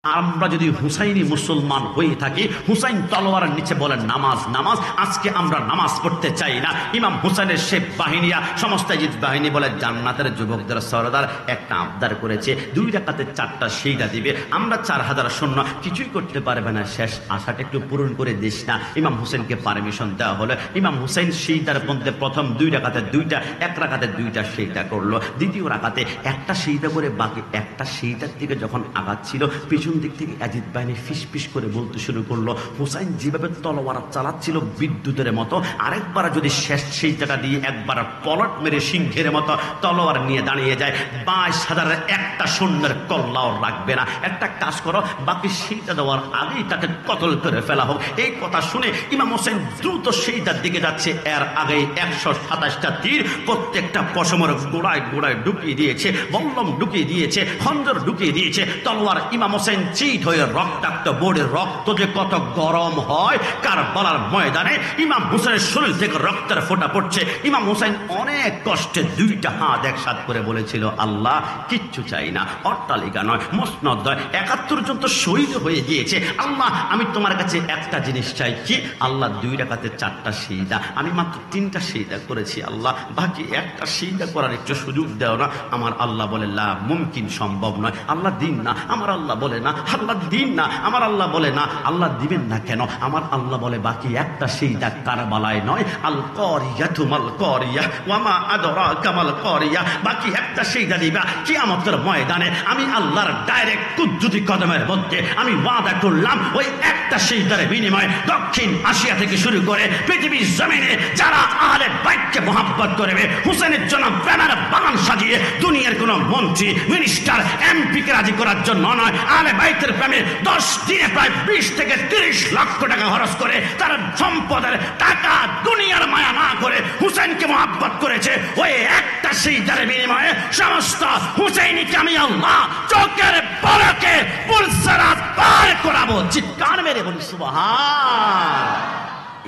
আমরা যদি হুসাইনি মুসলমান হয়ে থাকি, হুসাইন তলোয়ারের নিচে বলেন নামাজ নামাজ, আজকে আমরা নামাজ পড়তে চাই না। ইমাম হুসাইনের সে বাহিনীরা সমস্ত ইজিদ বাহিনী বলে জান্নাতের যুবকদের সরদার একটা আবদার করেছে, 2 রাকাতে 4টা সিজদা দিবে। আমরা 4000 সৈন্য কিছুই করতে পারবে না, শেষ আশাটা একটু পূরণ করে দিস না। ইমাম হুসাইনকে পারমিশন দেওয়া হলো। ইমাম হুসাইন সিজদার মধ্যে প্রথম 2 রাকাতে 2টা, 1 রাকাতে 2টা সিজদা করলো, দ্বিতীয় রাকাতে একটা সিজদা করে বাকি একটা সিজদার দিকে যখন আগাচ্ছিল, পিছন দিক থেকে ইয়াজিদ বাহিনী ফিসফিস করে বলতে শুরু করলো, হুসাইন যেভাবে তলোয়ার চালাচ্ছিল বিদ্যুতের মতো, আরেকবার যদি শেষ সিজদাটা দিয়ে একবার পলট মেরে সিংহের মতো তলোয়ার নিয়ে দাঁড়িয়ে যায়, 22,000 একটা সৈন্যের কল্লাও রাখবে না। একটা কাজ করো, বাকি সিজদা দেওয়ার আগেই তাকে কতল করে ফেলা হোক। এই কথা শুনে ইমাম হোসেন দ্রুত সিজদার দিকে যাচ্ছে। এর আগেই 127টা তীর প্রত্যেকটা পশমের গোড়ায় গোড়ায় ঢুকিয়ে দিয়েছে, বল্লম ঢুকিয়ে দিয়েছে, খঞ্জর ঢুকিয়ে দিয়েছে। তলোয়ার ইমাম হোসেন চিত হয়ে রক্তাক্ত, বোর্ডের রক্ত যে কত গরম হয় কারবালার ময়দানে, ইমাম হোসেনের শরীর থেকে রক্তের ফোঁটা পড়ছে। ইমাম হোসেন অনেক কষ্টে 2টা হাত একসাথে করে বলেছিল, আল্লাহ কিচ্ছু চাই না, অট্টালিকা নয়, মসনদ নয়, 71 জন তো শহীদ হয়ে গিয়েছে। আল্লাহ আমি তোমার কাছে একটা জিনিস চাই, কি? আল্লাহ 2 রাকাতে 4টা সিজদা, আমি মাত্র 3টা সিজদা করেছি, আল্লাহ বাকি একটা সিজদা করার একটু সুযোগ দাও না। আমার আল্লাহ বলে, লা মুমকিন, সম্ভব নয়। আল্লাহ দিন না, আমার আল্লাহ বলে না, আল্লাহ দিন না, আমার আল্লাহ বলে না। আল্লাহ দিবেন না কেন? আমার আল্লাহ বলে, বাকি একটা সিজদা কারবালায় নয়, আল করিয়াতু মাল করিয়া ওয়া মা আদরাকা মাল করিয়া, বাকি একটা সিজদা দিবা কিয়ামতের ময়দানে। আমি আল্লাহর ডাইরেক্ট কুদরতি কদমের মধ্যে আমি ওয়াদা করলাম, ওই একটা সিজদার বিনিময়ে দক্ষিণ এশিয়া থেকে শুরু করে পৃথিবীর জমিনে যারা আহলে বাইতকে মহব্বত করবে, হুসেনের জন্য ব্যানার বাগান সাজিয়ে দুনিয়ার কোন মন্ত্রী মিনিস্টার এমপিকে রাজি করার জন্য নয়, আহলে বাইতের প্রেমে 10 দিনে প্রায় 20 থেকে 30 লক্ষ টাকা খরচ করে তার সম্পদের টাকা দুনিয়ার মায়া না করে হুসেনকে মহব্বত করেছে। ওই একটা সিজদার বিনিময়ে সমস্ত হুসেইনিকে আমি আল্লাহ চোখের পলকে পুলসিরাত পার করাবো। চিৎকার মেরে বলি সুবহান।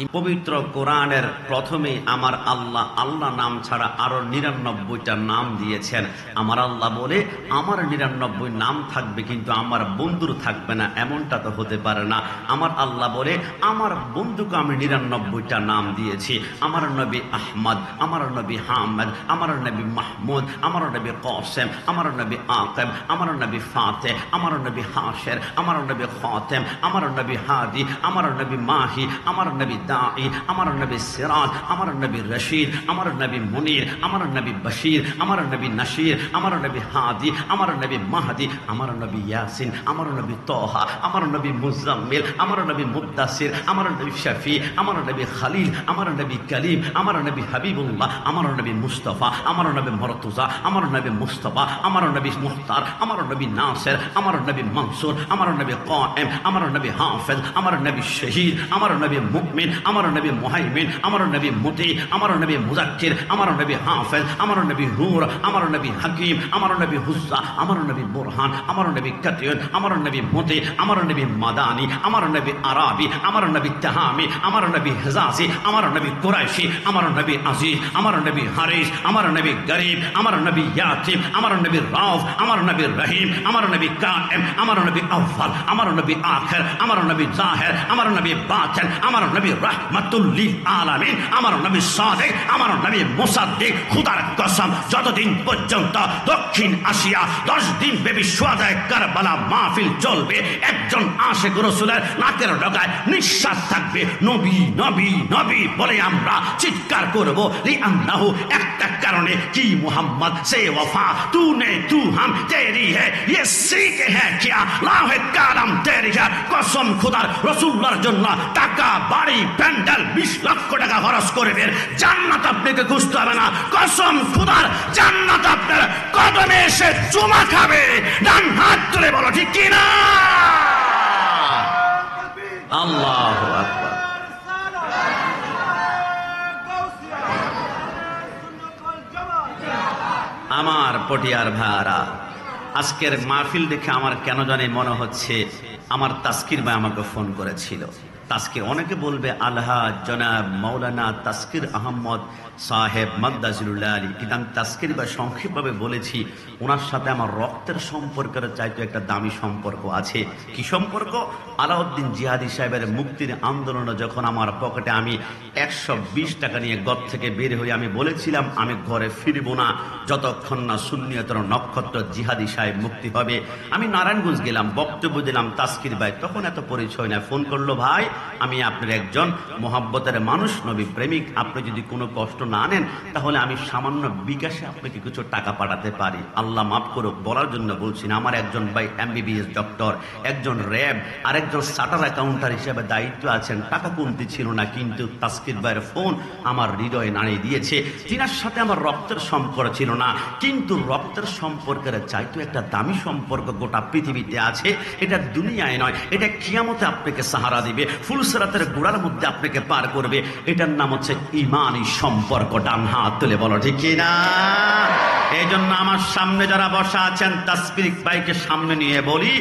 এই পবিত্র কোরআনের প্রথমে আমার আল্লাহ আল্লাহ নাম ছাড়া আরো 99টা নাম দিয়েছেন। আমার আল্লাহ বলে, আমার 99 নাম থাকবে কিন্তু আমার বন্ধুর থাকবে না, এমনটা তো হতে পারে না। আমার আল্লাহ বলে, আমার বন্ধুকে আমি 99টা নাম দিয়েছি। আমার নবী আহমদ, আমার নবী হামেদ, আমার নবী মাহমুদ, আমার নবী কাসেম, আমার নবী আকিব, আমার নবী ফাতেহ, আমার নবী হাশের, আমার নবী খাতেম, আমার নবী হাদি, আমার নবী মাহি, আমার নবী দাঈ, আমার নবী সিরাজ, আমার নবী রশিদ, আমার নবী মুনির, আমার নবী বশির, আমার নবী নশির, আমার নবী হাদি, আমার নবী মাহদি, আমার নবী ইয়াসিন, আমার নবী তোহা, আমার নবী মুজাম্মিল, আমার নবী মুদ্দাসির, আমার নবী শফি, আমার নবী খলিল, আমার নবী কলিম, আমার নবী হাবিবুল্লাহ, আমার নবী মুস্তাফা, আমার নবী মুর্তজা, আমার নবী মুস্তাফা, আমার নবী মুখতার, আমার নবী নাসির, আমার নবী মনসুর, আমার নবী কায়েম, আমার নবী হাফেজ, আমার নবী শহীদ, আমার নবী মুমিন, আমার নবী মুহাইমিন, আমার নবী মুতি, আমার নবী মুজাক্কির, আমার নবী হাফেজ, আমার নবী নূর, আমার নবী হাকিম, আমার নবী হুজ্জা, আমার নবী বুরহান, আমার নবী কাতিয়ন, আমার নবী মুতি, আমার নবী মাদানি, আমার নবী আরাবি, আমার নবী তাহামি, আমার নবী হিজাজি, আমার নবী কুরাইশি, আমার নবী আজিজ, আমার নবী হারিস, আমার নবী গরিব, আমার নবী ইয়াতিম, আমার নবী রাউফ, আমার নবী রহিম, আমার নবী কায়েম, আমার নবী আউয়াল, আমার নবী আখির, আমার নবী জাহির, আমার নবী বাতিন, আমার নবী রাহমাতুল লিল আলামিন, আমার নবী সাদিক, আমার নবী মুসাদ্দিক। খোদার কসম, যতদিন পর্যন্ত দক্ষিণ এশিয়া 10 দিন ব্যাপী শুহাদায়ে কারবালা মাহফিল চলবে, একজন আশিক রাসূলের নাকের ডগায় নিঃশ্বাস থাকবে নবী নবী নবী বলে আমরা চিৎকার করব। লিআন্নাহু, একটা কারণে কি, মুহাম্মদ সে ওয়াফা তूने तू हम तेरी है, ये सीख है क्या लाहे कालम तेरी है। কসম খোদার, রাসূলুল্লাহর জন্য টাকা, বাড়ি, প্যান্ডেল 20 লক্ষ টাকা খরচ করবেন, জান্নাত আপনাকে খুঁজতে হবে না। কসম খোদার, জান্নাত আপনার কদমে এসে চুমা খাবে। ডান হাত তুলে বলো ঠিক কিনা। আল্লাহু আকবার। আমার পটিয়ার ভাইরা, আজকের মাহফিল দেখে আমার কেন জানি মনে হচ্ছে আমার তাসকির ভাই আমাকে ফোন করেছিল। তাস্কির, অনেকে বলবে আলহা জনাব মাওলানা তাস্কির আহমদ সাহেব মাদ্দাজিলুল্লাহ আলী, কিন্তু আমি তাস্কির বা সংক্ষেপভাবে বলেছি, ওনার সাথে আমার রক্তের সম্পর্কের চাইতে একটা দামি সম্পর্ক আছে। কি সম্পর্ক? আলাউদ্দিন জিহাদি সাহেবের মুক্তির আন্দোলনে যখন আমার পকেটে আমি 120 টাকা নিয়ে ঘর থেকে বের হয়ে আমি বলেছিলাম আমি ঘরে ফিরব না যতক্ষণ না সুন্নিয়তের নক্ষত্র জিহাদি সাহেব মুক্তি হবে। আমি নারায়ণগঞ্জ গেলাম, বক্তব্য দিলাম, তাস্কির ভাই তখন এত পরিচয় না, ফোন করলো, ভাই আমি আপনার একজন মোহাব্বতের মানুষ, নবী প্রেমিক, আপনি যদি কোনো কষ্ট না নেন তাহলে আমি সামান্য বিকাশে আপনাকে কিছু টাকা পাঠাতে পারি। আল্লাহ মাফ করুক, বলার জন্য বলছি না, আমার একজন ভাই MBBS ডক্টর, একজন র্যাব, আর একজন চার্টার অ্যাকাউন্টার হিসেবে দায়িত্ব আছেন, টাকা কমতি ছিল না, কিন্তু তাস্কির ভাইয়ের ফোন আমার হৃদয়ে নাড়িয়ে দিয়েছে। তিনার সাথে আমার রক্তের সম্পর্ক ছিল না, কিন্তু রক্তের সম্পর্কের চাইতে একটা দামি সম্পর্ক গোটা পৃথিবীতে আছে। এটা দুনিয়ায় নয়, এটা কিয়ামতে আপনাকে সাহারা দিবে, ফুলসিরাতের গোড়ার মধ্যে আপনাকে পার করবে। এটার নাম হচ্ছে ঈমানি সম্পর্ক। ডান হাত তুলে বলো ঠিক কিনা? এই জন্য আমার সামনে যারা বসা আছেন, তাসবির ভাইকে সামনে নিয়ে বলি,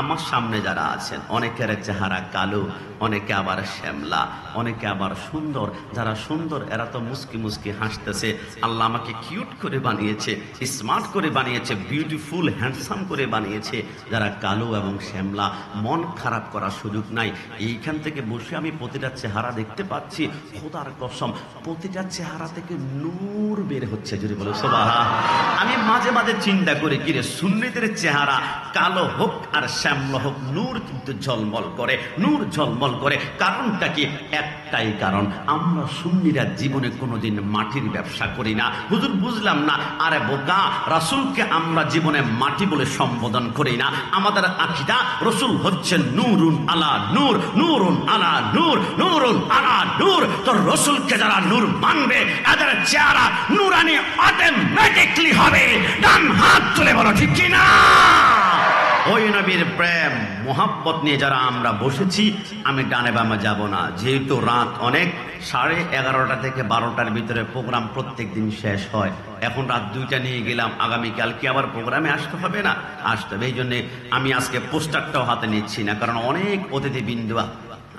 আমার সামনে যারা আছেন অনেকের চেহারা কালো, অনেকে আবার শ্যামলা, অনেকে আবার সুন্দর। যারা সুন্দর এরা তো মুস্কি মুস্কি হাসতেছে। আল্লাহ আমাকে কিউট করে বানিয়েছে, স্মার্ট করে বানিয়েছে, বিউটিফুল হ্যান্ডসাম করে বানিয়েছে। যারা কালো এবং শ্যামলা, মন খারাপ করার সুযোগ নাই। এইখান থেকে বসে আমি প্রতিটা চেহারা দেখতে পাচ্ছি, খোদার কসম প্রতিটা চেহারা থেকে নূর বের হচ্ছে। যদি বলো সুবহানাল্লাহ। আমি মাঝে মাঝে চিন্তা করি, কিরে সুন্নিদের চেহারা কালো হোক আর শ্যামলা হোক, নূর কিন্তু ঝলমল করে, নূর ঝলমল করে। কারণটা কি? একটাই কারণ, আমরা সুন্নিরা জীবনে কোনোদিন মাটির ব্যবসা করি না। হুজুর বুঝলাম না। আরে বোকা, রাসূলকে আমরা জীবনে মাটি বলে সম্বোধন করি না। আমাদের আকীদা রাসূল হচ্ছে নূরুন আলা নূর, নূরুন আলা নূর, নূরুন আলা নূর। তো রাসূলকে যারা নূর মানবে এদের চেহারা নূরানি অটোমেটিকলি হবে। ডান হাত তুলে বলো ঠিক কিনা? ওই নবীর প্রেম মোহাব্বত নিয়ে যারা আমরা বসেছি, আমি ডানে বামে যাব না। যেহেতু রাত অনেক, 11:30 থেকে 12টার ভিতরে প্রোগ্রাম প্রত্যেক দিন শেষ হয়। এখন রাত 2টা নিয়ে গেলাম, আগামীকাল কি আবার প্রোগ্রামে আসতে হবে না? আসতে হবে। এই জন্যে আমি আজকে পোস্টারটাও হাতে নিচ্ছি না, কারণ অনেক অতিথিবৃন্দ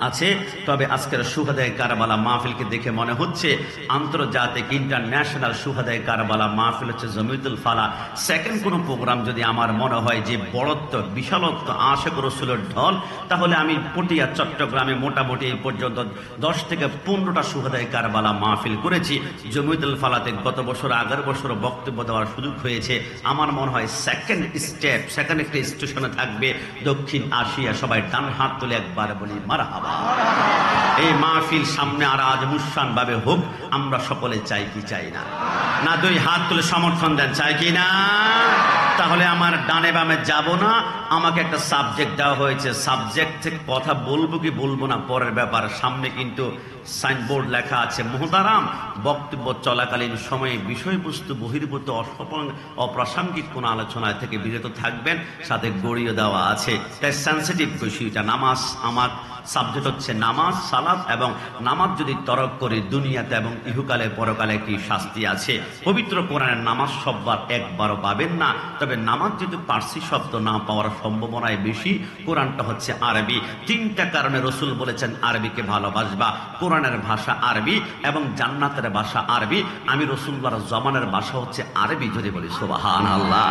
আছে। তবে আজকের শুহাদায়ে কারবালা মাহফিলকে দেখে মনে হচ্ছে আন্তর্জাতিক ইন্টারন্যাশনাল শুহাদায়ে কারবালা মাহফিল হচ্ছে জমিয়তুল ফালাহ। সেকেন্ড কোনো প্রোগ্রাম যদি আমার মনে হয় যে বড়ত্ব, বিশালত্ব, আশিক রাসূলের ঢল, তাহলে আমি পটিয়া চট্টগ্রামে মোটামুটি এই পর্যন্ত 10 থেকে 15টা শুহাদায়ে কারবালা মাহফিল করেছি। জমিয়তুল ফালাতে গত বছর, আগের বছর বক্তব্য দেওয়ার সুযোগ হয়েছে। আমার মনে হয় সেকেন্ড একটা স্টেশনে থাকবে দক্ষিণ এশিয়া। সবাই ডান হাত তুলে একবার বলি মারহাবা। এই মাহফিল সামনে আর আজ মুশান ভাবে হোক, আমরা সকলে চাই কি চাই না? না, 2 হাত তুলে সমর্থন দেন, চাই কি না? তাহলে আমার ডানে বামে যাব না। আমাকে একটা সাবজেক্ট দেওয়া হয়েছে, সাবজেক্টে কথা বলবো কি বলবো না পরের ব্যাপার। সামনে কিন্তু সাইনবোর্ড লেখা আছে, মুহতারাম বক্তব্য চলাকালীন সময়ে বিষয়বস্তু বহির্ভূত অপ্রাসঙ্গিক কোন আলোচনায় থেকে বিরত থাকবেন, সাথে গড়িয়ে দেওয়া আছে। তাই সেন্সিটিভ বিষয়টা। নামাজ, আমার সাবজেক্ট হচ্ছে নামাজ, সালাত, এবং নামাজ যদি তরক করে দুনিয়াতে এবং ইহকালে পরকালে কি শাস্তি আছে। পবিত্র কোরআনের নামাজ শব্দ একবারও পাবেন না। তবে নামাজ যদি পার্সি শব্দ না পাওয়ার সম্ভাবনায় বেশি। কোরআনটা হচ্ছে আরবি। 3টা কারণে রাসূল বলেছেন আরবিকে ভালোবাসবা। কোরআনের ভাষা আরবি এবং জান্নাতের ভাষা আরবি। আমি রাসূলুল্লাহর জমানের ভাষা হচ্ছে আরবি। যদি বলি সুবহানাল্লাহ।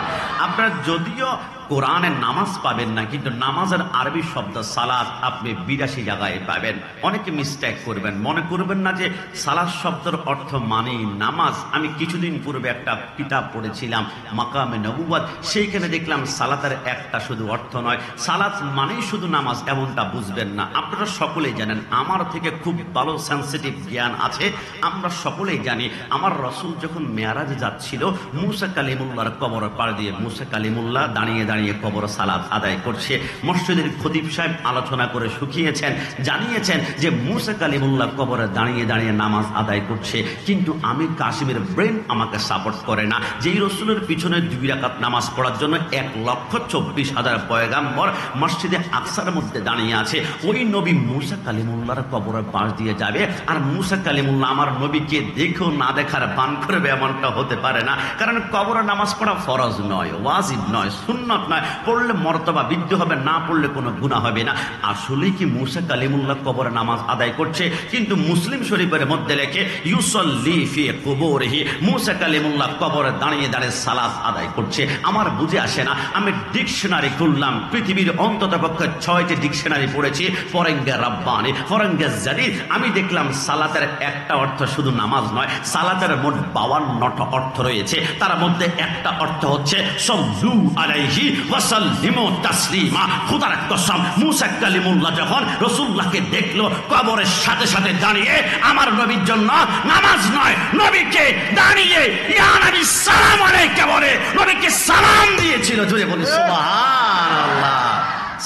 আপনারা যদিও কোরআনের নামাজ পাবেন না, কিন্তু নামাজের আরবি শব্দ সালাত আপনি 82 জায়গায় পাবেন। অনেকে মিস্টেক করবেন, মনে করবেন না যে সালাত শব্দের অর্থ মানে নামাজ। আমি কিছুদিন পূর্বে একটা কিতাব পড়েছিলাম মাকামে নবুওয়াত, সেইখানে দেখলাম সালাতের একটা শুধু অর্থ নয়, সালাত মানেই শুধু নামাজ, এমনটা বুঝবেন না। আপনারা সকলেই জানেন, আমার থেকে খুব ভালো সেন্সিটিভ জ্ঞান আছে। আমরা সকলেই জানি আমার রাসূল যখন মেরাজে যাচ্ছিল, মুসা কালিমুল্লাহর কবর পাড় দিয়ে মুসা কালিমুল্লাহ দাঁড়িয়ে দাঁড়িয়ে কবর সালাত আদায় করছে। মসজিদের খতিব সাহেব আলোচনা করে শুকিয়েছেন, জানিয়েছেন যে মুসা কালিমুল্লাহ কবরে দাঁড়িয়ে দাঁড়িয়ে নামাজ আদায় করছে। কিন্তু আমি কাশিমের ব্রেন আমাকে সাপোর্ট করে না। যেই রাসূলের পিছনে 2 রাকাত নামাজ পড়ার জন্য 1,24,000 পয়গাম্বর মসজিদে আকসার মধ্যে দাঁড়িয়ে আছে, ওই নবী মুসা কালিমুল্লাহর কবরের পাশ দিয়ে যাবে আর মুসা কালিমুল্লাহ আমার নবীকে দেখেও না দেখার বান করবে, এমনটা হতে পারে না। কারণ কবরে নামাজ পড়া ফরজ নয়, ওয়াজিব নয়, সুন্নত নয়। পড়লে মর্তবা বৃদ্ধি হবে, না পড়লে কোনো গুনাহ হবে না। আসলে কি মুসা কালিমুল্লাহ কবরে নামাজ আদায় করছে, কিন্তু মুসলিম শরীফের মধ্যে লেখে ইউসাল্লি ফি কুবুরিহি, মুসা কালিমুল্লাহ কবরে দাঁড়িয়ে দাঁড়িয়ে সালাত আদায় করছে। আমার বুঝে আসে না, আমি ডিকশনারি খুললাম, পৃথিবীর অন্তত পক্ষে 6টি ডিকশনারি পড়েছি, ফরেঙ্গে রাব্বানি, ফরেঙ্গে জাদিদ। আমি দেখলাম সালাতের একটা অর্থ শুধু নামাজ নয়, সালাতের মোট 52টা অর্থ রয়েছে। তার মধ্যে একটা অর্থ হচ্ছে সাল্লু আলাইহি ওয়া সাল্লিমু তাসলিমা। খোদার কসম, মুসা কালিমুল্লাহ যখন রাসূলুল্লাহকে দেখলো কবরের সাথে সাথে দাঁড়িয়ে, আমার নবীর জন্য নামাজ নয়, নবীকে দাঁড়িয়ে ইয়া নবী সালাম আলাইকা বলে নবীকে সালাম দিয়েছিল। জোরে বলি সুবহানাল্লাহ।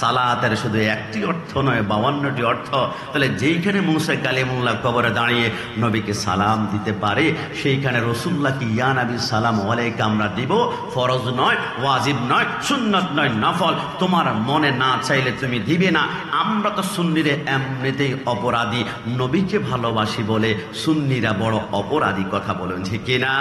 সালাতের শুধু একটি অর্থ নয়, 52টি অর্থ। তাহলে যেইখানে মুসা কালিমুল্লাহ কবরে দাঁড়িয়ে নবীকে সালাম দিতে পারে, সেইখানে রাসূলুল্লাহকে ইয়া নবী সালাম আলাইকা আমরা দিব। ফরজ নয়, ওয়াজিব নয়, সুন্নাত নয়, নফল। তোমার মনে না চাইলে তুমি দিবে না। আমরা তো সুন্নিরে এমনিতেই অপরাধী, নবীকে ভালোবাসি বলে সুন্নিরা বড় অপরাধী। কথা বলুন ঠিক কিনা?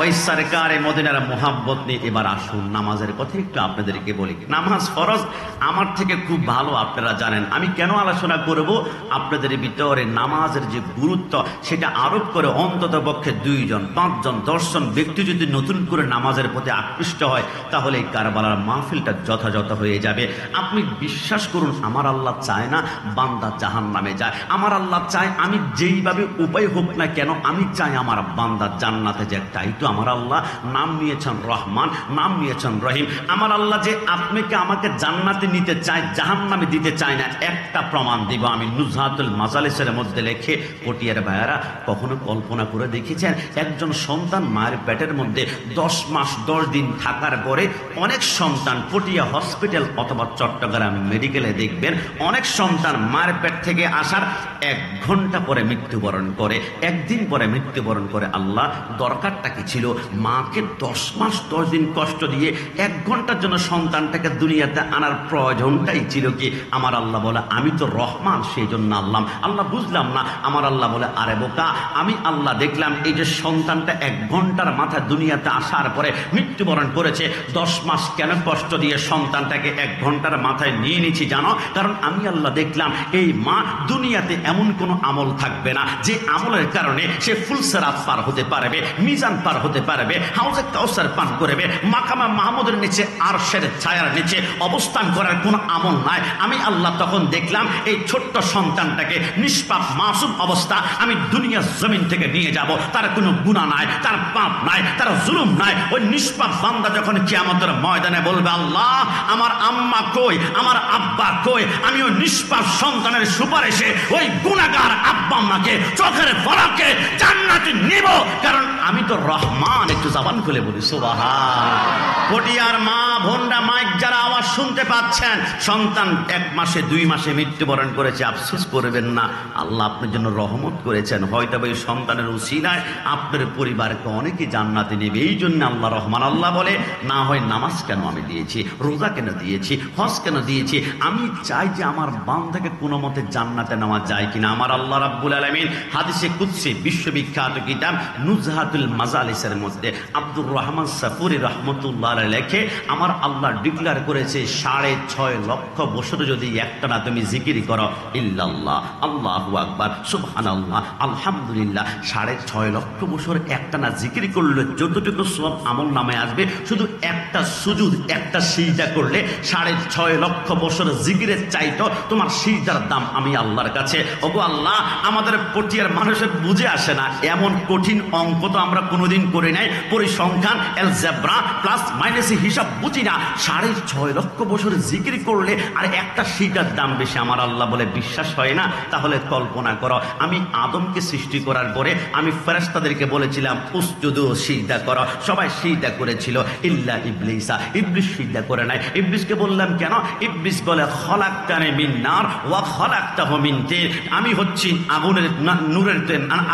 ওই সরকারে মদিনার মোহাব্বত নিয়ে এবার আসুন নামাজের কথা একটু আপনাদেরকে বলি। নামাজ ফরজ আমার থেকে খুব ভালো আপনারা জানেন। আমি কেন আলোচনা করব? আপনাদের ভিতরে নামাজের যে গুরুত্ব সেটা আরোপ করে অন্তত পক্ষে 2 জন, 5 জন, 10 জন ব্যক্তি যদি নতুন করে নামাজের প্রতি আকৃষ্ট হয়, তাহলে এই কারবালার মাহফিলটা যথাযথ হয়ে যাবে। আপনি বিশ্বাস করুন, আমার আল্লাহ চায় না বান্দা জাহান্নামে যায়। আমার আল্লাহ চায় আমি যেইভাবে উপায় হোক না কেন, আমি চাই আমার বান্দা জান্নাতে যায়। তাই তো আমার আল্লাহ নাম নিয়েছেন রহমান, নাম নিয়েছেন রহিম। আমার আল্লাহ যে আপনাকে আমাকে জান্নাতে নিতে চায়, জাহান্নামে দিতে চায় না, একটা প্রমাণ দিব আমি। নুজহাতুল মাজালিসের মধ্যে লেখে, পটিয়ার ভাইয়ারা কখনো কল্পনা করে দেখেছেন একজন সন্তান মায়ের পেটের মধ্যে 10 মাস 10 দিন থাকার পরে অনেক সন্তান পটিয়া হসপিটাল অথবা চট্টগ্রাম মেডিকেলে দেখবেন, অনেক সন্তান মায়ের পেট থেকে আসার 1 ঘন্টা পরে মৃত্যুবরণ করে, 1 দিন পরে মৃত্যুবরণ করে। আল্লাহ দরকারটা কি ছিল? মাকে 10 মাস 10 দিন কষ্ট দিয়ে 1 ঘন্টার জন্য সন্তানটাকে দুনিয়াতে আনার প্রয়োজনটাই ছিল কি? আমার আল্লাহ বলে আমি তো রহমান, সেই জন্য আল্লাহ বুঝলাম না। আমার আল্লাহ বলে আরে বোকা, আমি আল্লাহ দেখলাম এই যে সন্তানটা 1 ঘন্টার মাথায় দুনিয়াতে আসার পরে মৃত্যুবরণ করেছে, 10 মাস কেন কষ্ট দিয়ে সন্তানটাকে 1 ঘন্টার মাথায় নিয়ে নিয়েছি জানো? কারণ আমি আল্লাহ দেখলাম এই মা দুনিয়াতে এমন কোনো আমল থাকবে না যে আমলের কারণে সে ফুলসেরাত পার হতে পারবে, মিজান পার হতে পারবে, হাউজে কাউসার পান করবে, মাকামা মাহমুদের নিচে আরশের ছায়ার নিচে অবস্থান করার কোন আমল নাই। আমি আল্লাহ তখন দেখলাম এই ছোট্ট সন্তানটাকে নিষ্পাপ মাসুম অবস্থা আমি দুনিয়ার জমিন থেকে নিয়ে যাব। তার কোনো গুনাহ নাই, তার পাপ নাই, তার জুলুম নাই। ওই নিষ্পাপ বান্দা যখন কিয়ামতের ময়দানে বলবে আল্লাহ আমার আম্মা কই, আমার আব্বা কই, আমি ওই নিষ্পাপ সন্তানের সুপারিশে ওই গুনাহগার আব্বা আম্মাকে চোখের পলকে জান্নাতে নিব, কারণ আমি তো রহমান। একটু জবান খুলে বলি সুবহান। পটিয়ার মা বোনরা, মাইক যারা আওয়াজ শুনতে পাচ্ছেন, সন্তান 1 মাসে 2 মাসে মৃত্যুবরণ করেছে, আফসোস করবেন না। আল্লাহ আপনার জন্য রহমত করেছেন। হয়তো এই সন্তানের উসিলায় আপনার পরিবারকে অনেকে জান্নাতে নেবে, এই জন্য আল্লাহ রহমান। আল্লাহ বলে না হয় নামাজ কেন আমি দিয়েছি, রোজা কেন দিয়েছি, হজ কেন দিয়েছি? আমি চাই যে আমার বান্দাকে কোনো মতে জান্নাতে নেওয়া যায় কিনা। আমার আল্লাহ রাব্বুল আলামিন হাদিসে কুদসি বিশ্ববিখ্যাত কিতাব নুজহাতুল মাজালিসের মধ্যে আব্দুর রহমান সাফুরি রাহমাতুল্লাহ আলাইহি লেখে, আমার আল্লাহ ডিক্লেয়ার করেছে 6.5 লক্ষ বছর যদি একটানা তুমি জিকির করো, ইল্লাল্লাহ, আল্লাহু আকবার, সুবহানাল্লাহ, আলহামদুলিল্লাহ, 6.5 লক্ষ বছর একটানা জিকির করলে যতটুকু সওয়াব আমল নামে আসবে, শুধু একটা সুজুদ, একটা সিজদা করলে 6.5 লক্ষ বছর জিকিরের চাইতো তোমার সিজদার দাম আমি আল্লাহর কাছে। ওগো আল্লাহ, আমাদের পটিয়ার মানুষের বুঝে আসে না, এমন কঠিন অঙ্ক তো আমরা কোনোদিন করি নাই। পরিসংখ্যান, এলজেব্রা, প্লাস মাইনাসে হিসাব বুঝি না। 6.5 লক্ষ বছর জিকির করলে আর একটা সিজদার দাম বেশি। আমার আল্লাহ বলে বিশ্বাস হয় না? তাহলে কল্পনা করো, আমি আদমকে সৃষ্টি করার পরে আমি ফেরেশতাদেরকে বলেছিলাম উসজুদু, সিজদা করো, সবাই সিজদা করেছিল, ইল্লা ইবলিসা, ইবলিস সিজদা করে নাই। ইবলিসকে বললাম কেন? ইবলিস বলে খলাকতানি মিন নার ওয়া খলাকতাহু মিন তিন, আমি হচ্ছি আগুনের নূরের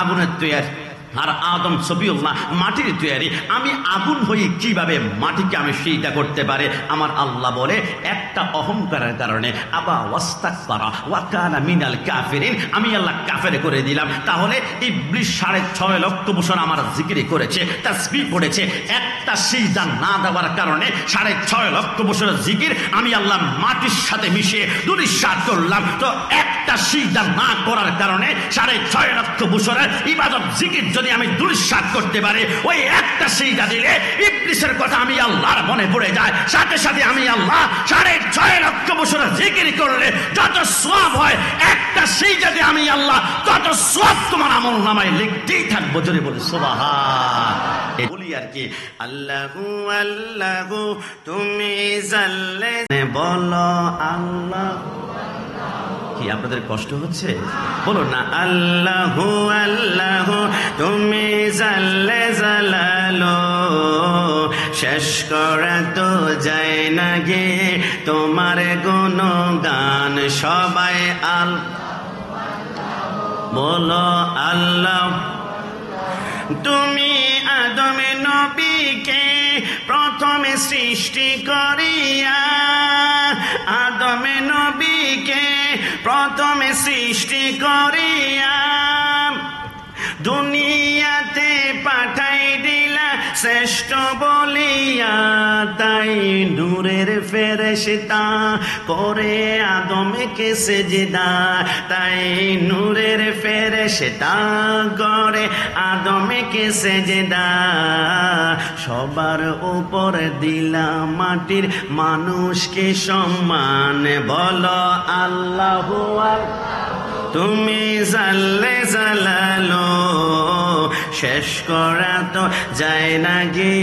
আগুনের তৈরি, আর আদম সফিউল্লাহ মাটির তৈরি, আমি আগুন হই, কিভাবে মাটিকে আমি সিজদা করতে পারে? আমার আল্লাহ বলে একটা অহংকারের কারণে আবা ওয়াস্তাকবারা ওয়া কানা মিনাল কাফিরিন, আমি আল্লাহ কাফের করে দিলাম। তাহলে ইবলিস 6.5 লক্ষ বছর আমার জিকির করেছে, তাসবিহ পড়েছে, একটা সিজদা না দেওয়ার কারণে 6.5 লক্ষ বছরের জিকির আমি আল্লাহ মাটির সাথে মিশিয়ে দুলিশাত করলাম। তো একটা সিজদা না করার কারণে 6.5 লক্ষ বছরের ইবাদত জিকির যদি আমি দুলিশাত করতে পারি, ওই একটা সিজদা দিলে ইবলিসের কথা আমি আল্লাহর মনে পড়ে যায়, সাথে সাথে আমি আল্লাহ 6.5 লক্ষ বছরের জিকির করলে যত সওয়াব হয়, একটা সিজদাতে আমি আল্লাহ তত সওয়াব তোমার আমলনামায় লিখতেই থাকবো। জোরে বলি সুবহান। বলি আর কি, আল্লাহু আল্লাহু তুমি জাল্লে বলো আল্লাহ। কি আপনাদের কষ্ট হচ্ছে? বলো না, আল্লাহু আল্লাহু তুমি জাল্লে জালালো, শেষ করা তো যায় না গে তোমার গুণগান সবাই। বলো আল্লাহ। তুমি আদম নবীকে প্রথমে সৃষ্টি করিয়া, আদম নবীকে প্রথমে সৃষ্টি করিয়া দুনিয়াতে পাঠাই দিলা শ্রেষ্ঠ বলিয়া, তাই নূরের ফেরেশতা করে আদমকে সেজদা, তাই নূরের ফেরেশতা করে আদমকে সেজদা, সবার উপর দিলা মাটির মানুষকে সম্মান। বলো আল্লাহু আল্লাহ তুমি জাল্লে জালালো, শেষ করা তো যায় না গে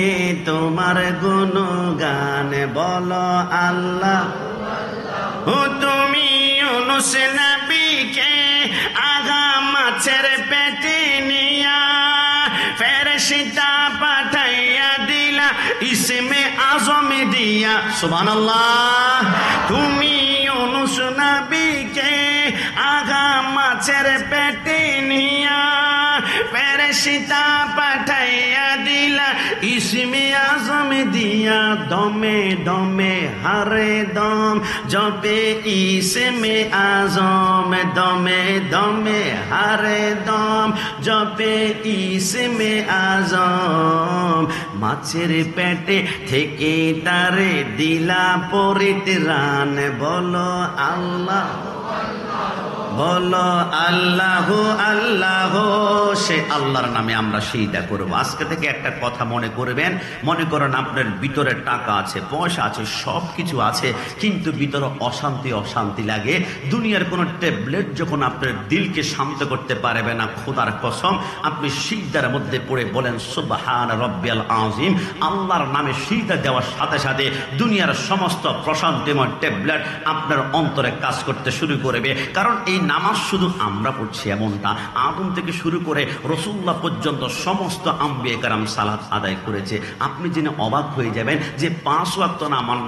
তোমার গুণগান। বলো আল্লাহ। ও তুমি ইউনূস নবীকে আগা মাছের পেটে নিয়া ফেরেশতা পাঠাইয়া দিলা ইসমে আজম দিয়া। সুবহানাল্লাহ। তুমি ইউনূস নবীকে আগা মাছের পেটে নিয়া ফেরেশতা পাঠাইয়া দিলা ইসমে আজম দিয়া, দমে দমে হারে দম জপে ইসমে আজম, দমে দমে হারে দম জপে ইসমে আজম, মাছের পেটে থেকে তারে দিলা পরিত্রাণ। বলো আল্লাহ। বলো আল্লাহ আল্লাহ। সে আল্লাহর নামে আমরা সিজদা করব। আজকে থেকে একটা কথা মনে করবেন, মনে করেন আপনার ভিতরে টাকা আছে, পয়সা আছে, সব কিছু আছে, কিন্তু ভিতরে অশান্তি অশান্তি লাগে। দুনিয়ার কোনো ট্যাবলেট যখন আপনার দিলকে শান্ত করতে পারবে না, খোদার কসম আপনি সিজদার মধ্যে পড়ে বলেন সুবহান রাব্বিয়াল আযীম, আল্লাহর নামে সিজদা দেওয়ার সাথে সাথে দুনিয়ার সমস্ত প্রশান্তিময় ট্যাবলেট আপনার অন্তরে কাজ করতে শুরু করবে। কারণ এই নামাজ শুধু আমরা পড়ছি এমনটা, আদম থেকে শুরু করে রাসূলুল্লাহ পর্যন্ত সমস্ত আম্বিয়া কেরাম সালাত আদায় করেছে। আপনি জেনে অবাক হয়ে যাবেন যে 5 ওয়াক্ত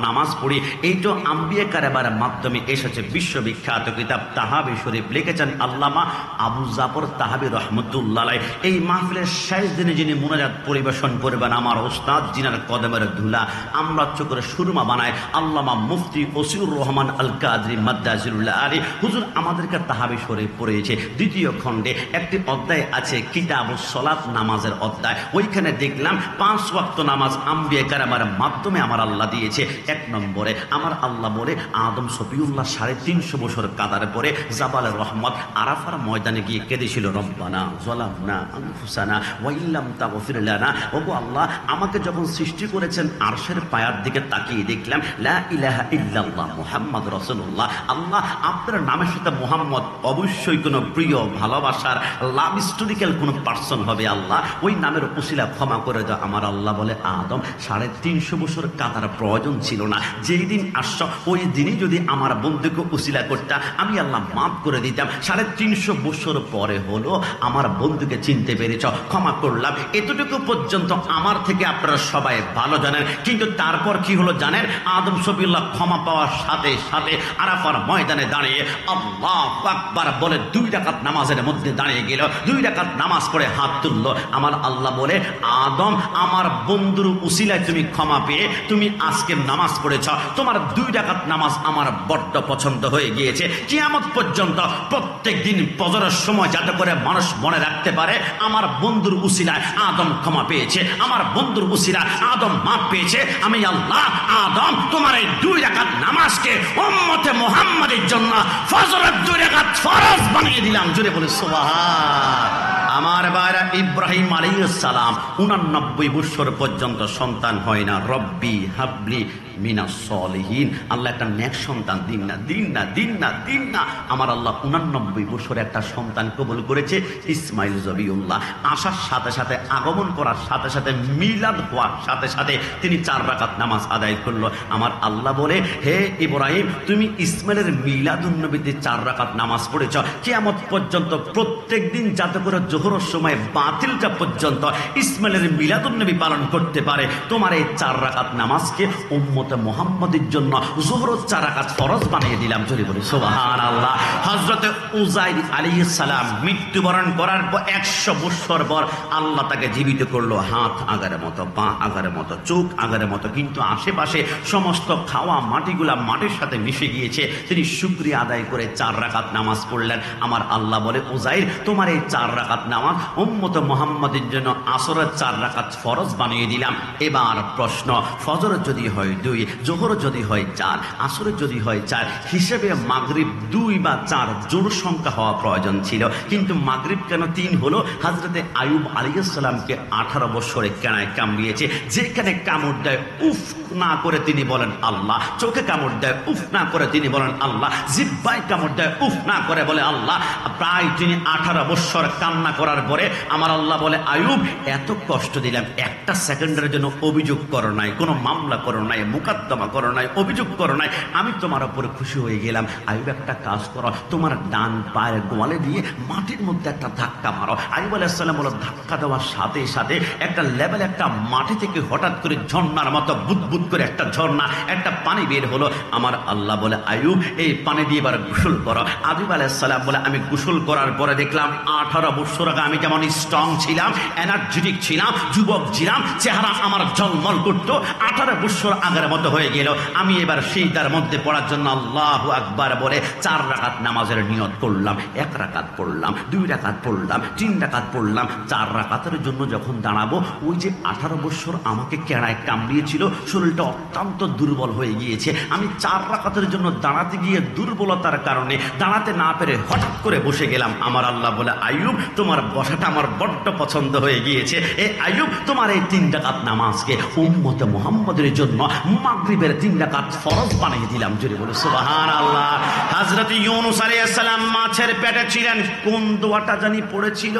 নামাজ পড়ি, এইটা আম্বিয়া কেরামের মাধ্যমে এসেছে। বিশ্ববিখ্যাত কিতাব তাহাবি শরীফ লিখেছেন আল্লামা আবু জাফর তাহাবি রহমতুল্লাহ আলাইহ। এই মাহফিলের শেষ দিনে যিনি মুনাজাত পরিবেশন করবেন, আমার ওস্তাদ জিনার কদমের ধুলা আমরা চোখের সুরমা বানায়, আল্লামা মুফতি ওসিউর রহমান আল কাদরি মাদ্দাজিরুল্লাহ আলী হুজুর আমাদেরকে তাহাবি শরীফ পড়িয়েছে। 2য় খণ্ডে একটি অধ্যায় আছে কিতাবুস সালাত, নামাজের অধ্যায়। ওইখানে দেখলাম 5 ওয়াক্ত নামাজ আম্বিয়া কেরামের মাধ্যমে আমার আল্লাহ দিয়েছে। 1 নম্বরে আমার আল্লাহ বলে আদম সফিউল্লাহ 350 বছর কাদার পরে জাবালে রহমত আরাফার ময়দানে গিয়ে কেঁদেছিল, রব্বানা যালামনা আনফুসানা ওয়া ইল্লাম তাগফির লানা। ওগো আল্লাহ, আমাকে যখন সৃষ্টি করেছেন আরশের পায়ার দিকে তাকিয়ে দেখলাম লা ইলাহা ইল্লাল্লাহ মুহাম্মদ রাসূলুল্লাহ। আল্লাহ আপনার নামের সাথে মুহাম্মদ অবশ্যই কোনো প্রিয় ভালোবাসার লাভ হিস্টোরিক্যাল কোনো পার্সন হবে। আল্লাহ ওই নামের উসিলা ক্ষমা করে দাও। আমার আল্লাহ বলে আদম 350 বছর কাতার প্রয়োজন ছিল না, যেই দিন আসছ ওই দিনই যদি আমার বন্ধুকে উসিলা করতাম আমি আল্লাহ মাফ করে দিতাম। 350 বছর পরে হলো আমার বন্ধুকে চিনতে পেরেছ, ক্ষমা করলাম। এতটুকু পর্যন্ত আমার থেকে আপনারা সবাই ভালো জানেন। কিন্তু তারপর কি হলো জানেন? আদম সফিউল্লাহ ক্ষমা পাওয়ার সাথে সাথে আরাফার ময়দানে দাঁড়িয়ে আল্লাহু আকবার বলে 2 রাকাত নামাজের মধ্যে দাঁড়িয়ে গেল, 2 রাকাত নামাজ পড়ে হাত তুললো। আমার আল্লাহ বলে, আদম আমার বন্ধুর উসিলায় তুমি ক্ষমা পেয়ে তুমি আজকে নামাজ পড়েছ, তোমার 2 রাকাত নামাজ আমার বড্ড পছন্দ হয়ে গিয়েছে। কিয়ামত পর্যন্ত প্রত্যেক দিন ফজরের সময় যাতে করে মানুষ মনে রাখতে পারে আমার বন্ধুর উসিলায় আদম ক্ষমা পেয়েছে, আমার বন্ধুর উসিলায় আদম মাফ পেয়েছে। আমি আল্লাহ আদম তোমার এই 2 রাকাত নামাজকে উম্মতে মুহাম্মাদের জন্য ফজরের 2 রাকাত ফরজ বানিয়ে দিলাম। জোরে বলে সুবহান। আমার ভাইরা, ইব্রাহিম আলাইহিস সালাম 89 বছর পর্যন্ত সন্তান হয় না। রব্বি হাবলি মিনাস সলিহিন, আল্লাহ একটা নেক সন্তান দিন না, দিন না, দিন না, দিন না। আমার আল্লাহ 89 বছরে একটা সন্তান কবুল করেছে, ইসমাইল জবিউল্লাহ। আসার সাথে সাথে, আগমন করার সাথে সাথে, মিলাদ হওয়ার সাথে সাথে তিনি 4 রাকাত নামাজ আদায় করলো। আমার আল্লাহ বলে, হে ইব্রাহিম তুমি ইসমাইলের মিলাদুন নবীতে 4 রাকাত নামাজ পড়েছ, কিয়ামত পর্যন্ত প্রত্যেক দিন যাতে করে জোহরের সময় বাতিলটা পর্যন্ত ইসমাইলের মিলাদুন নবী পালন করতে পারে, তোমার এই 4 রাকাত নামাজকে উম্মতে মুহাম্মাদের জন্য জোহরের 4 রাকাত ফরজ বানিয়ে দিলাম। জোরে বলি সুবহানাল্লাহ। হযরত উযাইর আলাইহিস সালাম মৃত্যুবরণ করার পর 100 বছর পর আল্লাহ তাকে জীবিত করলো। হাত আগারের মতো, পা আগারের মতো, চোখ আগারের মতো, কিন্তু আশেপাশে সমস্ত খাওয়া মাটিগুলা মাটির সাথে মিশে গিয়েছে। তিনি শুকরিয়া আদায় করে 4 রাকাত নামাজ পড়লেন। আমার আল্লাহ বলে, উযাইর তোমার এই 4 রাকাত নামাজ উম্মতে মুহাম্মাদের জন্য আসরের 4 রাকাত ফরজ বানিয়ে দিলাম। এবার প্রশ্ন, ফজর যদি হয় 2, জোহর যদি হয় 4, আসর যদি হয় 4, হিসেবে মাগরিব 2 বা 4 জোড় সংখ্যা হওয়া প্রয়োজন ছিল, কিন্তু মাগরিব কেন 3 হলো? হযরতে আইয়ুব আলাইহিস সালামকে 18 বছরে কেনায় কামড়িয়েছে। যেখানে কামড় দেয় উফ না করে তিনি বলেন আল্লাহ, চোখে কামড় দেয় উফ না করে তিনি বলেন আল্লাহ, জিহ্বায় কামড় দেয় উফ না করে বলে আল্লাহ। প্রায় তিনি 18 বছর কান্না করার পরে আমার আল্লাহ বলে, আইয়ুব এত কষ্ট দিলাম, একটা সেকেন্ডের জন্য অভিযোগ করো নাই, কোনো মামলা করো নাই, মুকদ্দমা করো নাই, অভিযোগ করো নাই, আমি তোমার উপরে খুশি হয়ে গেলাম। আইয়ুব একটা কাজ করো, তোমার ডান পায়ের গোয়ালে দিয়ে মাটির মধ্যে একটা ধাক্কা মারো। আইয়ুব আলাইহিস সালাম বলে, ধাক্কা দেওয়ার সাথে সাথে একটা লেভেল, একটা মাটি থেকে হঠাৎ করে ঝর্ণার মতো বুদবুদ করে একটা ঝর্ণা, একটা পানি বের হলো। আমার আল্লাহ বলে, আইয়ুব এই পানি দিয়ে এবার গোসল করো। আইয়ুব আলাইহিস সালাম বলে, আমি গোসল করার পরে দেখলাম 18 বছর আগে আমি যেমন স্ট্রং ছিলাম, এনার্জেটিক ছিলাম, যুবক ছিলাম, চেহারা আমার ঝলমল করতো, 18 বছর আগের মতো হয়ে গেল। আমি এবার সিজদার মধ্যে পড়ার জন্য আল্লাহু আকবার বলে 4 রাকাত নামাজের নিয়ত করলাম। 1 রাকাত পড়লাম, 2 রাকাত পড়লাম, 3 রাকাত পড়লাম। 4 রাকাতের জন্য যখন দাঁড়াবো, ওই যে 18 বছর আমাকে কেড়ায় কামড়িয়েছিল, শরীরটা অত্যন্ত দুর্বল হয়ে গিয়েছে। আমি 4 রাকাতের জন্য দাঁড়াতে গিয়ে দুর্বলতার কারণে দাঁড়াতে না পেরে হঠাৎ করে বসে গেলাম। আমার আল্লাহ বলে, আইয়ুব তোমার বসাটা আমার বড্ড পছন্দ হয়ে গিয়েছে। এই আইয়ুব তোমার এই 3 রাকাত নামাজকে উম্মতে মুহাম্মাদের জন্য মাগরিবের 3 রাকাত ফরজ বানিয়ে দিলাম। জোরে বলে সুবহানাল্লাহ। হযরত ইউনূস আলাইহিস সালাম মাছের পেটে ছিলেন, কোন দোয়াটা জানি পড়েছিল?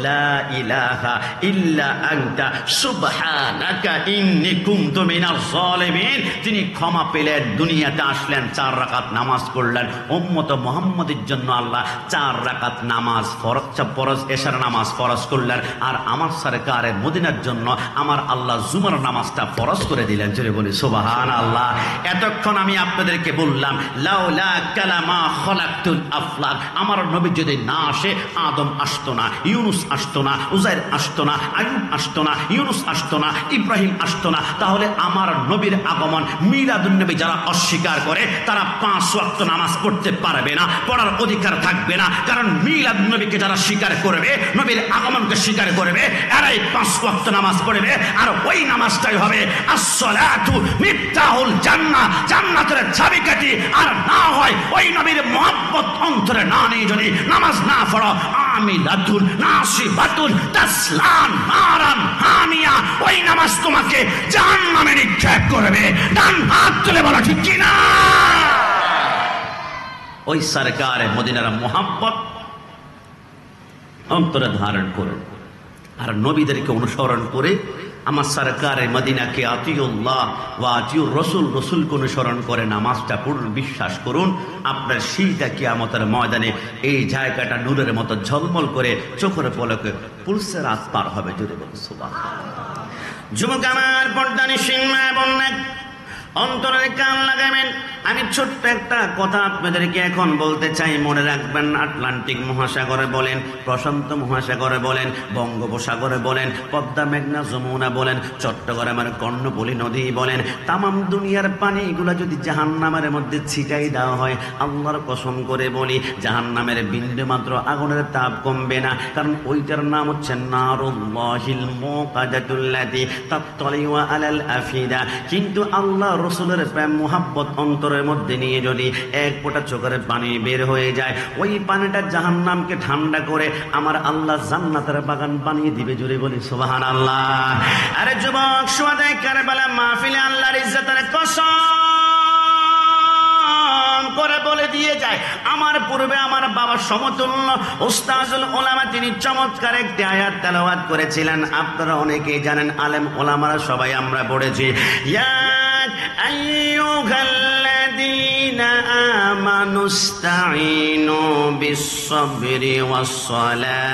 লা ইলাহা ইল্লা আনতা সুবহানাকা ইন্নী কুনতু মিনাজ জালিমিন। তিনি ক্ষমা পেলেন, দুনিয়াতে আসলেন, 4 রাকাত নামাজ পড়লেন। উম্মতে মুহাম্মাদের জন্য আল্লাহ 4 রাকাত নামাজ ফরজ, এশার নামাজ ফরজ করলেন। আর আমার সরকারের মদিনার জন্য আমার আল্লাহ জুমার নামাজটা ফরজ করে দিলেন। জোরে বলি সুবহানাল্লাহ। এতক্ষণ আমি আপনাদেরকে বললাম, লাউলা কালামা খলাকতুল আফলাক, আমার নবী যদি না আসে আদম আসতো না, ইউনূস আসতো না, উযাইর আসতো না, আইয়ুব আসতো না, ইউনূস আসতো না, ইব্রাহিম আসতো না। তাহলে আমার নবীর আগমন, মিলাদুন নবী যারা অস্বীকার করে তারা 5 ওয়াক্ত নামাজ পড়তে পারবে না, পড়ার অধিকার থাকবে না। কারণ মিলাদুন নবীকে যারা স্বীকার করবে, নবীর আগমনকে স্বীকার করবে, এরাই 5 ওয়াক্ত নামাজ পড়বে। আর ওই নামাজটাই হবে আসসালাতু মিফতাহুল জান্নাহ, জান্নাতের চাবিকাঠি। আর না হয় ওই নবীর মুহাব্বত অন্তরে না নিয়ে যদি নামাজ না পড়ো, আমিলাতুন নাসিবাতুন তাসলান নারান হামিয়া, ওই নামাজ তোমাকে জাহান্নামে নিক্ষেপ করবে। ডান হাত তুলে বলো ঠিক কিনা? ওই সরকারে মদিনার মুহাব্বত অন্তরে ধারণ করুন, আর নবীদেরকে অনুসরণ করে আমার সরকারে মদিনাকে আতিউল্লাহ ওয়া আতিউর রসুল, রসুলকে অনুসরণ করে নামাজটা পড়ুন। বিশ্বাস করুন, আপনার শীতা কিয়ামতের ময়দানে এই জায়গাটা নূরের মতো ঝলমল করে চোখের পলকে পুলসে রাত পার হবে। জোরে বলুন সুবহানাল্লাহ। যুবক আমার, পর্দানিসীন মা বোন, অন্তরের কান লাগাবেন। আমি ছোট্ট একটা কথা আপনাদেরকে এখন বলতে চাই, মনে রাখবেন। আটলান্টিক মহাসাগরে বলেন, প্রশান্ত মহাসাগরে বলেন, বঙ্গোপসাগরে বলেন, পদ্মা, মেঘনা, যমুনা বলেন, চট্টগ্রামের কর্ণফুলী নদী বলেন, তামাম দুনিয়ার পানিগুলো যদি জাহান্নামের মধ্যে ছিটাই দেওয়া হয়, আল্লাহর কসম করে বলি জাহান্নামের বিন্দু মাত্র আগুনের তাপ কমবে না। কারণ ওইটার নাম হচ্ছে নারুল্লাহিল মুকাদাতুল্লাতী তাত্তালিউ আলাল আফিদা। কিন্তু আল্লাহ রসুলের প্রেম মুহাব্বত অন্তরের মধ্যে নিয়ে যদি এক ফোঁটা চোখের পানি বের হয়ে যায়, ওই পানিটা জাহান্নামকে ঠান্ডা করে আমার আল্লাহ জান্নাতের বাগান বানিয়ে দিবে। জোরে বলি সুবহানাল্লাহ। আরে যুবক, শুহাদায়ে কারবালা মাহফিলে আল্লাহর ইজ্জতের কসম করে বলে দিয়ে যায়, আমার পূর্বে আমার বাবা সমতুল্য উস্তাজুল উলামা তিনি চমৎকার একটি আয়াত তেলাওয়াত করেছিলেন। আপনারা অনেকেই জানেন, আলেম ওলামারা সবাই আমরা পড়েছি। ইয়া আইয়ুহাল্লাযীনা আমানুস্তাঈনু বিস-সাবরি ওয়াস-সালাহ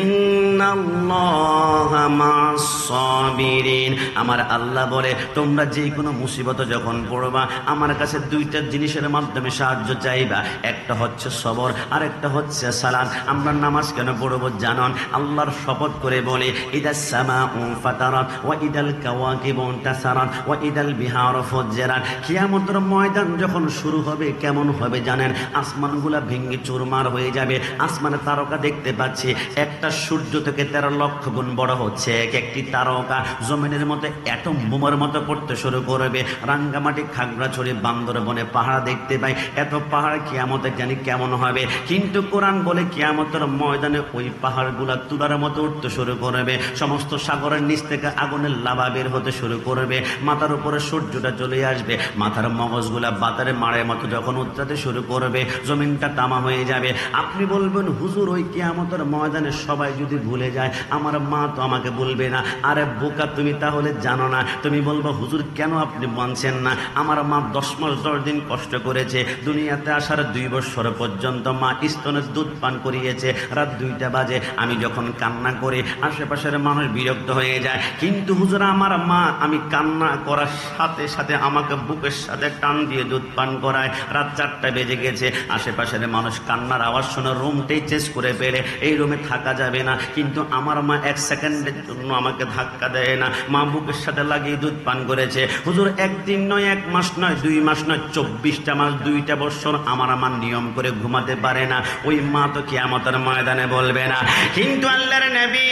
ইন্নাল্লাহা মা'আস-সাবিরিন। আমার আল্লাহ বলে, তোমরা যে কোনো মুসিবত যখন পড়বা আমার কাছে দুইটা জিনিসের মাধ্যমে সাহায্য চাইবা, একটা হচ্ছে সবর আর একটা হচ্ছে সালাত। আমরা নামাজ কেন পড়বো জানেন? আল্লাহর শপথ করে বলে, ইদাস সামাউ ফাতারাত ওয়া ইদাল কাওয়াকিবু ইনতাসারাত ওয়া ইদাল বিহারু ফুজ্জিরাত। কিয়ামতের ময়দান যখন শুরু হবে কেমন হবে জানেন? আসমানগুলা ভেঙে চুরমার হয়ে যাবে। আসমানে তারকা দেখতে পাচ্ছি, একটা সূর্য থেকে 13 লক্ষ গুণ বড় হচ্ছে। এক একটি তারকা জমিনের মতো অ্যাটম বোমার মতো পড়তে শুরু করবে। রাঙ্গামাটি, খাগড়াছড়ি, বান্দরবনে পাহাড় দেখতে পাই, এত পাহাড় কিয়ামতে জানি কেমন হবে। কিন্তু কোরআন বলে কিয়ামতের ময়দানে ওই পাহাড়গুলা তুলার মতো উঠতে শুরু করবে। সমস্ত সাগরের নিচ থেকে আগুনের লাভা বের হতে শুরু করবে। মাথার উপরে সূর্যটা চলে আসবে, মাথার মগজগুলা বাতারে মারের মতো যখন উত্তাতে শুরু করবে, জমিনটা তামা হয়ে যাবে। আপনি বলবেন, হুজুর ওই কিয়ামতের ময়দানে সবাই যদি ভুলে যায়, আমার মা তো আমাকে বলবে না। আরে বোকা, তুমি তাহলে জানো না। তুমি বলবো, হুজুর কেন আপনি মানছেন না? আমার মা 10 মাস 10 দিন কষ্ট করেছে, দুনিয়াতে আসার 2 বছর পর্যন্ত মা স্তনের দুধ পান করিয়েছে। রাত 2টা বাজে আমি যখন কান্না করি, আশেপাশের মানুষ বিরক্ত হয়ে যায়। কিন্তু হুজুর আমার মা আমি কান্না করার সাথে সাথে আমাকে বুকের সাথে টান দিয়ে দুধ পান করায়। রাত 4টা বেজে গেছে, আশেপাশের মানুষ কান্নার আওয়াজ শুনে রুমটাই চেঞ্জ করে ফেলে, এই রুমে থাকা যাবে না। কিন্তু আমার মা 1 সেকেন্ডের জন্য আমাকে ধাক্কা দেয় না, মা বুকের সাথে লাগিয়ে দুধ পান করেছে। হুজুর 1 দিন নয়, 1 মাস নয়, 2 মাস নয়, 24টা মাস, 2টা বছর আমার মা নিয়ম করে ঘুমাতে পারে না। ওই মা তো কিয়ামতের ময়দানে বলবে না। কিন্তু আল্লাহর নবী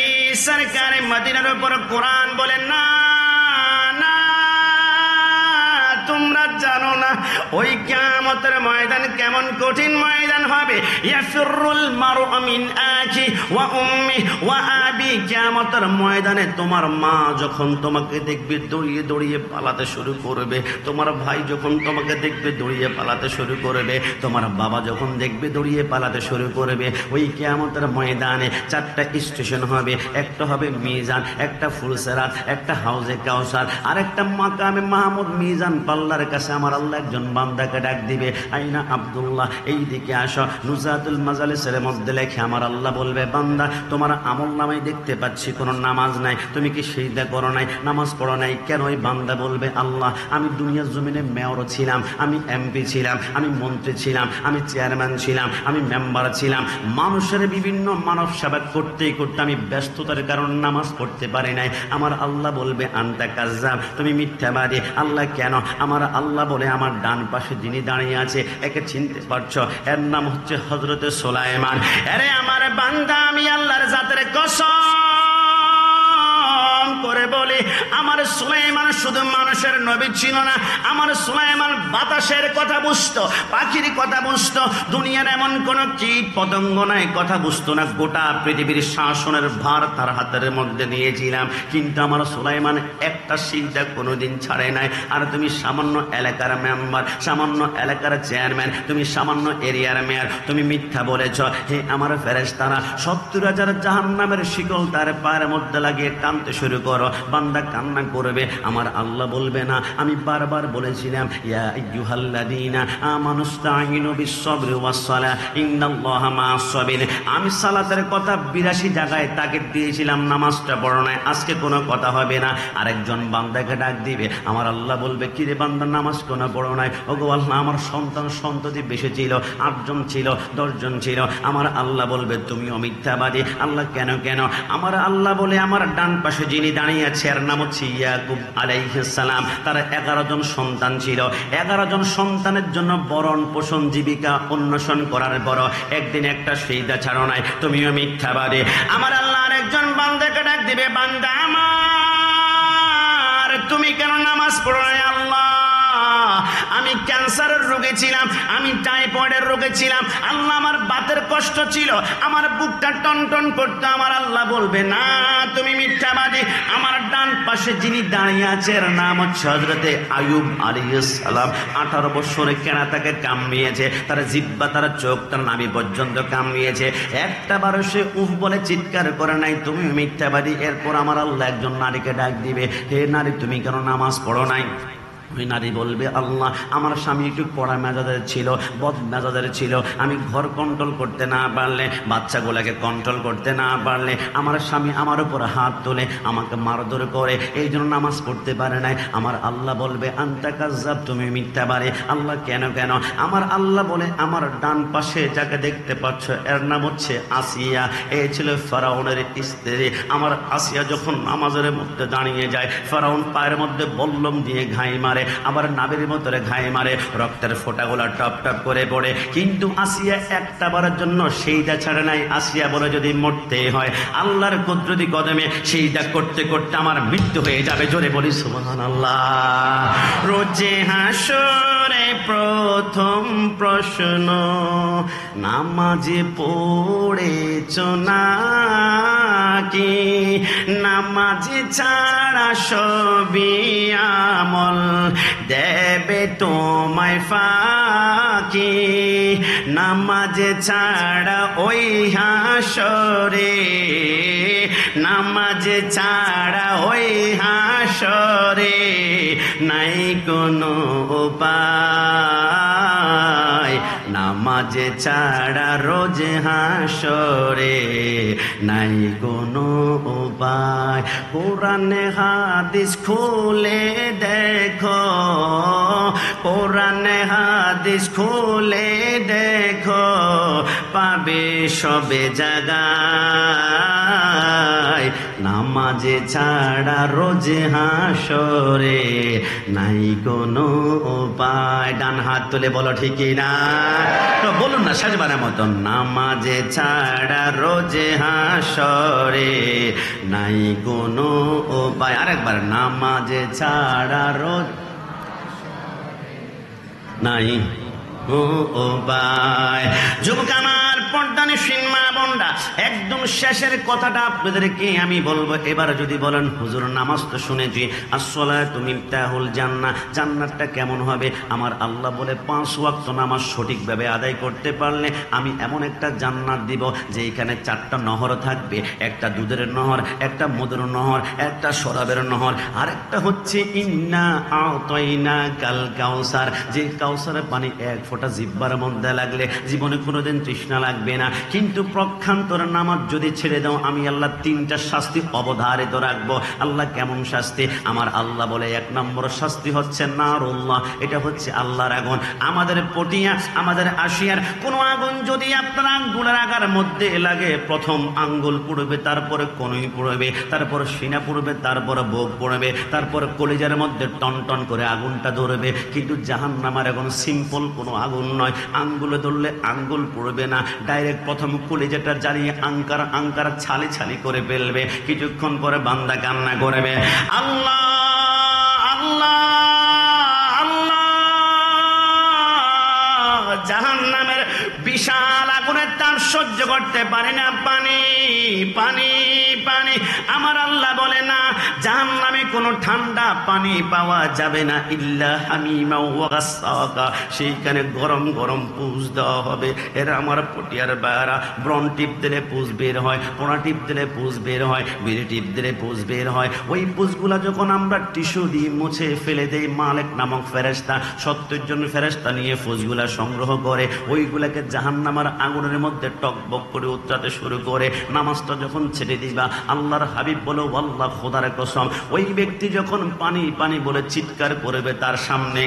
সরকারে মদিনার উপর কোরআন বলেন, না না, তোমরা জানো না ওই কিয়ামতের ময়দান কেমন কঠিন ময়দান হবে। ইয়াফিরুল মারউ মিন আখি ওয়া উম্মি ওয়া আবি। কিয়ামতের ময়দানে তোমার মা যখন তোমাকে দেখবে দৌড়িয়ে দৌড়িয়ে পালাতে শুরু করবে, তোমার ভাই যখন তোমাকে দেখবে দৌড়িয়ে পালাতে শুরু করবে, তোমার বাবা যখন দেখবে দৌড়িয়ে পালাতে শুরু করবে। ওই কিয়ামতের ময়দানে 4টা স্টেশন হবে। একটা হবে মিজান, একটা ফুলসেরাত, একটা হাউজে কাউসার, আর একটা মাকামে মাহমুদ। মিজান পাল্লার কাছে আমার আল্লাহ একজন বান্দাকে ডাক দিবে, আইনা আব্দুল্লাহ, এই দিকে আসো। নুজাতুল মাজালিসের মধ্যে লেখে আমার আল্লাহ বলবে, বান্দা তোমার আমল নামায় দেখতে পাচ্ছি কোনো নামাজ নাই, তুমি কি সিজদা করো নাই, নামাজ পড়ো নাই কেন? ওই বান্দা বলবে, আল্লাহ আমি দুনিয়ার জমিনে মেয়র ছিলাম, আমি এমপি ছিলাম, আমি মন্ত্রী ছিলাম, আমি চেয়ারম্যান ছিলাম, আমি মেম্বার ছিলাম, মানুষের বিভিন্ন মানব সেবা করতে করতে আমি ব্যস্ততার কারণে নামাজ পড়তে পারি নাই। আমার আল্লাহ বলবে, আনতা কাজ্জাব, তুমি মিথ্যাবাদী। আল্লাহ কেন? আমার আল্লাহ বলে, আমার ডান পাশে যিনি দাঁড়িয়ে আছে একে চিনতে পারছো? এর নাম হচ্ছে হযরতে সুলাইমান। আরে আমার বান্দা, আমি আল্লাহর জাতের কসম করে বলি, আমার সুলাইমান শুধু মানুষের নবী ছিল না, আমার সুলাইমান বাতাসের কথা বুঝতো, পাখির কথা বুঝতো, দুনিয়ার এমন কোন কীট পতঙ্গ নাই কথা বুঝতো না। গোটা পৃথিবীর শাসনের ভার তার হাতের মধ্যে দিয়েছিলাম, কিন্তু আমার সুলাইমান একটা সিজদা কোনোদিন ছাড়ে নাই। আর তুমি সামান্য এলাকার মেম্বার, সামান্য এলাকার চেয়ারম্যান, তুমি সামান্য এরিয়ার মেয়র, তুমি মিথ্যা বলেছ। হে আমার ফেরেশতারা, 70,000 জাহান্নামের শিকল তার পায়ের মধ্যে লাগিয়ে টানতে শুরু করো, বান্দা কান্না করবে, আমার আল্লাহ বলবে না আমি বারবার বলেছিলাম ইয়া আইয়ুহাল্লাযীনা আমানুস্তাঈনু বিস-সাবরি ওয়াস-সালাহ ইন্নাল্লাহা মা'আস-সাবির। আমি সালাতের কথা 82 জায়গায় তাগিদ দিয়েছিলাম, নামাজটা পড়ো না, আজকে কোনো কথা হবে না। আরেকজন বান্দাকে ডাক দিবে, আমার আল্লাহ বলবে কিরে বান্দা নামাজ কোনো পড়ো নাই? ওগো আল্লাহ আমার সন্তান সন্ততি বেশি ছিল, 8 জন ছিল, 10 জন ছিল। আমার আল্লাহ বলবে তুমিও মিথ্যাবাদী। আল্লাহ কেন কেন? আমার আল্লাহ বলে আমার ডান পাশে যিনি দাঁড়িয়ে আছে এর নাম হচ্ছে ইয়াকুব আলাইহিস সালাম। তার 11 জন সন্তান ছিল। 11 জন সন্তানের জন্য বরণ পোষণ জীবিকা অন্বেষণ করার পর একদিন একটা সিজদা ছাড়ো নাই, তুমিও মিথ্যাবাদী। আমার আল্লাহ আরেকজন বান্দাকে ডাক দিবে, বান্দা আমার তুমি কেন নামাজ পড়ো নাই? আল্লাহ আমি ক্যান্সারের রোগে ছিলাম, আমি টাইফয়েডের রোগে ছিলাম, আল্লাহ আমার বাতের কষ্ট ছিল, আমার বুকটা টনটন করতো। আমার আল্লাহ বলবে না তুমি মিথ্যাবাদী। আমার ডান পাশে যিনি দাঁড়িয়ে আছে এর নাম হচ্ছে হযরতে আইয়ুব আলাইহিস সালাম। 18 বছরে কেনা তাকে কামড়িয়েছে, তার জিহ্বা, তার চোখ, তার নাভি পর্যন্ত কামড়িয়েছে, একটা বারো সে উফ বলে চিৎকার করে নাই, তুমি মিথ্যাবাদী। এরপর আমার আল্লাহ একজন নারীকে ডাক দিবে, হে নারী তুমি কেন নামাজ পড়ো নাই? ওই নারী বলবে আল্লাহ আমার স্বামী একটু কড়া মেজাজের ছিল, বদ মেজাজের ছিল, আমি ঘর কন্ট্রোল করতে না পারলে, বাচ্চাগুলোকে কন্ট্রোল করতে না পারলে আমার স্বামী আমার উপর হাত তোলে, আমাকে মারধর করে, এই জন্য নামাজ পড়তে পারে নাই। আমার আল্লাহ বলবে আনতা কাজ্জাব, তুমি মিথ্যাবাদী। আল্লাহ কেন কেন? আমার আল্লাহ বলে আমার ডান পাশে যাকে দেখতে পাচ্ছ এর নাম হচ্ছে আসিয়া, এই ছিল ফেরাউনের স্ত্রী। আমার আসিয়া যখন নামাজের মধ্যে দাঁড়িয়ে যায়, ফেরাউন পায়ের মধ্যে বল্লম দিয়ে ঘাই মারে, আবার নাবির মতরে ঘাই মারে, রক্তের ফোঁটাগুলা টপ টপ করে পড়ে, কিন্তু আসিয়া একটা বারের জন্য সেইটা ছাড়ে নাই। আসিয়া বলে যদি মরতে হয় আল্লাহর কুদরতি কদমে সেইটা করতে করতে আমার মৃত্যু হয়ে যাবে। জোরে বলি সুবহানাল্লাহ। রোজে হাসরে প্রথম প্রশ্ন, নামাজে পড়েছো নাকি? নামাজে ছাড়া সবই আমল দেবে তোমায় ফাঁকি। নামাজে ছাড়া ওই হাসরে, নামাজে ছাড়া ওই হাসরে নাই কোনো উপায়। নামাজে ছাড়া রোজ হাসরে নাই কোনো উপায়। কোরআনে হাদিস খুলে দেখো, কোরআনে হাদিস খুলে দেখো, পাবে সবে জায়গায়। নামাজে ছাড়া রোজ হাসরে নাই কোনো উপায়। ডান হাত তুলে বলো ঠিকই না? তো বলুন না শেষবারের মতন, নামাজে ছাড়া রোজ হাসরে নাই কোনো উপায়। আরেকবার, নামাজে ছাড়া রোজ নাই উপায়। যুবক আমার, পর্দানিসীন মা বোনরা, একদম শেষের কথাটা আপনাদেরকে আমি বলবো। এবার যদি বলেন হুজুর নামাজ তো শুনেছি, আসসালাতু মিফতাহুল জান্নাহ, জান্নাতটা কেমন হবে? আমার আল্লাহ বলে 5 ওয়াক্ত নামাজ সঠিকভাবে আদায় করতে পারলে আমি এমন একটা জান্নাত দিব যে এখানে 4টা নহর থাকবে, একটা দুধের নহর, একটা মধুর নহর, একটা শরাবের নহর, আরেকটা হচ্ছে ইন্না আতাইনা কাল কাউসার, যে কাউসারের পানি 1 ফোঁটা জিহ্বার মধ্যে লাগলে জীবনে কোনোদিন তৃষ্ণা লাগবে না। কিন্তু প্রক্ষান্তর নামাজ যদি ছেড়ে দাও আমি আল্লাহ 3টা শাস্তি অবধারিত রাখবো। আল্লাহ কেমন শাস্তি? আমার আল্লাহ বলে 1 নম্বর শাস্তি হচ্ছে নারুল্লাহ, এটা হচ্ছে আল্লাহর আগুন। আমাদের পটিয়া, আমাদের আশিয়ার কোন আগুন যদি আপনার আঙ্গুলের আগার মধ্যে লাগে, প্রথম আঙ্গুল পুড়বে, তারপরে কনুই পুড়বে, তারপর সিনা পুড়বে, তারপর বুক পুড়বে, তারপর কলিজার মধ্যে টন টন করে আগুনটা ধরবে। কিন্তু জাহান্নামের আগুন সিম্পল কোনো আগুন নয়, আঙ্গুলে ধরলে আঙ্গুল পুড়বে না, ডাইরেক্ট প্রথম কলিজাটা জ্বালিয়ে আঙ্কার আঙ্কার ছালি ছালি করে ফেলবে। কিছুক্ষণ পরে বান্দা কান্না করবে, আল্লাহ আল্লাহ আল্লাহ। জাহান্নামের বিশাল আগুনের তার সহ্য করতে পারে না, পানি পানি পানি। আমার আল্লাহ বলে না, জাহান্নামে কোনো ঠান্ডা পানি পাওয়া যাবে না, ইল্লা হামিমা ওয়া গাসসাকা, সেইখানে গরম গরম পুষ দেওয়া হবে। এরা আমার পটিয়ার বায়রা, ব্রন টিপ দিলে পুষ বের হয়, পোনা টিপ দিলে পুষ বের হয়, বিড়ি টিপ দিলে পুষ বের হয়। ওই পুষগুলা যখন আমরা টিস্যু দিয়ে মুছে ফেলে দেই, মালিক নামক ফেরেশতা 70 জন ফেরেশতা নিয়ে পুষগুলা সংগ্রহ করে, ওইগুলাকে জাহান্নামের আগুনের মধ্যে টকবক করে উতরাতে শুরু করে। নামাজটা যখন ছেড়ে দিবা, আল্লাহর হাবিব বলো আল্লাহ খোদার কসম, ওই ব্যক্তি যখন পানি পানি বলে চিৎকার করবে, তার সামনে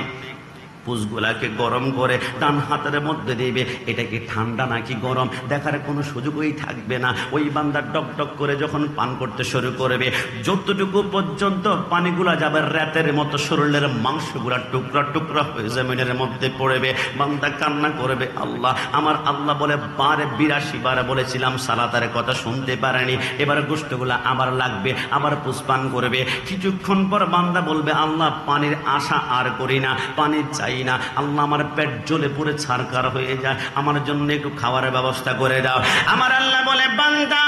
পুষগুলাকে গরম করে ডান হাতের মধ্যে দিবে। এটা কি ঠান্ডা নাকি গরম দেখার কোনো সুযোগই থাকবে না। ওই বান্দা ডক ডক করে যখন পান করতে শুরু করবে, যতটুকু পর্যন্ত পানিগুলা যাবে রাতের মতো শরীরের মাংসগুলা টুকরা টুকরা হয়ে জমিনের মধ্যে পড়বে। বান্দা কান্না করবে, আল্লাহ আমার আল্লাহ বলে 82 বার বলেছিলাম, সালাতের কথা শুনতে পারেনি, এবার গোষ্ঠগুলা আবার লাগবে, আবার পুষ্পান করবে। কিছুক্ষণ পর বান্দা বলবে, আল্লাহ পানির আশা আর করি না, পানির চাই না, আল্লাহ আমার পেট জ্বলে পুড়ে ছারখার হয়ে যায়, আমার জন্য একটু খাবারের ব্যবস্থা করে দাও। আমার আল্লাহ বলে, বান্দা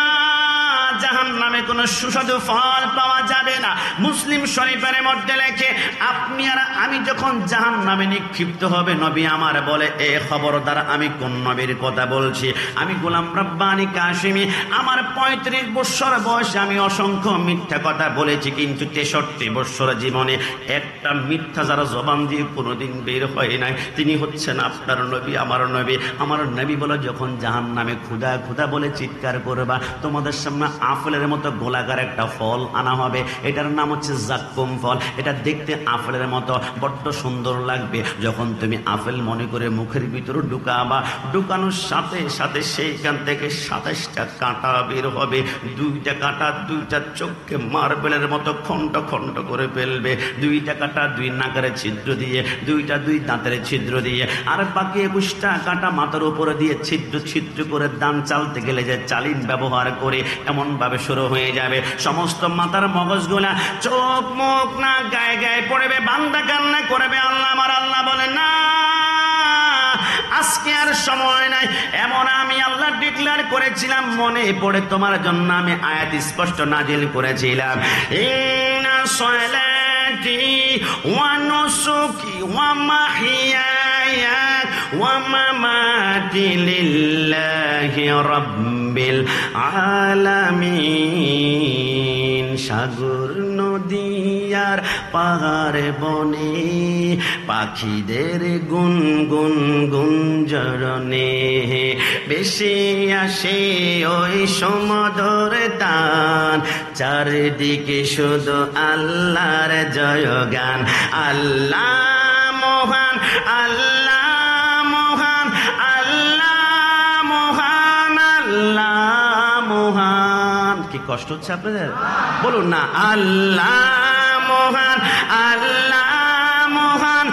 জাহান্নামে কোনো সুস্বাদু ফল পাওয়া যাবে না। মুসলিম শরীফের মধ্যে লেখে, আপনি আর আমি যখন জাহান্নামে নিক্ষিপ্ত হবে, নবী আমার বলে, এ খবরদার আমি কোন নবীর কথা বলছি? আমি গোলাম রব্বানী কাশিমি, আমার 35 বছর বয়সে আমি অসংখ্য মিথ্যা কথা বলেছি, কিন্তু 63 বছর জীবনে একটা মিথ্যা যারা জবান দিয়ে কোনোদিন বের হয় নাই, তিনি হচ্ছেন আপনার নবী, আমার নবী। আমার নবী বলে, যখন জাহান্নামে ক্ষুধা ক্ষুধা বলে চিৎকার করবা, তোমাদের সামনে আপেলের মতো গোলাকার একটা ফল আনা হবে, এটার নাম হচ্ছে জাক্কুম ফল। এটা দেখতে আপেলের মতো বড্ড সুন্দর লাগবে। যখন তুমি আপেল মনে করে মুখের ভিতরে ঢুকাবা, ঢুকানোর সাথে সাথে সেইখান থেকে 27টা কাঁটা বের হবে। 2টা কাঁটা 2টা চোখকে মার্বেলের মতো খন্ড খন্ড করে ফেলবে। 2টা কাঁটা 2 নাকের ছিদ্র দিয়ে, 2টা 2 দাঁতের ছিদ্র দিয়ে, আর বাকি 21টা কাঁটা মাথার উপরে দিয়ে ছিদ্র ছিদ্র করে দান চালতে গেলে যে চালিন ব্যবহার করে এমন ভাবে শুরু হয়ে যাবে। সমস্ত মাথার মগজগুলা চোখ মুখ না গায়ে গায়ে পড়বে, বান্দা কান্না করবে, আল্লাহ আমার আল্লাহ বলে, না আজকে আর সময় নাই। এমন আমি আল্লাহ ডিক্লেয়ার করেছিলাম, মনে পড়ে তোমার জন্য আমি আয়াত স্পষ্ট নাজিল করেছিলাম, ইন্না সলাতি ওয়া নুসুকি ওয়া মাহইয়ায়া ওয়া মামাতি লিল্লাহি রাব্বিল আলামিন। সাগর নদী আর পাহাড় বনে পাখিদের গুন গুন গুঞ্জরণে বেশি আসে ওই সমুদ্র তান, চারিদিকে শুধু আল্লাহর জয়গান। আল্লাহ মহান, আল্লাহ মহান, আল্লাহ মহান, আল্লাহ মহান। কি কষ্ট হচ্ছে আপনাদের? বলুন না, আল্লাহ মহান, আল্লাহ মহান,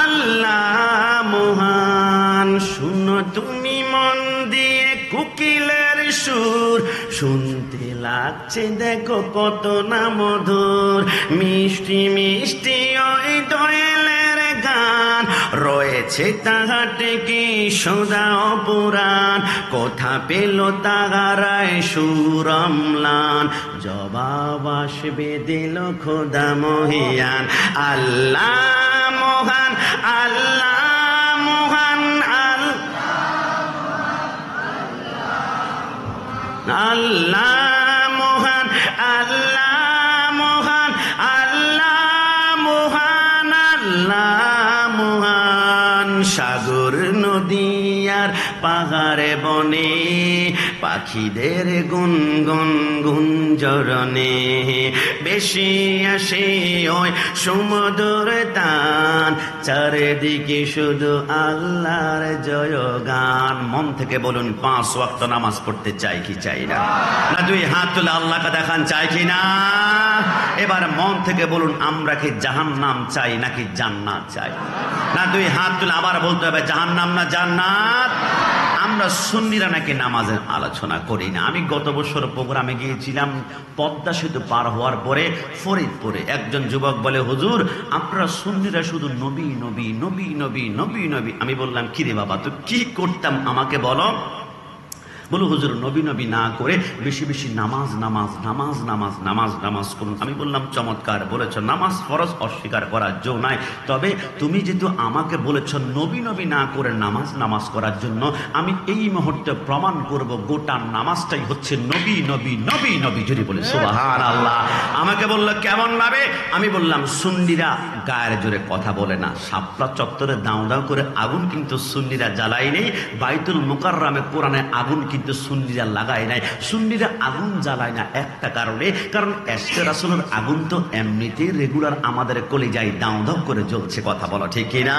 আল্লাহ মহান। শুনো তুমি মন দিয়ে কোকিলের সুর, শুনতে লাগছে দেখো কত না মধুর, মিষ্টি মিষ্টি ওই দোয়েলের গান, রয়েছে তাহাতে কি সদা অপুরাণ, কোথা পেল তাহারায় সুরমলান, জবাব আসবে দিল খোদা মহিয়ান। আল্লাহ মহান, আল্লাহ মহান, আল্লাহ মহান, আল্লাহ মহান, আল্লাহ মহান, আল্লাহ মহান। সাগর নদী আর পাহাড়ে বনে পাখিদের গুন গুন গুঞ্জরণে বেশি আসে ওই সমুদ্র তান, চারিদিকে শুধু আল্লাহর জয়গান। মন থেকে বলুন, 5 ওয়াক্ত নামাজ পড়তে চাই কি চাই না? না 2 হাত তুলে আল্লাহকে দেখান, চাই কি না? এবার মন থেকে বলুন, আমরা কি জাহান্নাম চাই নাকি জান্নাত চাই? না 2 হাত তুলে আবার বলতে হবে, জাহান্নাম না জান্নাত? আমরা সুন্নিরা নাকি নামাজের আলোচনা করি না। আমি গত বছর প্রোগ্রামে গিয়েছিলাম, পদ্মা সেতু পার হওয়ার পরে ফরিদপুরে একজন যুবক বলে, হুজুর আপনারা সুন্নিরা শুধু নবী নবী নবী নবী নবী নবী। আমি বললাম, কি রে বাবা তুই কি করতাম আমাকে বলো? বলো হুজুর নবী নবী না করে বেশি বেশি নামাজ নামাজ নামাজ নামাজ নামাজ নামাজ করুন। আমি বললাম চমৎকার বলেছ, নামাজ ফরজ অস্বীকার করার জন্য নাই, তবে তুমি যেহেতু আমাকে বলেছ নবী নবী না করে নামাজ নামাজ করার জন্য, আমি এই মুহূর্তে প্রমাণ করব গোটা নামাজটাই হচ্ছে নবী নবী নবী নবী। যদি বলে সুবহানাল্লাহ। আমাকে বলল কেমন ভাবে? আমি বললাম সুন্নিরা গায়ের জোরে কথা বলে না, শাপলা চত্বরে দাও দাও করে আগুন কিন্তু সুন্নিরা জ্বালাই নেই, বাইতুল মুকাররমে কোরআনে আগুন কিন্তু সুন্নিরা লাগায় নাই। সুন্নিরা আগুন জ্বালায় না একটা কারণে, কারণ এশকে রাসূলের আগুন তো এমনিতেই রেগুলার আমাদের কলিজায় দাও দাও করে জ্বলছে। কথা বলো ঠিক কিনা?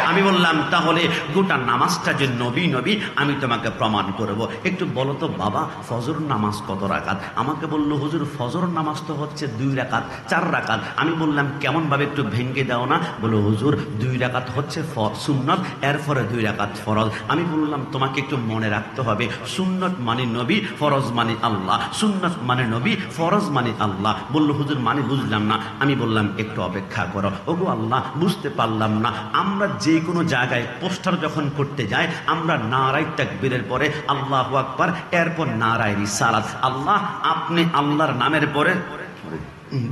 আমি বললাম তাহলে গোটা নামাজটা যে নবী নবী, আমি তোমাকে প্রমাণ করব। একটু বলো তো বাবা ফজর নামাজ কত রাকাত? আমাকে বলল হুজুর ফজর নামাজ তো হচ্ছে 2 রাকাত 4 রাকাত। আমি বললাম কেমন ভাবে একটু ভেঙে দাও না? বলো হুজুর 2 রাকাত হচ্ছে সুন্নত, এরপরে 2 রাকাত ফরজ। আমি বললাম তোমাকে একটু মনে রাখতে হবে, সুন্নত মানে নবী, ফরজ মানে আল্লাহ। সুন্নত মানে নবী, ফরজ মানে আল্লাহ। বলল হুজুর মানে বুঝলাম না। আমি বললাম একটু অপেক্ষা করো। ওগো আল্লাহ বুঝতে পারলাম না। আমরা যে কোনো জায়গায় পোস্টার যখন করতে যাই, আমরা নারায়ে তাকবীরের পরে আল্লাহু আকবার, এরপর নারায়ে রিসালাত। আল্লাহ আপনি আল্লাহর নামের পরে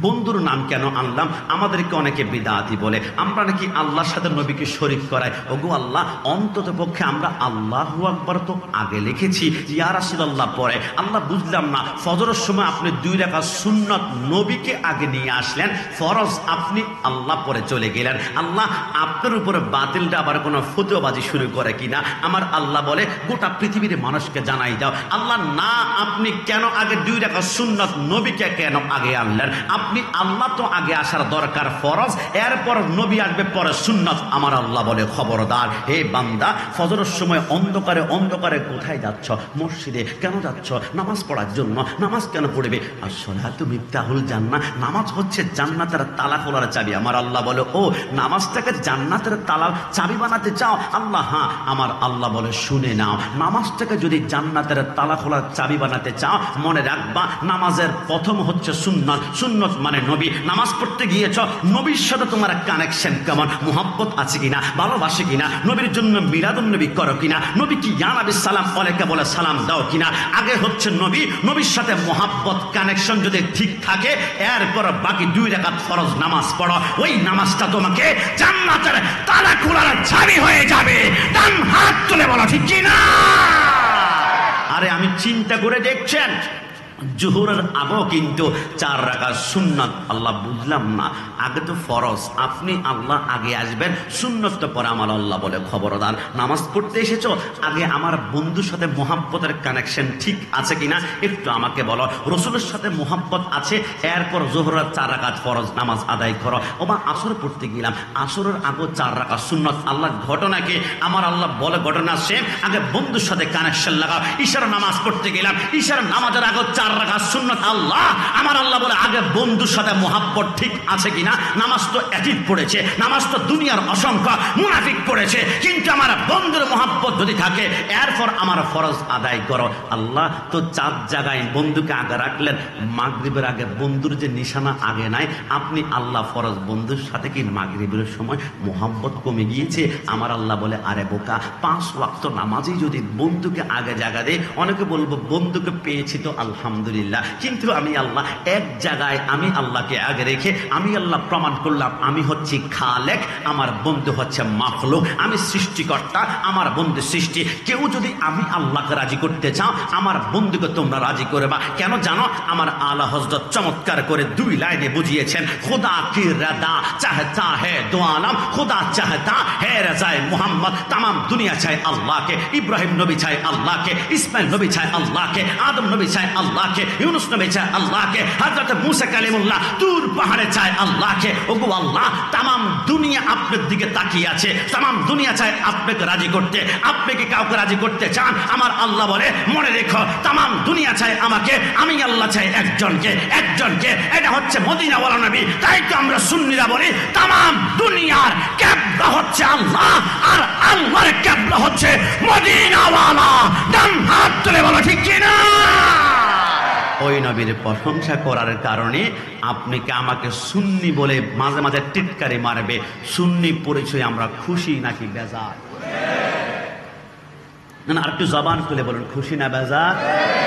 বন্ধুর নাম কেন আনলাম? আমাদেরকে অনেকে বিদআতি বলে, আমরা নাকি আল্লাহর সাথে নবীকে শরীক করাই। ওগো আল্লাহ অন্তত পক্ষে আমরা আল্লাহু আকবার তো আগে লিখেছি, ইয়া রাসূলুল্লাহ পরে। আল্লাহ বুঝলাম না, ফজরের সময় আপনি 2 রাকাত সুন্নত নবীকে আগে নিয়ে আসলেন, ফরজ আপনি আল্লাহ পরে চলে গেলেন। আল্লাহ আপনার উপরে বাতিলটা আবার কোনো ফতোয়াবাজি শুরু করে কিনা? আমার আল্লাহ বলে গোটা পৃথিবীর মানুষকে জানাই দাও। আল্লাহ না, আপনি কেন আগে 2 রাকাত সুন্নত নবীকে কেন আগে আনলেন? আপনি আল্লাহ তো আগে আসার দরকার ফরজ, এরপর নবী আসবে পরে সুন্নত। আমার আল্লাহ বলে খবরদার হে বান্দা, ফজরের সময় অন্ধকারে অন্ধকারে কোথায় যাচ্ছ? মসজিদে কেন যাচ্ছ? নামাজ পড়ার জন্য। নামাজ কেন পড়বে? আসসালাতু মিফতাহুল জান্নাহ, নামাজ হচ্ছে জান্নাতের তালা খোলার চাবি। আমার আল্লাহ বলে ও নামাজটাকে জান্নাতের তালা চাবি বানাতে চাও? আল্লাহ হ্যাঁ। আমার আল্লাহ বলে শুনে নাও, নামাজটাকে যদি জান্নাতের তালা খোলার চাবি বানাতে চাও, মনে রাখবা নামাজের প্রথম হচ্ছে সুন্নত। সুন্নত মানে নবী। নামাজ পড়তে গিয়েছ, নবীর সাথে তোমার কানেকশন কেমন? মুহাব্বত আছে কিনা? ভালোবাসে কিনা? নবীর জন্য মিলাদুন নবী করো কিনা? নবী কি ইয়া নবী সালাম আলাইকা বলে সালাম দাও কিনা? আগে হচ্ছে নবী, নবীর সাথে মুহাব্বত কানেকশন যদি ঠিক থাকে, এরপর বাকি 2 রাকাত ফরজ নামাজ পড়ো। ওই নামাজটা তোমাকে জান্নাতের তালা খোলার চাবি হয়ে যাবে। ডান হাত তুলে বলো ঠিক কিনা? আরে আমি চিন্তা করে দেখছেন জোহরের আগেও কিন্তু 4 রাকাত সুন্নাত। আল্লাহ বুঝলাম না, আগে তো ফরজ, আপনি আল্লাহ আগে আসবেন, সুন্নত পরে আমার আল্লাহ বলে খবরদার নামাজ পড়তে এসেছো, আগে আমার বন্ধুর সাথে মোহাব্বতের কানেকশন ঠিক আছে কিনা একটু আমাকে বলো। রসুলের সাথে মোহাব্বত আছে, এরপর জোহরের 4 রাকাত ফরজ নামাজ আদায় করো। ওবা আসর পড়তে গেলাম, আসরের আগেও 4 রাকাত সুন্নত। আল্লাহ ঘটনাকে আমার আল্লাহ বলে ঘটনা সে আগে বন্ধুর সাথে কানেকশন লাগাও। ঈশার নামাজ পড়তে গেলাম, ঈশার নামাজের আগে 4 রাকাত সুন্নাত। আল্লাহ আমার আল্লাহ বলে আগে বন্ধুর সাথে মোহাব্বত ঠিক আছে কিনা? নামাজ তো এতিত পড়েছে, নামাজ তো দুনিয়ার অসংখ্য মুনাফিক পড়েছে, কিন্তু আমার বন্ধুর মোহাব্বত যদি থাকে, এরপর আমার ফরজ আদায় করো। আল্লাহ তো 4 জায়গায় বন্ধুকে আগে রাখলেন। মাগরিবের আগে বন্ধুর যে নিশানা আগে নাই, আপনি আল্লাহ ফরজ বন্ধুর সাথে কি মাগরিবের সময় মোহাব্বত কমে গিয়েছে? আমার আল্লাহ বলে আরে বোকা, 5 ওয়াক্ত নামাজেই যদি বন্ধুকে আগে জায়গা দেয়, অনেকে বলবো বন্ধুকে পেয়েছি তো আলহামদুলিল্লাহ, কিন্তু আমি আল্লাহ এক জায়গায় আমি আল্লাহকে আগে রেখে আমি আল্লাহ প্রমাণ করলাম আমি হচ্ছি খালেক, আমার বন্ধু হচ্ছে মাখলুক। আমি সৃষ্টিকর্তা, আমার বন্ধু সৃষ্টি। কেউ যদি আমি আল্লাহকে রাজি করতে চাও, আমার বন্ধুকে তোমরা রাজি করবা। কেন জানো? আমার আলা হযরত চমৎকার করে 2 লাইনে বুঝিয়েছেন, খুদা কি রাদা চাহতা হে দো আলম, খুদা চাহতা হে রাজায়ে মুহাম্মদ। तमाम दुनिया चाहे अल्लाह के, इब्राहिम नबी चाहे अल्लाह के, इस्माइल नबी चाहे अल्लाह के, आदम नबी चाहे अल्लाह के, यूनुस नबी चाहे अल्लाह के, हजरत मूसा कलीमुल्लाह दूर पहाड़े चाहे अल्लाह के। ओगो अल्लाह तमाम दुनिया आपने दिके ताकिয়ে আছে, तमाम दुनिया चाहे আপনাকে রাজি করতে, আপনি কি কাউকে রাজি করতে চান? আমার আল্লাহ বলে মনে রেখো, तमाम दुनिया চায় আমাকে, আমি আল্লাহ চাই একজনকে, একজনকে। এটা হচ্ছে মদিনা ওয়ালা নবী। তাই তো আমরা সুন্নিরা বলি तमाम দুনিয়ার কিবলা হচ্ছে আল্লাহ, আর আল্লাহর কিবলা হচ্ছে মদিনা ওয়ালা। ডান হাত তুলে বলো ঠিক কি না? ওই নবীর প্রশংসা করার কারণে আপনি কি আমাকে সুন্নি বলে মাঝে মাঝে টিটকারি মারবে? সুন্নি পরিচয় আমরা খুশি নাকি বেজার? না আর একটু জবান খুলে বলুন, খুশি না বেজার?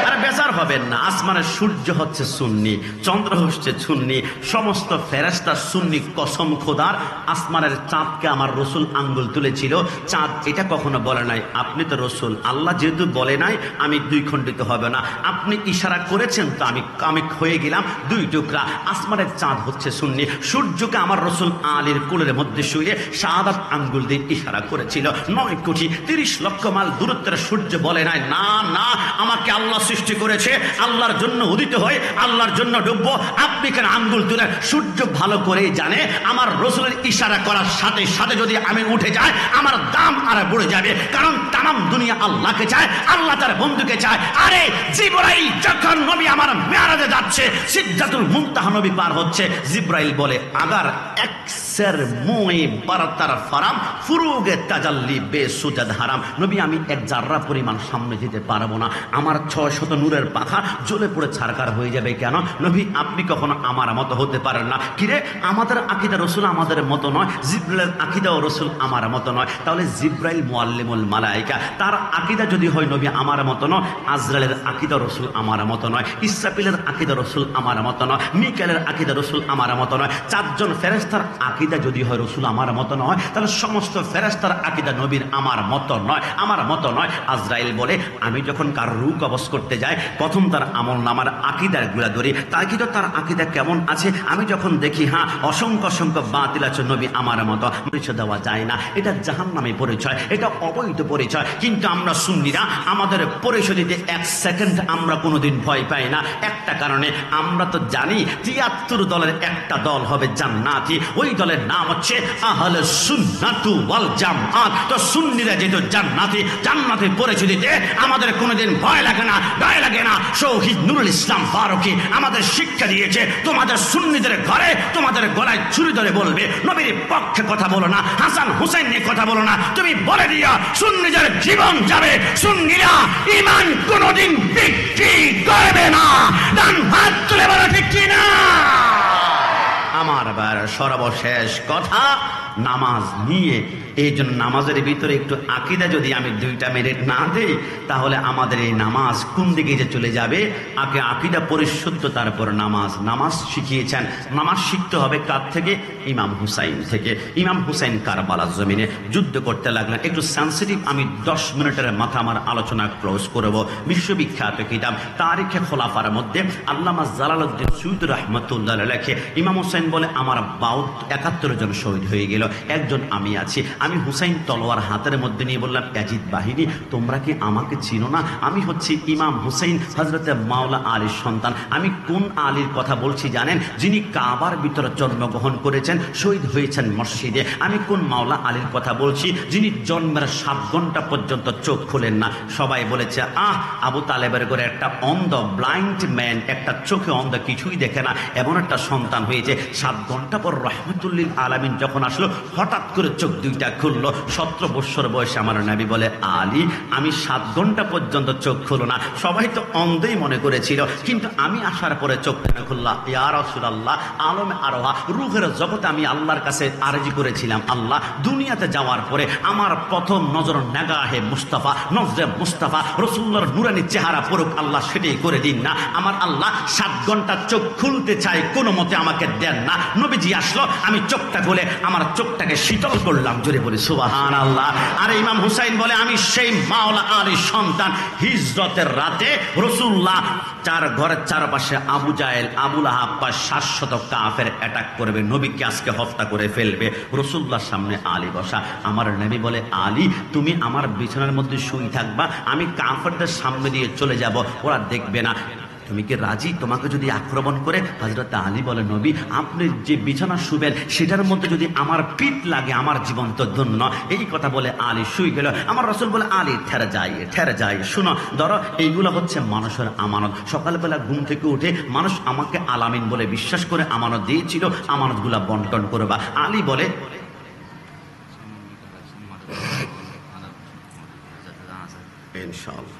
আর বেজার হবেন না। আসমানের সূর্য হচ্ছে সুন্নি, চন্দ্র হচ্ছে সুন্নি, সমস্ত ফেরেশতা সুন্নি। কসম খোদার, আসমানের চাঁদকে আমার রসুল আঙ্গুল তুলেছিল। চাঁদ এটা কখনো বলে নাই আপনি তো রসুল, আল্লাহ যেহেতু বলে নাই আমি দুই খণ্ডিত হবে না, আপনি ইশারা করেছেন তো আমি হয়ে গেলাম দুই টুকরা। আসমানের চাঁদ হচ্ছে সুন্নি। সূর্যকে আমার রসুল আলীর কোলের মধ্যে শুয়ে শাহাদাত আঙ্গুল দিয়ে ইশারা করেছিল। 9 কোটি 30 লক্ষ মাইল দূরত্বের সূর্য বলে নাই না না আমাকে আল্লাহ সৃষ্টি করেছে, আল্লাহর জন্য উদিত হয়, আল্লাহর জন্য ডুববো, আপনি কেন আঙ্গুল তুলে? সূর্য ভালো করেই জানে আমার রসুলের ইশারা করার সাথে সাথে যদি আমি উঠে যাই আমার দাম আর বেড়ে যাবে, কারণ তামাম দুনিয়া আল্লাহকে চায়, আল্লাহ তার বন্ধুকে চায়। আরে জিবরাইল যখন নবী আমার মেরাজে যাচ্ছে, সিদরাতুল মুনতাহা নবী পার হচ্ছে, জিবরাইল বলে আগার একসের মুই বারাতার ফারাম ফুরুগে তাজাল্লি বেসুজাদ হারাম। নবী আমি এক জাররা পরিমাণ সামনে যেতে পারবো না, আমার 600 নূরের পাখা জ্বলে পড়ে ছারকার হয়ে যাবে। কেন নবী আপনি কখনো আমার মতো হতে পারেন না? কিরে আমাদের আকীদা রসুল আমাদের মতো নয়, জিবরাইলের আকীদা ও রসুল আমার মতো নয়, তাহলে জিবরাইল মুআল্লিমুল মালায়েকা, তার আকীদা যদি হয় নবী আমার মতো নয়, আজরাইলের আকীদা রসুল আমার মতো নয়, ইসরাফিলের আকীদা রসুল আমার মতো নয়, মিকাইলের আকীদা রসুল আমার মতো নয়, 4 জন ফেরেশতার আকীদা যদি হয় রসুল আমার মতো নয়, তাহলে সমস্ত ফেরেশতার আকীদা নবীর আমার মতো নয়, আমার মতো নয়। আজরাইল বলে আমি যখন কার রূহ কবজ করতে যাই প্রথম তার আমল নামার আকীদার গুলা ধরি, তাই কিন্তু তার আকীদা কেমন আছে আমি যখন দেখি হ্যাঁ অসংখ্য অসংখ্য বাতিল আছে, নবী আমার মতো, পরিচয় দেওয়া যায় না। এটা জাহান্নামী পরিচয়, এটা অবৈধ পরিচয়। কিন্তু আমরা সুন্নিরা আমাদের পরিচয় দিতে 1 সেকেন্ড আমরা কোনোদিন ভয় পাই না। একটা কারণে আমরা তো জানি 73 দলের একটা দল হবে জান্নাতি, ওই দলের নাম হচ্ছে আহলে সুন্নাতু ওয়াল জামাত। তো সুন্নিরা যেহেতু জান্নাতি, জান্নাতের পরিচয় দিতে আমাদের কোনোদিন ভয় লাগে না, ভয় লাগে না। শহীদ নুরুল ইসলাম ফারুকী আমাদের শিক্ষা দিয়েছে, তোমাদের সুন্নিদের ঘরে তোমাদের গলায় ছুরি ধরে বলবে নবীর পক্ষে কথা বলো না, হাসান হুসাইন নিয়ে কথা বলো না, তুমি বলে দিও সুন্নিদের জীবন যাবে, সুন্নিরা ঈমান কোনোদিন বিক্রি করবে না। ডান হাত তুলে বলো ঠিক কিনা? আমার সর্বশেষ কথা নামাজ নিয়ে। এই জন্য নামাজের ভিতরে একটু আকীদা যদি আমি 2টা মিনিট না দেই তাহলে আমাদের এই নামাজ কোন দিকে যে চলে যাবে। আগে আকীদা পরিশুদ্ধ, তারপর নামাজ। নামাজ শিখিয়েছেন, নামাজ শিখতে হবে কার থেকে? ইমাম হুসাইন থেকে। ইমাম হুসাইন কারবালার জমিনে যুদ্ধ করতে লাগলেন। একটু সেন্সিটিভ, আমি 10 মিনিটের মাথা আমার আলোচনা ক্লোজ করব। বিশ্ববিখ্যাত কিতাব তারিখে খোলাফার মধ্যে আল্লামা জালালউদ্দিন সুয়ুতী রাহমাতুল্লাহ লেখে ইমাম হুসাইন বলে আমার 71 জন শহীদ হয়ে গেল, একজন আমি আছি। আমি হুসাইন তলোয়ার হাতের মধ্যে নিয়ে বললাম ইয়াজিদ বাহিনী তোমরা কি আমাকে চিনো না? আমি হচ্ছি ইমাম হুসাইন হযরতে মাওলা আলীর সন্তান। আমি কোন আলীর কথা বলছি জানেন? যিনি কাবার ভিতরে জন্মগ্রহণ করেছেন, শহীদ হয়েছেন মসজিদে। আমি কোন মাওলা আলীর কথা বলছি যিনি জন্মের 7 ঘন্টা পর্যন্ত চোখ খোলেন না। সবাই বলেছে আবু তালেবের ঘরে একটা অন্ধ ব্লাইন্ড ম্যান, একটা চোখে অন্ধ, কিছুই দেখে না, এমন একটা সন্তান হয়েছে। 7 ঘন্টা পর রহমতুল্লিল আলামিন যখন আসলো হঠাৎ করে চোখ 2টা খুললো। 17 বছর বয়সে আমার নবী বলে আলী আমি 7 ঘন্টা পর্যন্ত চোখ খুলো না। সবাই তো অন্ধই মনে করেছিল, কিন্তু আমি আসার পরে চোখ কেন খুললা? ইয়া রাসূলুল্লাহ, আলমে আরোহা রূহের জগতে আমি আল্লাহর কাছে আরজি করেছিলাম, আল্লাহ দুনিয়াতে যাওয়ার পরে আমার প্রথম নজর নেগাহে মুস্তাফা, নজরে মুস্তাফা রাসূলুল্লাহর নূরানী চেহারা পড়ুক, আল্লাহ সেটাই করে দিন না। আমার আল্লাহ 7 ঘন্টা চোখ খুলতে চাই, কোনো মতে আমাকে দেন না। নবীজি আসলো, আমি চোখটা খুলে আমার চোখটাকে শীতল করলাম, জোরে বলি সুবহানাল্লাহ। আর ইমাম হুসাইন বলে আমি সেই মাওলা আলীর সন্তান। হিজরতের রাতে রাসূলুল্লাহ ঘরের চারপাশে আবু জাহেল, আবু লাহাব 700 কাফের অ্যাটাক করবে, নবীকে আজকে হত্যা করে ফেলবে। রাসূলুল্লাহর সামনে আলী বসা। আমার নবী বলে আলী তুমি আমার বিছানার মধ্যে শুয়ে থাকবা, আমি কাফেরদের সামনে দিয়ে চলে যাব, ওরা দেখবে না। তুমি কি রাজি তোমাকে যদি আক্রমণ করে? হযরত আলী বলে নবী আপনি যে বিছানা শুবেন সেটার মধ্যে যদি আমার পিঠ লাগে আমার জীবন তো ধন্য। এই কথা বলে আলী শুয়ে গেল। আমার রাসূল বলে আলী ঠেরে যাই শুনো ধরো এইগুলো হচ্ছে মানুষের আমানত। সকালবেলা ঘুম থেকে উঠে মানুষ আমাকে আলামিন বলে বিশ্বাস করে আমানত দিয়েছিল, আমানতগুলা বন্টন করবা। আলী বলে ইনশাআল্লাহ।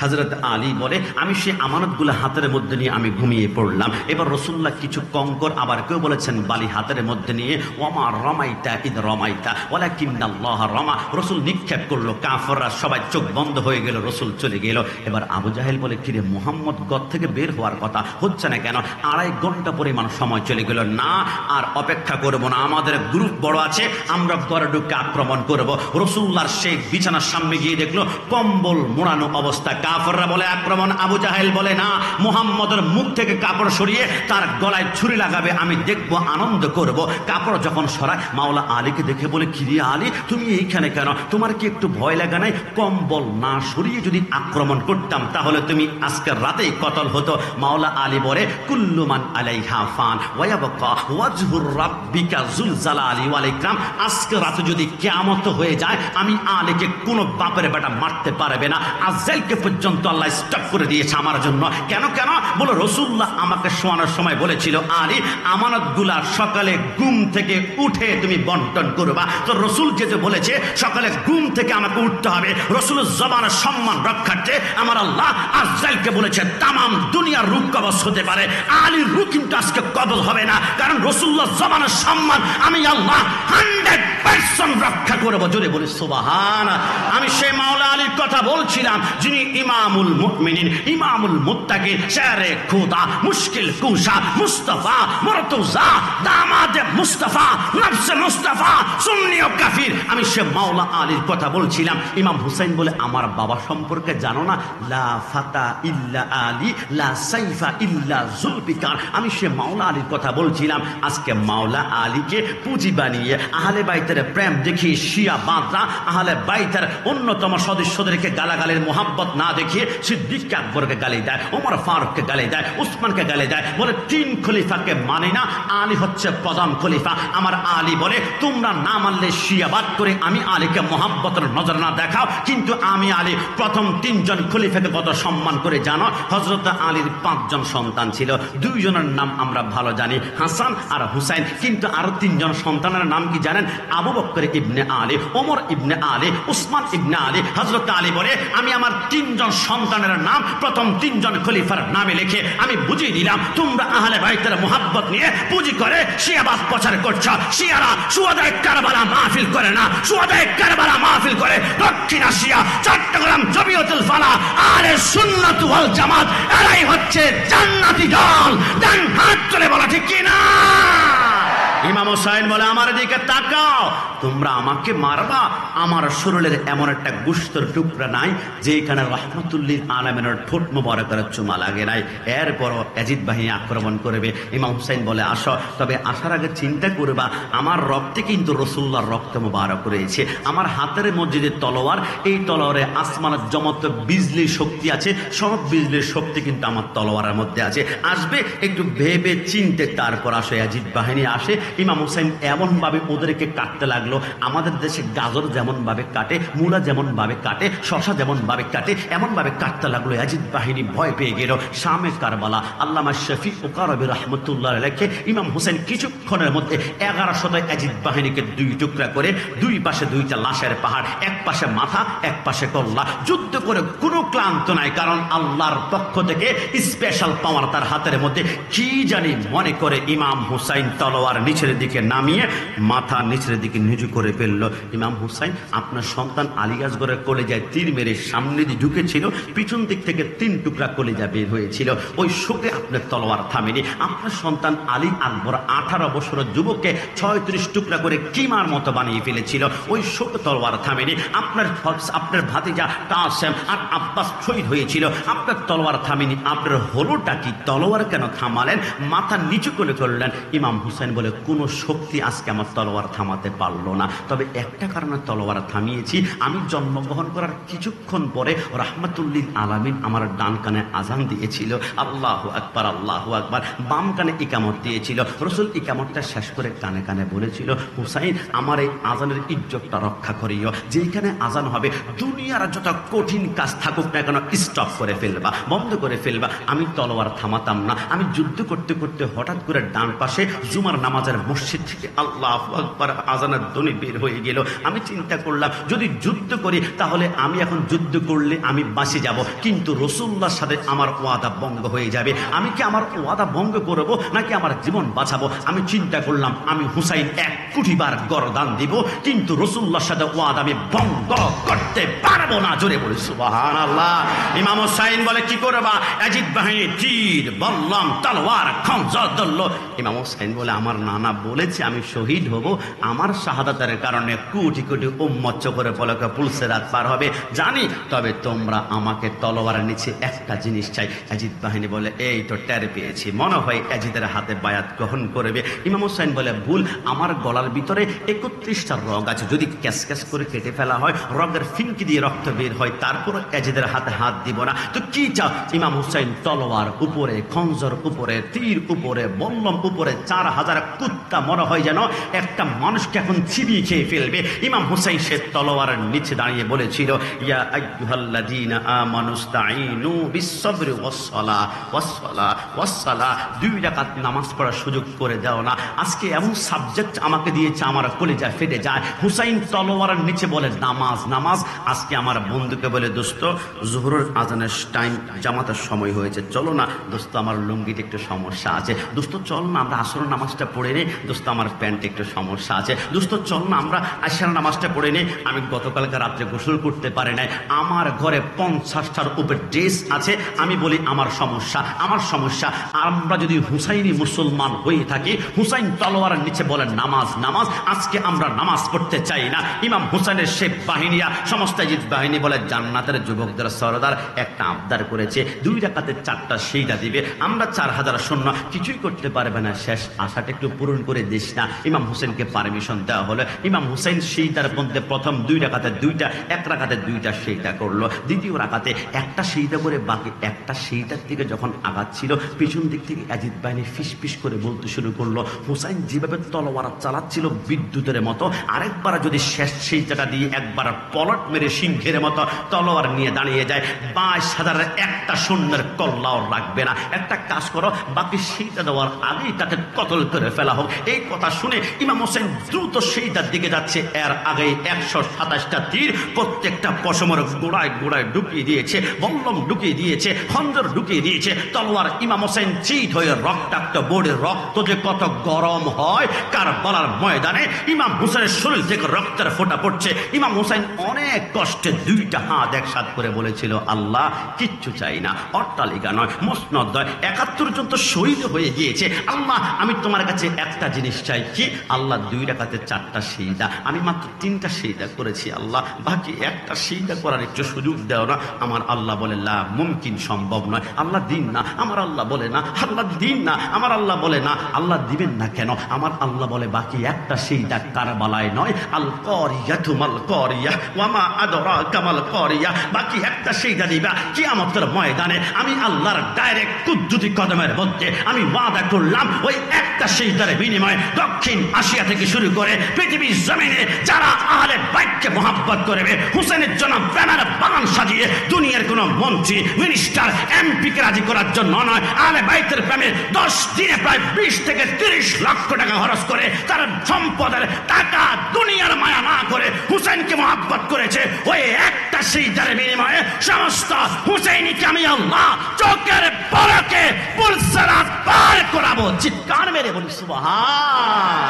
হযরত আলী বলে আমি সেই আমানতগুলো হাতের মধ্যে নিয়ে আমি ঘুমিয়ে পড়লাম। এবার রাসূলুল্লাহ কিছু কঙ্কর, আবার কেউ বলেছেন বালি হাতের মধ্যে নিয়ে ওমা রমাইতা ইদ রমাইতা ওয়ালাকিন্নাল্লাহ রমা, রাসূল নিক্ষেপ করলো। কাফেররা সবাই চোখ বন্ধ হয়ে গেল, রাসূল চলে গেল। এবার আবু জাহেল বলে কিরে মুহাম্মদ ঘর থেকে বের হওয়ার কথা হচ্ছে না কেন? 2.5 ঘন্টা পরিমাণ সময় চলে গেল। না আর অপেক্ষা করব না, আমাদের গ্রুপ বড় আছে, আমরা ঘরে ঢুকে আক্রমণ করব। রাসূলুল্লাহর সেই বিছানার সামনে গিয়ে দেখলো কম্বল মোড়ানো অবস্থা। কাফেররা বলে আক্রমণ, আবু জাহেল বলে না, মুহাম্মদের মুখ থেকে কাপড় সরিয়ে তার গলায় ছুরি লাগাবে, আমি দেখবো, আনন্দ করব। কাপড় যখন সরায় মাওলা আলীকে দেখে বলে কিরে আলী তুমি এইখানে কেন? তোমার কি একটু ভয় লাগা নাই? কম্বল না সরিয়ে যদি আক্রমণ করতাম তাহলে তুমি আজকের রাতেই কতল হতো। মাওলা আলী বলে কুল্লু মান আলাইহা ফান ওয়া ইয়াবকা ওয়াজহুর রাব্বিকা যুল জালালি ওয়াল ইকরাম। আজকে রাতে যদি কিয়ামত হয়ে যায় আমি আলীকে কোনো বাপের বেটা মারতে পারবে না। আজরাইলকে পর্যন্ত আল্লাহ স্টপ করে দিয়েছে আমার জন্য। কেন কেন? বলো রাসূলুল্লাহ আমাকে শোয়ানোর সময় বলেছিল আলী আমানতগুলা সকালে ঘুম থেকে উঠে তুমি বন্টন করবা। তো রাসূল যে বলেছে সকালে ঘুম থেকে আমাকে উঠতে হবে, রাসূলের জবানের সম্মান রক্ষার্থে আমার আল্লাহ আজরাইলকে বলেছে তামাম দুনিয়ার রূপ কবজ হতে পারে, আলীর রূপ কিন্তু আজকে কবজ হবে না, কারণ রাসূলুল্লাহর জবানের সম্মান আমি আল্লাহ 100% রক্ষা করব। জোরে বলি সুবহানাল্লাহ। আমি সেই মাওলা আলীর কথা বলছিলাম যিনি ইমামুল মুমিনিন, ইমামুল মুত্তাকিন, শেরে খুদা, মুশকিল কুশা, মুস্তাফা, মুরতজা, দামাদে মুস্তাফা, নফসে মুস্তাফা, সুন্নি ও কাফির। আমি সে মাওলা আলীর কথা বলছিলাম। ইমাম হুসাইন বলে আমার বাবা সম্পর্কে জানো না? লা ফাতা ইল্লা আলী, লা সাইফা ইল্লা জুলফিকার। আমি সে মাওলা আলীর কথা বলছিলাম। আজকে মাওলা আলীকে পুঁজি বানিয়ে আহলে বাইতের প্রেম দেখিয়ে শিয়া বাদরা আহলে বাইতের অন্যতম সদস্যদেরকে গালাগালের মোহাব্বত না দেখিয়ে সিদ্দিক আকবরকে গালি দেয়, ওমর ফারুককে গালি দেয়, উসমানকে গালি দেয়, বলে 3 খলিফাকে মানে না, আলী হচ্ছে প্রধান খলিফা। আমার আলী বলে তোমরা না মানলে শিয়াবাদ করে আমি আলীকে মোহাব্বতের নজর না দেখাও, কিন্তু আমি আলী প্রথম 3 জন খলিফাকে কত সম্মান করে জানো? হযরত আলীর 5 জন সন্তান ছিল, 2 জনের নাম আমরা ভালো জানি, হাসান আর হুসাইন, কিন্তু আরো 3 জন সন্তানের নাম কি জানেন? আবু বকর ইবনে আলী, ওমর ইবনে আলী, উসমান ইবনে আলী। হযরত আলী বলে আমি আমার 3 জন সন্তানের নাম প্রথম 3 জন খলিফার নামে লিখে আমি বুঝিয়ে দিলাম তোমরা আহলে বাইতের মোহাব্বত নিয়ে পুঁজি করে শিয়াবাদ প্রচার করছো। শিয়ারা সুহাদায়ে কারবালা মাহফিল করে না, সুহাদায়ে কারবালা মাহফিল করে দক্ষিণ এশিয়া, চট্টগ্রাম জমিয়তুল ফালাহ আহলে সুন্নাত ওয়াল জামাত। এরাই হচ্ছে জান্নাতি দল। ডান হাত তুলে বলা ঠিক কি না? ইমাম হুসাইন বলে আমার দিকে তাকাও, তোমরা আমাকে মারবা, আমার শরীরের এমন একটা গোশতের টুকরা নাই যেখানে রাহমাতুল্লিল আলামিনের ঠোঁট মোবারকের চুমা লাগে নাই। এরপরও ইয়াজিদ বাহিনী আক্রমণ করবে। ইমাম হুসাইন বলে আসো, তবে আসার আগে চিন্তা করবা আমার রক্তে কিন্তু রাসূলুল্লাহর রক্ত মোবারক রয়েছে। আমার হাতের মধ্যে যে তলোয়ার, এই তলোয়ারে আসমানের যমত বিজলি শক্তি আছে, সব বিজলির শক্তি কিন্তু আমার তলোয়ারের মধ্যে আছে। আসবে একটু ভেবে চিনতে, তারপর আসো। ইয়াজিদ বাহিনী আসে। ইমাম হুসাইন এমন ভাবে ওদেরকে কাটতে লাগলো, আমাদের দেশে গাজর যেমন ভাবে কাটে, মূলা যেমন ভাবে কাটে, শশা যেমন ভাবে কাটে, এমন ভাবে কাটতে লাগলো। ইয়াজিদ বাহিনী ভয় পেয়ে গেল। শামে কারবালা আল্লামা শফি ওকারবি রহমতুল্লাহ আলাইহি ইমাম হুসাইন কিছুক্ষণের মধ্যে 1100 ইয়াজিদ বাহিনীকে 2 টুকরা করে, 2 পাশে 2টা লাশের পাহাড়, এক পাশে মাথা, এক পাশে কল্লা, যুদ্ধ করে কোনো ক্লান্ত নাই, কারণ আল্লাহর পক্ষ থেকে স্পেশাল পাওয়ার তার হাতের মধ্যে। কি জানি মনে করে ইমাম হুসাইন তলোয়ার নিচের দিকে নামিয়ে মাথা নিচের দিকে নিচু করে ফেললো। ইমাম হুসাইন আপনার সন্তান আলী আসগরের কলেজায় তীর মেরে সামনে দিয়ে ঢুকেছিল, পিছন দিক থেকে 3 টুকরা কলেজা বের হয়েছিল। ওই শোকে আপনার তলোয়ার থামেনি। আপনার সন্তান আলী আকবর 18 বছরের যুবককে 36 টুকরা করে কিমার মতো বানিয়ে ফেলেছিল। ওই শোকে তলোয়ার থামেনি। আপনার ভাতিজা কাসেম আর আব্বাস শহীদ হয়েছিল, আপনার তলোয়ার থামেনি। আপনার হলোটা কি? তলোয়ার কেন থামালেন? মাথা নিচু করে করলেন। ইমাম হুসাইন বলে কোনো শক্তি আজকে আমার তলোয়ার থামাতে পারলো না, তবে একটা কারণে তলোয়ার থামিয়েছি। আমি জন্মগ্রহণ করার কিছুক্ষণ পরে রাহমাতুল্লিল আলামিন আমার ডান কানে আজান দিয়েছিল, আল্লাহু আকবার আল্লাহু আকবার, বাম কানে ইকামত দিয়েছিল। রাসূল ইকামতটা শেষ করে কানে কানে বলেছিল হুসাইন আমার এই আজানের ইজ্জতটা রক্ষা করিও, যেখানে আজান হবে দুনিয়ার যত কঠিন কাজ থাকুক না কেন স্টপ করে ফেলবা, বন্ধ করে ফেলবা। আমি তলোয়ার থামাতাম না। আমি যুদ্ধ করতে করতে হঠাৎ করে ডান পাশে জুমার নামাজের মসজিদ থেকে আল্লাহু আকবার আজানের ধ্বনি বের হয়ে গেল। আমি চিন্তা করলাম যদি যুদ্ধ করি তাহলে আমি এখন যুদ্ধ করলে আমি বাঁচে যাব, কিন্তু রাসূলুল্লাহর সাথে আমার ওয়াদা ভঙ্গ হয়ে যাবে। আমি কি আমার ওয়াদা ভঙ্গ করব নাকি আমার জীবন বাঁচাবো? আমি চিন্তা করলাম আমি হুসাইন 1 কোটি বার গর্দান দিব, কিন্তু রাসূলুল্লাহর সাথে ওয়াদা আমি ভঙ্গ করতে পারবো না। জোরে বলি সুবহানাল্লাহ। ইমাম হুসাইন বলে কি করবা? ইয়াজিদ বাহিনী তীর বল্লম তলোয়ার খঞ্জর ধরল। ইমাম হুসাইন বলে আমার নানা বলেছে আমি শহীদ হব, আমার শাহাদাতের কারণে কোটি কোটি উম্মত চোখের পলকে পুলসিরাত পার হবে জানি, তবে তোমরা আমাকে তলোয়ারের নিচে একটা জিনিস চাই। ইয়াজিদ বাহিনী বলে এই তো টের পেয়েছি, মনে হয় ইয়াজিদের হাতে বায়াত গ্রহণ করবে। ইমাম হুসাইন বলে ভুল, আমার গলার ভিতরে 31টা রগ আছে, যদি ক্যাশ ক্যাশ করে কেটে ফেলা হয়, রগের ফিনকি দিয়ে রক্ত বের হয়, তারপর ইয়াজিদের হাতে হাত দিব না। তো কি চাও? ইমাম হুসাইন তলোয়ার উপরে, খঞ্জর উপরে, তীর উপরে, বল্লম উপরে, 4000 কুত্তা মনে হয় যেন একটা মানুষকে এখন চিবিয়ে খেয়ে ফেলবে। ইমাম হুসাইন সে তলোয়ারের নিচে দাঁড়িয়ে বলেছিল ইয়া আইয়ুহাল্লাযীনা আমানুস্তাঈনু বিস-সাবরি ওয়াস-সালাহ ওয়াস-সালাহ ওয়াস-সালাহ। 2 রাকাত নামাজ পড়ার সুযোগ করে দাও না। আজকে এমন সাবজেক্ট আমাকে দিয়েছে আমার কলিজা ফেটে যায়। হুসাইন তলোয়ারের নিচে বলে নামাজ নামাজ। আজকে আমার বন্ধুকে বলে দোস্ত জোহরের আজানের টাইম, জামাতের সময় হয়েছে, চলো না দোস্ত আমার লুঙ্গিতে একটু সমস্যা আছে, দোস্ত চল না আমরা আসর নামাজটা পড়ে নেই, দোস্ত আমার প্যান্টে একটু সমস্যা আছে, দোস্ত চল না আমরা আশার নামাজটা পড়ে নেই, আমি গতকালকে রাত্রে গোসল করতে পারি নাই, আমার ঘরে 50টার উপর ড্রেস আছে, আমি বলি আমার সমস্যা আমার সমস্যা। আমরা যদি হুসাইনি মুসলমান হয়ে থাকি, হুসাইন তলোয়ারের নিচে বলে নামাজ নামাজ, আজকে আমরা নামাজ পড়তে চাই না। ইমাম হুসাইনের সে বাহিনীরা সমস্ত ইয়াজিদ বাহিনী বলে জান্নাতের যুবকদের সরদার একটা আবদার করেছে 2 রাকাতে 4টা সিজদা দিবে, আমরা 4000 সৈন্য কিছুই করতে পারবে না, শেষ আশাটা একটু পূরণ করে দিস না। ইমাম হুসাইনকে পারমিশন দেওয়া হলো। ইমাম হুসাইন সিজদার মধ্যে প্রথম 2 রাকাতে 2টা, 1 রাকাতে 2টা সিজদা করলো, দ্বিতীয় রাকাতে একটা সিজদা করে বাকি একটা সিজদার দিকে যখন আগাচ্ছিল, পিছন দিক থেকে ইয়াজিদ বাহিনী ফিস ফিস করে বলতে শুরু করলো হুসাইন যেভাবে তলোয়ার চালাচ্ছিল বিদ্যুতের মতো, আরেকবার যদি শেষ সিজদাটা দিয়ে একবার পলট মেরে সিংহের মতো তলোয়ার নিয়ে দাঁড়িয়ে যায়, 22,000 একটা সৈন্যের কল্লাও রাখবে না। একটা কাজ করো, বাকি সিজদা দেওয়ার আগেই তাকে কতল করে ফেলা হোক। এই কথা শুনে ইমাম হোসেন দ্রুত সিজদার দিকে যাচ্ছে, এর আগেই 127টা তীর প্রত্যেকটা পশমের গোড়ায় গোড়ায় ঢুকিয়ে দিয়েছে, বল্লম ঢুকিয়ে দিয়েছে, খঞ্জর ঢুকিয়ে দিয়েছে, তলোয়ার। ইমাম হোসেন চিত হয়ে রক্তাক্ত বোর্ডে, রক্ত যে কত গরম হয় কারবালার ময়দানে, ইমাম হোসেনের শরীর থেকে রক্তের ফোঁটা পড়ছে। ইমাম হোসেন অনেক কষ্টে 2টা হাত একসাথ করে বলেছিল আল্লাহ কিচ্ছু চাই না, অট্টালিকা নয়, মসনদ নয়, 71 জন তো শহীদ হয়ে গিয়েছে, আল্লাহ আমি তোমার কাছে একটা জিনিস চাই। কি? আল্লাহ 2 রাকাতে 4টা সিজদা, আমি মাত্র 3টা সিজদা করেছি, আল্লাহ বাকি একটা সিজদা করার একটু সুযোগ দাও না। আমার আল্লাহ বলে লা মুমকিন, সম্ভব নয়। আল্লাহ দিন না, আমার আল্লাহ বলে না, আল্লাহ দিন না, আমার আল্লাহ বলে না। আল্লাহ দিবেন না কেন? আমার আল্লাহ বলে বাকি একটা সিজদা কারবালায় নয়, আল করিয়াতু মাল করিয়া ওয়া মা আদরাকা মাল করিয়া, বাকি একটা সিজদা দিবা কিয়ামতের ময়দানে। আমি আল্লাহর ডাইরেক্ট কুদরতি কদমের মধ্যে আমি ওয়াদা করলাম, ওই একটা সিজদার বিনিময়ে দক্ষিণ এশিয়া থেকে শুরু করে পৃথিবীর জমিনে যারা আহলে বাইতকে মহব্বত করবে, হুসেনের জন্য প্রেমের বাগান সাজিয়ে দুনিয়ার কোন মন্ত্রী মিনিস্টার এমপিকে রাজি করার জন্য নয়, আহলে বাইতের প্রেমে 10 দিনে প্রায় 20 থেকে 30 লক্ষ টাকা খরচ করে তার সম্পদের টাকা দুনিয়ার মায়া না করে হুসেনকে মহব্বত করেছে। ওই একটা সিজদার বিনিময়ে সমস্ত হুসেইনিকে আমি আল্লাহ চোখের পলকে পুলসিরাত পার করাবো। চিৎকার মেরে বলি সুবহান।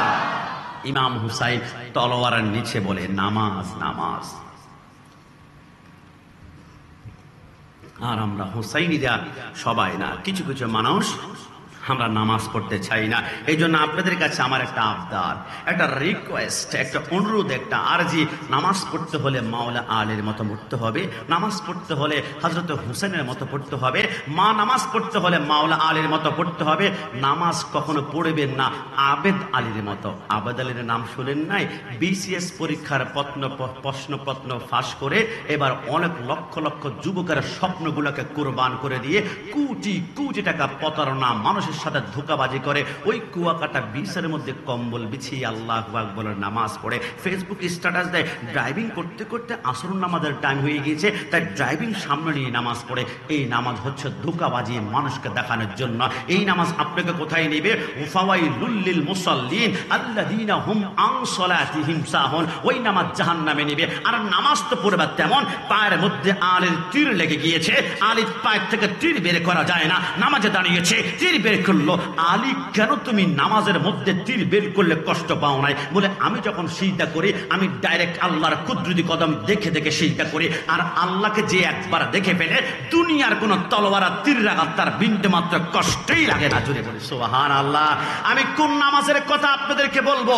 ইমাম হুসাইন তলোয়ারের নিচে বলে নামাজ নামাজ। আর আমরা হুসাইনিরা সবাই না, কিছু কিছু মানুষ আমরা নামাজ পড়তে চাই না। এই জন্য আপনাদের কাছে আমার একটা আবদার, একটা রিকোয়েস্ট, একটা অনুরোধ, একটা আরজি, নামাজ পড়তে হলে মাওলা আলীর মতো পড়তে হবে, নামাজ পড়তে হলে হযরত হুসেনের মতো পড়তে হবে, নামাজ পড়তে হলে মাওলা আলীর মতো পড়তে হবে। নামাজ কখনো পড়বেন না আবেদ আলীর মতো। আবেদ আলীর নাম শুনেন নাই? বিসিএস পরীক্ষার প্রশ্নপত্র ফাঁস করে এবার অনেক লক্ষ লক্ষ যুবকের স্বপ্নগুলোকে কুরবান করে দিয়ে কোটি কোটি টাকা প্রতারণা মানুষের মানুষের সাথে ধোঁকাবাজি করে ওই কুয়াকাটা বিচের মধ্যে কম্বল বিছিয়ে আল্লাহু আকবার নামাজ পড়ে ফেসবুক স্ট্যাটাস দেয় ড্রাইভিং করতে করতে আসর নামাজের টাইম হয়ে গিয়েছে, তাই ড্রাইভিং সামনে নিয়ে নামাজ পড়ে। এই নামাজ হচ্ছে ধোঁকাবাজি মানুষকে দেখানোর জন্য। এই নামাজ আপনাকে কোথায় নেবে? ফাওয়াইলুল লিল মুসাল্লিন আল্লাযীনা হুম আন সালাতিহিম সাহুন। ওই নামাজ জাহান্নামে নেবে। আর নামাজ তো পড়বে তেমন, পায়ের মধ্যে আলীর তীর লেগে গিয়েছে, আলীর পায়ের থেকে তীর বের করা যায় না, নামাজে দাঁড়িয়েছে তীর বের করলো। আলী কেন তুমি নামাজের মধ্যে তীর বের করলে কষ্ট পাও নাই? বলে আমি যখন সিজদা করি আমি ডাইরেক্ট আল্লাহর কুদরতি কদম দেখে দেখে সিজদা করি। আর আল্লাহকে যে একবার দেখে ফেলে দুনিয়ার কোন তলোয়ার আর তীর আঘাত তার বিন্দু মাত্র কষ্টই লাগে না। জুড়ে বলি সুবহানাল্লাহ। আমি কোন নামাজের কথা আপনাদেরকে বলবো?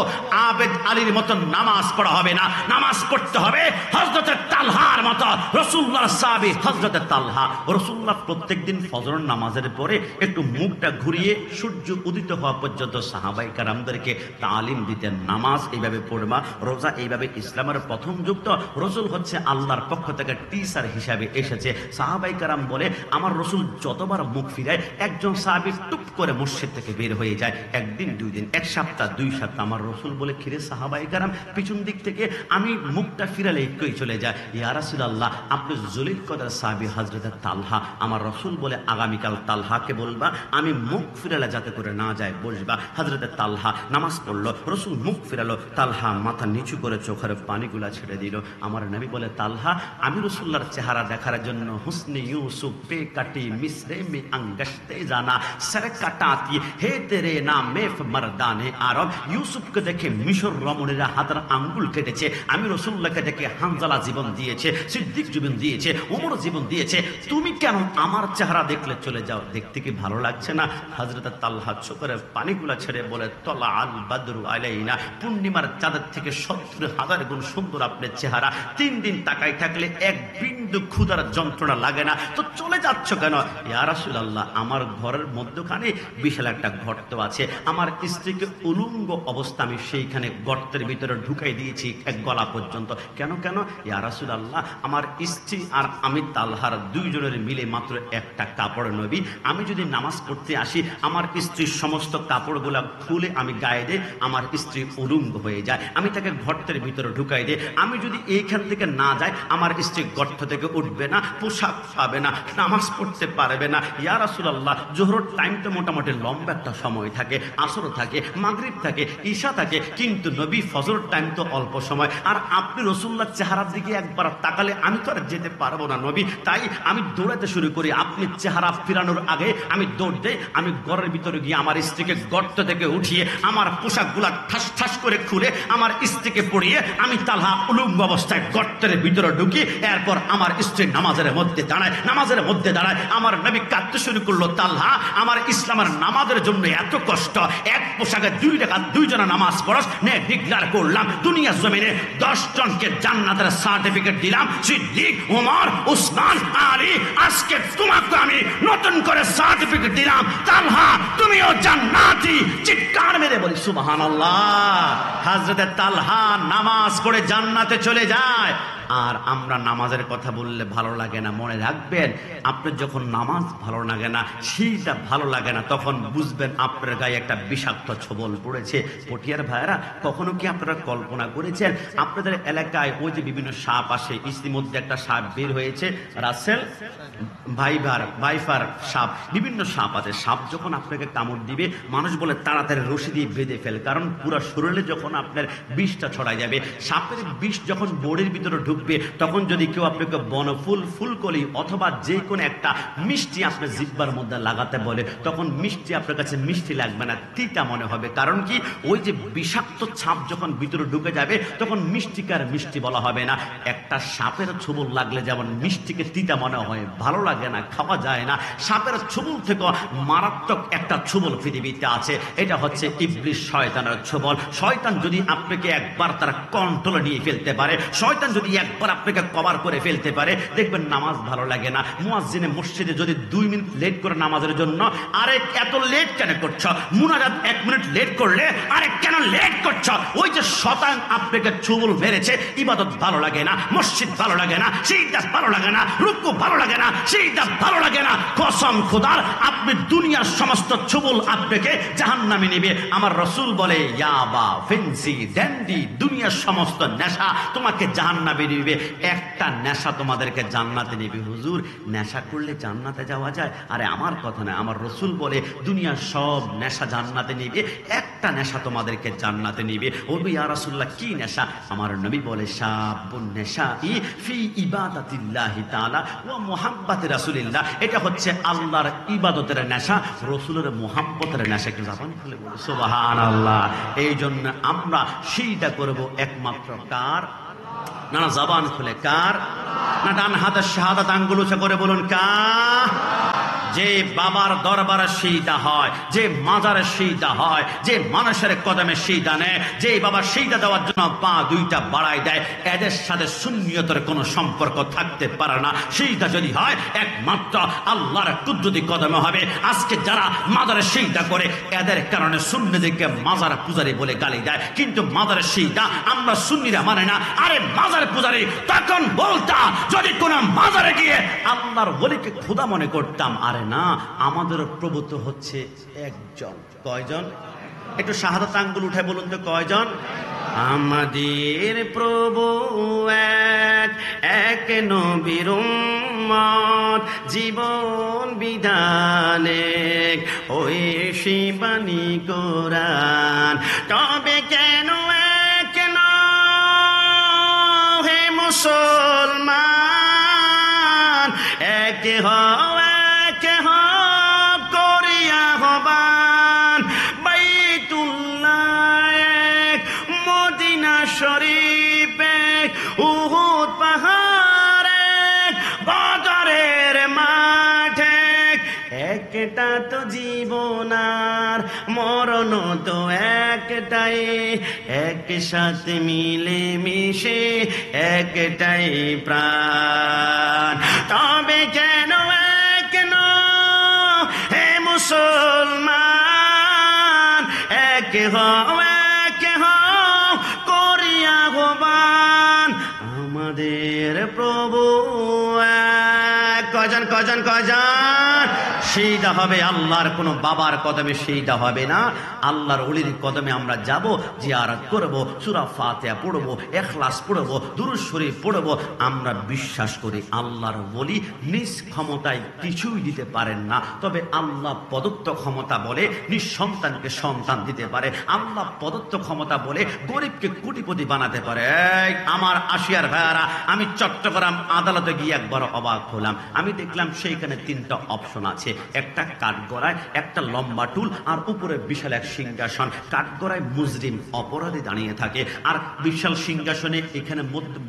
আবেদ আলীর মতো নামাজ পড়া হবে না, নামাজ পড়তে হবে হযরতে তালহার মতো। রাসূলুল্লাহর সাহাবী হযরতে তালহা, রাসূলুল্লাহ প্রত্যেকদিন ফজর নামাজের পরে একটু মুখটা ঘুরিয়ে সূর্য উদিত হওয়া পর্যন্ত সাহাবায়ে কেরামদেরকে তালিম দিতেন। নামাজ এইভাবে পড়বা, রোজা এইভাবে। ইসলামের প্রথম যুক্ত রাসূল হচ্ছে আল্লাহর পক্ষ থেকে টিচার হিসাবে এসেছে। সাহাবায়ে কেরাম বলে আমার রাসূল যতবার মুখ ফিরায় একজন সাহাবী টুপ করে মসজিদ থেকে বের হয়ে যায়। একদিন, দুই দিন, এক সপ্তাহ, 2 সপ্তাহ। আমার রাসূল বলে খিরে সাহাবায়ে কেরাম পিছন দিক থেকে আমি মুখটা ফিরালে একই চলে যায়। ইয়া রাসূলুল্লাহ আপনি জলিল কদর সাহাবী হযরত তালহা। আমার রাসূল বলে আগামীকাল তালহাকে বলবা আমি মুখ ফিরালে যাতে করে না যায় বসবা। হযরত তালহা নামাজ পড়লো, রাসূল মুখ ফিরালো, তালহা মাথা নিচু করে চোখের পানিগুলা ছেড়ে দিল। আমার নবী বলে তালহা আমি রাসূলুল্লাহর চেহারা দেখার জন্য হুসনে ইউসুফ পে কাটি মিসরে মে আঙ্গশতে জানা সর কাটাতি হে তেরে নাম মেফ মর্দানে আরব। ইউসুফকে দেখে মিশর রমণীরা হাতের আঙ্গুল কেটেছে, আমি রাসূলুল্লাহকে দেখে হানজালা জীবন দিয়েছে, সিদ্দিক জীবন দিয়েছে, ওমর জীবন দিয়েছে, তুমি কেন আমার চেহারা দেখলে চলে যাও? দেখতে কি ভালো লাগছে না? হযরত তালহা চোখের পানিগুলা ছেড়ে বলে তলা আল বাদরু আলাইনা, পূর্ণিমার চাঁদের থেকে 70,000 গুণ সুন্দর আপনার চেহারা। 3 দিন তাকাই থাকলে এক বিন্দু ক্ষুধার যন্ত্রণা লাগে না, তো চলে যাচ্ছ কেন? ইয়া রাসূলুল্লাহ আমার ঘরের মধ্যখানে বিশাল একটা গর্ত আছে, আমার স্ত্রীকে উলঙ্গ অবস্থা আমি সেইখানে গর্তের ভিতরে ঢুকাই দিয়েছি এক গলা পর্যন্ত। কেন কেন? ইয়া রাসূলুল্লাহ আমার স্ত্রী আর আমি তালহার 2 জনের মিলে মাত্র একটা কাপড় নবী। আমি যদি নামাজ পড়তে আসি আমার স্ত্রীর সমস্ত কাপড়গুলা খুলে আমি গায়ে দিই, আমার স্ত্রী উলঙ্গ হয়ে যায়, আমি তাকে গর্তের ভিতরে ঢুকাই দিই। আমি যদি এইখান থেকে না যাই আমার স্ত্রী গর্ত থেকে উঠবে না, পোশাক পাবে না, নামাজ পড়তে পারবে না। ইয়া রাসূলুল্লাহ জোহরের টাইম তো মোটামুটি লম্বা একটা সময় থাকে, আসর থাকে, মাগরিব থাকে, ঈশা থাকে, কিন্তু নবী ফজর টাইম তো অল্প সময়। আর আপনি রাসূলুল্লাহর চেহারার দিকে একবার তাকালে আমি তো আর যেতে পারবো না নবী, তাই আমি দৌড়াতে শুরু করি। আপনি চেহারা ফিরানোর আগে আমি দৌড় দেই, আমি ঘরের ভিতরে গিয়ে আমার স্ত্রীকে গর্ত থেকে উঠিয়ে আমার পোশাকগুলা ঠাস ঠাস করে খুলে আমার স্ত্রীকে পড়িয়ে আমি তালহা উলঙ্গ অবস্থায় গর্তের ভিতরে ঢুকি। এরপর আমার স্ত্রী নামাজের মধ্যে দাঁড়ায়, নামাজের মধ্যে দাঁড়ায় আমার নবী কাঁদতে শুরু করলো, তালহা আমার ইসলামের নামাজের জন্য এত কষ্ট, এক পোশাকে 2 রাকাত 2 জনা নামাজ পড়স নে ডিক্লার করলাম দুনিয়ার জমিনে 10 জনকে জান্নাতের সার্টিফিকেট দিলাম, সিদ্দিক, ওমর, উসমান, আলী। আজকে তোমাকে আমি নতুন করে সার্টিফিকেট দিলাম, তালহা তুমিও জান্নাতি। চিৎকার মেরে বলি সুবহানাল্লাহ। হযরতে তালহা নামাজ পড়ে জান্নাতে চলে যায়। আর আমরা নামাজের কথা বললে ভালো লাগে না। মনে রাখবেন আপনার যখন নামাজ ভালো লাগে না, সেইটা ভালো লাগে না, তখন বুঝবেন আপনার গায়ে একটা বিষাক্ত ছোবল পড়েছে। পটিয়ার ভাইয়েরা কখনো কি আপনারা কল্পনা করেছেন আপনাদের এলাকায় ওই যে বিভিন্ন সাপ আসে, ইতিমধ্যে একটা সাপ বের হয়েছে, রাসেল ভাইফার সাপ, বিভিন্ন সাপ আছে। সাপ যখন আপনাকে কামড় দিবে মানুষ বলে তাড়াতাড়ি রশি দিয়ে বেঁধে ফেল, কারণ পুরো শরীরে যখন আপনার বিষটা ছড়ায় যাবে। সাপের বিষ যখন বডির ভিতরে ঢুকবে তখন যদি কেউ আপনাকে বনফুল, ফুলকলি অথবা যে কোনো একটা মিষ্টি আপনার জিহ্বার মধ্যে লাগাতে বলে, তখন মিষ্টি আপনার কাছে মিষ্টি লাগবে না, তিতা মনে হবে। কারণ কি ওই যে বিষাক্ত ছাপ যখন ভিতরে ঢুকে যাবে তখন মিষ্টিকে আর মিষ্টি বলা হবে না। একটা সাপের ছোবল লাগলে যেমন মিষ্টিকে তিতা মনে হয়, ভালো লাগে না, খাওয়া যায় না, সাপের ছোবল থেকে মারাত্মক একটা ছোবল পৃথিবীতে আছে, এটা হচ্ছে ইবলিস, শয়তানের ছোবল। শয়তান যদি আপনাকে একবার তার কন্ট্রোলে নিয়ে ফেলতে পারে, শয়তান যদি একবার আপনাকে কভার করে ফেলতে পারে। দেখবেন নামাজ ভালো লাগে না। মুয়াজ্জিনে মসজিদে যদি 2 মিনিট লেট করে নামাজের জন্য, আরে এত লেট কেন করছ? মুনাজাত 1 মিনিট লেট করলে আরে কেন লেট করছ? ওই যে শয়তান আপনাকে চুবুল মেরেছে, ইবাদত ভালো লাগে না, মসজিদ ভালো লাগে না, সিজদা ভালো লাগে না, রুকু ভালো লাগে না, সিজদা ভালো লাগে না। কসম খোদার, আপনি দুনিয়ার সমস্ত চুবুল আপনাকে জাহান্নামে নেবে। আমার রাসূল বলে ইয়াবা, ফেন্সি, ড্যান্ডি, দুনিয়ার সমস্ত নেশা তোমাকে জাহান্নামে নেবে, একটা নেশা তোমাদেরকে জান্নাতে নেবে। হুজুর, নেশা করলে জান্নাতে যাওয়া যায়? আরে আমার কথা না, আমার রাসূল বলে দুনিয়ার সব নেশা জান্নাতে নেবে, একটা নেশা তোমাদেরকে জান্নাতে নেবে। বলবে ইয়া রাসূলুল্লাহ কি নেশা? আমার নবী বলে শাবুন নেশাই ফি ইবাদাতিল্লাহি তাআলা ওয়া মুহাব্বাতি রাসূলিল্লাহ। এটা হচ্ছে আল্লাহর ইবাদতের নেশা, রাসূলের মুহাব্বতের নেশা। কি জাপান খুলে বলে সুবহানাল্লাহ। এই জন্য আমরা সেইটা করব একমাত্র কার? না না, জবান খুলে কার? না ডান হাতের শাহাদাত আঙ্গুল উঁচা করে বলুন কার? যে বাবার দরবারে সিজদা হয়, যে মাজারে সিজদা হয়, যে মানুষের কদমে সিজদা নেয়, যে বাবা সিজদা দেওয়ার জন্য পা দুইটা বাড়ায় দেয়, এদের সাথে সুন্নিয়তের কোনো সম্পর্ক থাকতে পারে না। সিজদা যদি হয় একমাত্র আল্লাহর কুদরতি কদমে হবে। আজকে যারা মাজারে সিজদা করে, এদের কারণে সুন্নিদেরকে মাজার পূজারী বলে গালি দেয়, কিন্তু মাজারের সিজদা আমরা সুন্নিরা মানে না। আরে মাজার পূজারী তখন বলতাম যদি কোন মাজারে গিয়ে আল্লাহর ওলিকে খোদা মনে করতাম। আরে না, আমাদের প্রভু তো হচ্ছে একজন। কয়জন? একটু শাহাদাত আঙ্গুল উঠে বলুন তো কয়জন? আমাদের প্রভু এক, এক নবীর উম্মত, জীবন বিধানে ওই শিবানী কোরআন। তবে কেন এক হে মুসলমান, এক হও শরীফে, উহুদ পাহাড়ে, বদরের মাঠে, একটা তো জীবনার মরণ তো একটাই, একসাথে মিলে মিশে একটাই প্রাণ। তবে কেন এক হে মুসলমান, এক হও আমাদের প্রভু কজন কজন কজন? সিজদা হবে আল্লাহর, কোন বাবার কদমে সিজদা হবে না। আল্লাহর ওলির কদমে আমরা যাব, জিয়ারত করব, সূরা ফাতিহা পড়ব, ইখলাস পড়ব, দুরূদ শরীফ পড়ব। আমরা বিশ্বাস করি আল্লাহর ওলি নিজ ক্ষমতায় কিছুই দিতে পারেন না, তবে আল্লাহ প্রদত্ত ক্ষমতা বলে নিঃসন্তানকে সন্তান দিতে পারে। আল্লাহ প্রদত্ত ক্ষমতা বলে গরিবকে কোটিপতি বানাতে পারে। আমার আশিয়ার ভাইয়ারা, আমি চট্টগ্রাম আদালতে গিয়ে একবার অবাক হলাম। আমি দেখলাম সেইখানে 3টা অপশন আছে, একটা কাঠগড়ায়, একটা লম্বা টুল, আর উপরে বিশাল এক সিংহাসন। কাঠগড়ায় মুজরিম অপরাধী দাঁড়িয়ে থাকে, আর বিশাল সিংহাসনে, এখানে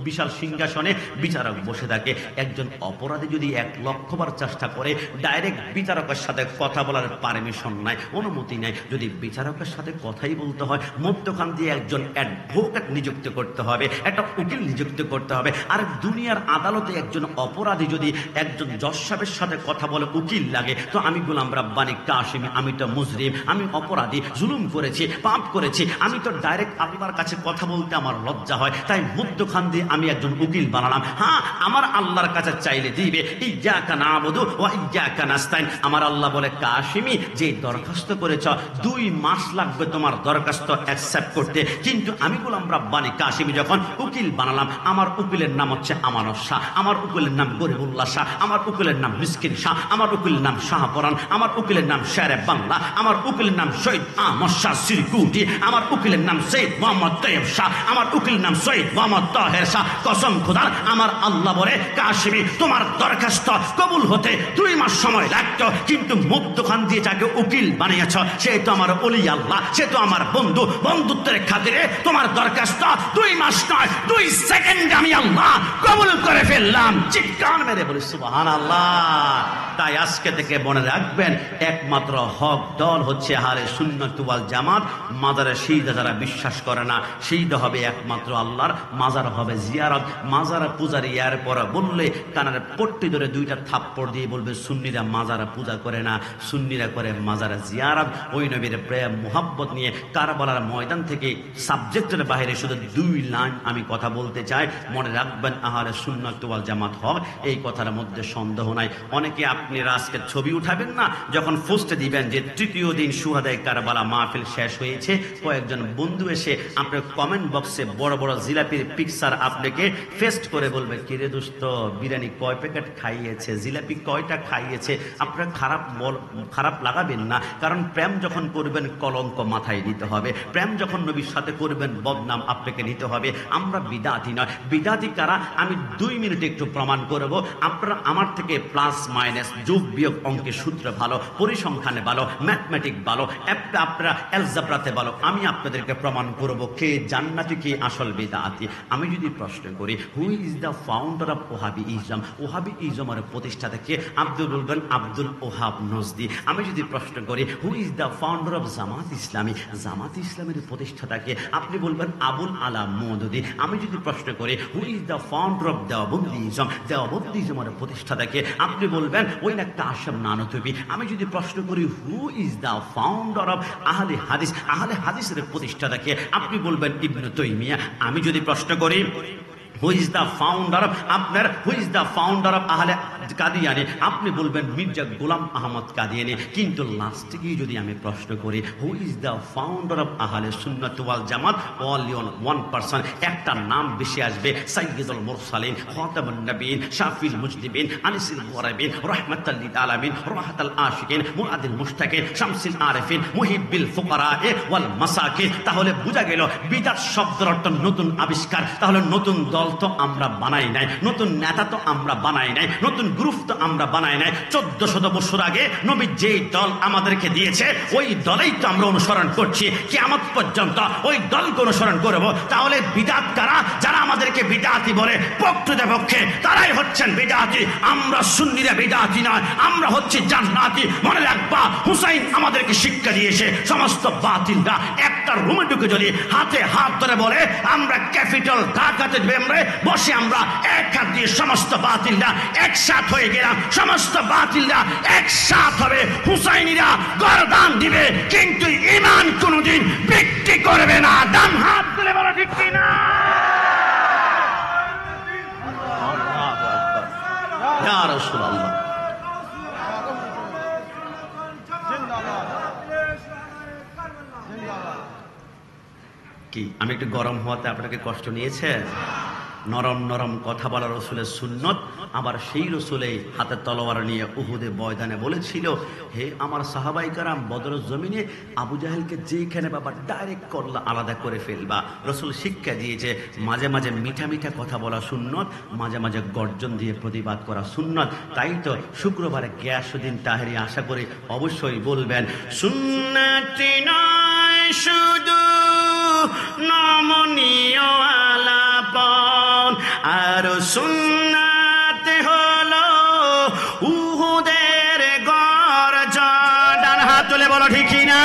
বিশাল সিংহাসনে বিচারক বসে থাকে। একজন অপরাধী যদি 1,00,000 বার চেষ্টা করে, ডাইরেক্ট বিচারকের সাথে কথা বলার পারমিশন নাই, অনুমতি নাই। যদি বিচারকের সাথে কথাই বলতে হয়, মধ্যখান দিয়ে একজন অ্যাডভোকেট নিযুক্ত করতে হবে, একটা উকিল নিযুক্ত করতে হবে। আর দুনিয়ার আদালতে একজন অপরাধী যদি একজন জজ সাহেবের সাথে কথা বলে উকিল লাগে, তো আমি গোলাম রাব্বানী কাশিমি, আমি তো মুজরিম, আমি অপরাধী, জুলুম করেছি, পাপ করেছি, আমি তো ডাইরেক্ট আল্লাহর কাছে কথা বলতে আমার লজ্জা হয়, তাই মধ্যখান দিয়ে আমি একজন উকিল বানালাম। হ্যাঁ, আমার আল্লাহর কাছে চাইলে দিবে, ইয়্যাকা না'বুদু ওয়া ইয়্যাকা নাস্তাইন। আমার আল্লাহ বলে কাশিমি, যে দরখাস্ত করেছ 2 মাস লাগবে তোমার দরখাস্ত অ্যাকসেপ্ট করতে, কিন্তু আমি গোলাম রাব্বানী কাশিমি যখন উকিল বানালাম, আমার উকিলের নাম হচ্ছে আমানত শাহ, আমার উকিলের নাম গরিবুল্লাহ শাহ, আমার উকিলের নাম মিসকিন শাহ, আমার উকিলের নাম শাহপরান, আমার উকিলের নাম শেরে বাংলা, আমার উকিলের নাম শহীদ আহমদ শাহ সিরকুটি, আমার উকিলের নাম সৈয়দ মোহাম্মদ তৈয়ব শাহ, আমার উকিলের নাম সৈয়দ মোহাম্মদ তাহের শাহ। কসম খোদার, আমার আল্লাহ বলে কাশিমি, তোমার দরখাস্ত কবুল হতে 2 মাস সময় লাগতো, কিন্তু মধ্যখান দিয়ে যাকে উকিল বানিয়েছ সে তো আমার ওলি আল্লাহ, সে তো আমার বন্ধু, বন্ধুত্বের খাতিরে তোমার দরখাস্ত 2 মাস নয় 2 সেকেন্ড আমি আল্লাহ কবুল করে ফেললাম। চিৎকার মেরে বলি সুবহানাল্লাহ। তাই আজকে থেকে মনে রাখবেন, একমাত্র হক দল হচ্ছে আহলে সুন্নাত ওয়াল জামাত। মাজারে সিজদা যারা বিশ্বাস করে না, সিজদা হবে একমাত্র আল্লাহর, মাজার হবে জিয়ারত। মাজার পূজারি ইয়ার পর বললে কানের পট্টি ধরে দুইটা থাপ্পড় দিয়ে বলবে সুন্নিরা মাজারা পূজা করে না, সুন্নিরা করে মাজারে জিয়ারত। ওই নবীর প্রেম মুহাব্বত নিয়ে কারবালার ময়দান থেকে সাবজেক্টের বাইরে শুধু 2 লাইন আমি কথা বলতে চাই। মনে রাখবেন আহলে সুন্নাত ওয়াল জামাত হক, এই কথার মধ্যে সন্দেহ নাই। অনেকে আপনারা আজকে ছবি উঠাবেন না, যখন পোস্টে দিবেন যে তৃতীয় দিন শুহাদায়ে কারবালা মাহফিল শেষ হয়েছে, কয়েকজন বন্ধু এসে আপনার কমেন্ট বক্সে বড় বড় জিলাপির পিকচার আপনাকে ফেস্ট করে বলবে, কিরে দোস্ত বিরিয়ানি কয় প্যাকেট খাইয়েছে, জিলাপি কয়টা খাইয়েছে। আপনারা খারাপ লাগাবেন না, কারণ প্রেম যখন করবেন কলঙ্ক মাথায় নিতে হবে। প্রেম যখন নবীর সাথে করবেন বদনাম আপনাকে নিতে হবে। আমরা বিদাতি নয়। বিদাতি কারা আমি 2 মিনিটে একটু প্রমাণ করব। আপনারা আমার থেকে প্লাস মাইনাস যোগ বিয়োগ অঙ্কের সূত্র ভালো, পরিসংখ্যানে ভালো, ম্যাথমেটিক ভালো, আপনারা অ্যালজেব্রাতে ভালো। আমি আপনাদেরকে প্রমাণ করব কে জান্নাতি কে আসল বিদাতি। আমি যদি প্রশ্ন করি who is the founder of Wahhabism, ওহাবিইজমের প্রতিষ্ঠাতা কে? আব্দুল বলবেন আব্দুল ওহাব নজদি। আমি যদি প্রশ্ন করি who is the founder of Jamaat Islami, Jamaat ইসলামের প্রতিষ্ঠাতা কে? আপনি বলবেন আবুল আলা মওদুদি। আমি যদি প্রশ্ন করি who is the founder of Deobandism, দেওবন্দিজমের প্রতিষ্ঠাতা কে? আপনি বলবেন ওই না কাশেম নানতুবি। আমি যদি প্রশ্ন করি who is the founder of আহলে হাদিস, আহলে হাদিসের প্রতিষ্ঠাতা কে? আপনি বলবেন ইবনে তাইমিয়া। আমি যদি প্রশ্ন করি who is the founder of আহলে কাদিয়ানি, আপনি বলবেন মির্জা গোলাম আহমদ কাদিয়ানি। কিন্তু লাস্টে গিয়ে যদি আমি প্রশ্ন করি who is the founder of আহলে সুন্নাত ওয়াল জামাত, অনলি ওয়ান পারসন, একটা নাম বেশি আসবে, সাইয়্যিদুল মুরসালিন, খাতামুন নবিয়্যিন, শাফিউল মুজনিবিন, আনিসুল গরাইবিন, রাহমাতাল লিল আলামিন, রাহাতাল আশিকিন, মুআদিল মুশতাকিন, শামসুল আরিফিন, মুহিব্বিল ফুকারা ওয়াল মাসাকিন। তাহলে বোঝা গেল বিদআত শব্দের অর্থ নতুন আবিষ্কার। তাহলে নতুন দল তো আমরা বানাই নাই, নতুন নেতা তো আমরা বানাই নাই, নতুন গ্রুপ তো আমরা বানাই নাই। 1400 বছর আগে নবী যেই দল আমাদেরকে দিয়েছে ওই দলেই তো আমরা অনুসরণ করছি। কিয়ামত পর্যন্ত ওই দলকে অনুসরণ করব। তাহলে বিদআত কারা? যারা আমাদেরকে বিদআতি বলে, প্রকৃতপক্ষে তারাই হচ্ছেন বিদআতি। আমরা সুন্নিরা বিদআতি নয়, আমরা হচ্ছে জান্নাতি। মনে রাখবা, হুসাইন আমাদেরকে শিক্ষা দিয়েছে সমস্ত বাতিলরা একটা রুমে ঢুকে যদি হাতে হাত ধরে বলে আমরা ক্যাপিটাল ঢাকাতে বসে আমরা এক হাত দিয়ে সমস্ত বাতিলরা একসাথ হয়ে গেলাম, সমস্ত বাতিলরা একসাথ হবে, হুসাইনিরা গর্দান দিবে, কিন্তু ঈমান কোনদিন বিক্রি করবে না। ডান হাত তুলে বলো ঠিক কিনা? ইয়া রাসূলুল্লাহ। কি আমি একটু গরম হওয়াতে আপনাকে কষ্ট নিয়েছে? নরম নরম কথা বলা রসুলের সুন্নত। আবার সেই রসুলে হাতে তলোয়ার নিয়ে উহুদে ময়দানে বলেছিল, হে আমার সাহাবাই কারাম, বদর জমিনে আবু জাহেলকে যেখানে বাবা ডাইরেক্ট করলা আলাদা করে ফেলবা। রসুল শিক্ষা দিয়েছে মাঝে মাঝে মিঠা মিঠা কথা বলা সুন্নত, মাঝে মাঝে গর্জন দিয়ে প্রতিবাদ করা সুন্নত। তাই তো শুক্রবারে গিয়াসউদ্দিন তাহেরি আশা করি অবশ্যই বলবেন, সুন্নতি নয় শুধু নমনীয় আলাপন, আর সুন্নাত হলো উহুদের গর্জন। ডান হাত তুলে বলো ঠিক কিনা?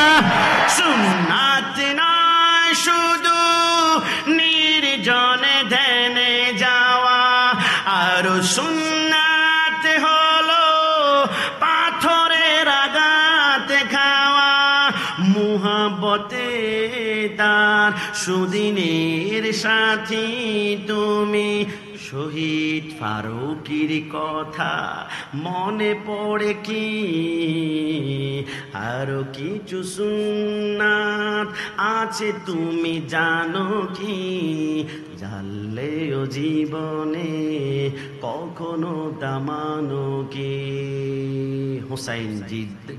সুন্নাত নয় শুধু নির্জনে ধ্যানে যাওয়া, আর সুন্নাত হলো পাথরের আঘাতে খাওয়া। মুহাব্বতে তার সুদিনের সাথী তুমি, শহীদ ফারুকীর কথা মনে পড়ে কি? আরো কিছু সুন্নাত আছে তুমি জানো কি? জানলেও জীবনে কখনো দামানো কি? হুসাইন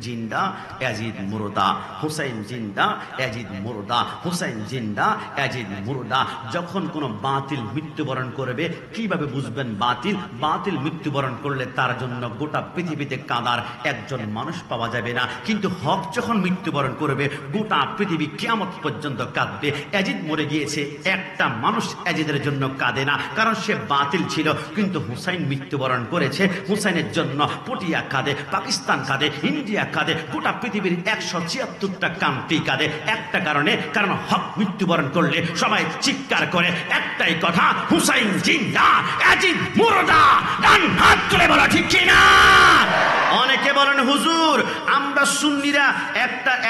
জিন্দা ইয়াজিদ মুরদা, হুসাইন জিন্দা ইয়াজিদ মুরদা, হুসাইন জিন্দা ইয়াজিদ মুরদা। যখন কোনো বাতিল মৃত্যুবরণ করবে, কিভাবে বুঝবেন বাতিল? বাতিল মৃত্যুবরণ করলে তার জন্য গোটা পৃথিবীতে কাঁদার একজন মানুষ পাওয়া যাবে না। কিন্তু হক যখন মৃত্যুবরণ করবে, গোটা পৃথিবী কিয়ামত পর্যন্ত কাঁদবে। ইয়াজিদ মরে গিয়েছে, একটা মানুষ ইয়াজিদের জন্য কাঁদে না, কারণ সে বাতিল ছিল। কিন্তু হুসাইন মৃত্যুবরণ করেছে, হুসাইনের জন্য পটিয়া কাঁদে, পাকিস্তান কাঁদে, ইন্ডিয়া কাঁদে, গোটা পৃথিবীর 176টা কান্ট্রি কাঁদে। একটা কারণে, কারণ হক মৃত্যুবরণ করলে সবাই চিৎকার করে একটাই কথা, হুসাইন জিন্দা, ইয়াজিদ মুর্দা। ডান হাত তুলে বলো ঠিক কিনা। অনেকে বলেন হুজুর আমরা সুন্নিরা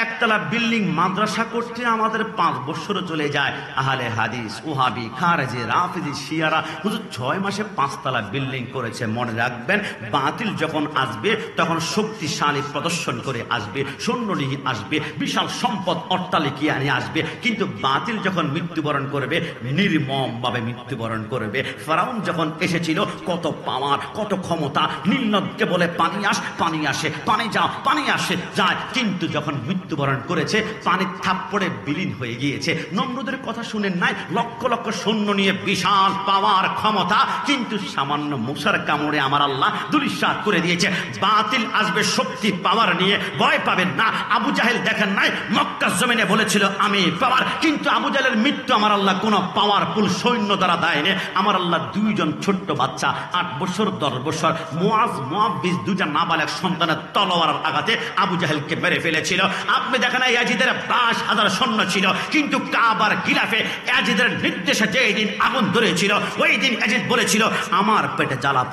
একতলা বিল্ডিং মাদ্রাসা করতে আমাদের 5 বছর চলে যায়। আহলে হাদিস, ওহাবি, খারেজি, রাফিজি, শিয়ারা হুজুর 6 মাসে 5 তলা বিল্ডিং করেছে। মনে রাখবেন, বাতিল যখন আসবে তখন শক্তিশালী প্রদর্শন করে আসবে, সৈন্য নিয়ে আসবে, বিশাল সম্পদ অট্টালিকা নিয়ে আসবে। কিন্তু বাতিল যখন মৃত্যুবরণ করবে নির্মম ভাবে মৃত্যুবরণ করবে। ফেরাউন যখন এসেছিল কত পাওয়ার, কত ক্ষমতা, নীল নদকে বলে পানি পানি আসে, পানি যাও, পানি আসে যায়। কিন্তু যখন মৃত্যুবরণ করেছে পানির থাপ্পড়ে বিলীন হয়ে গিয়েছে। নমরুদের কথা শুনেন নাই? লক্ষ লক্ষ সৈন্য নিয়ে বিশাল পাওয়ার ক্ষমতা, কিন্তু সামান্য মূসার কামড়ে আমার আল্লাহ ধূলিসাৎ করে দিয়েছে। বাতিল আসবে শক্তি পাওয়ার নিয়ে, ভয় পাবেন না। আবু জাহেল দেখেন নাই মক্কার জমিনে বলেছিল আমি পাওয়ার, কিন্তু আবু জাহেলের মৃত্যু আমার আল্লাহ কোন পাওয়ারফুল সৈন্য দ্বারা দেয়নি। আমার আল্লাহ 2 জন ছোট্ট বাচ্চা 8 বছর 10 বছর মুআজ মুআব্বিস 2টা নাবালেগ সন্তানের তলোয়ারের আঘাতে আবু জাহেলকে মেরে ফেলেছিল। আপনি দেখেন ইয়াজিদের 10,000 সৈন্য ছিল, কিন্তু কাবার গিলাফে ইয়াজিদের নির্দেশে যেই দিন আগুন ধরেছিল ওই দিন ইয়াজিদ বলেছিল আমার পেটে জ্বালা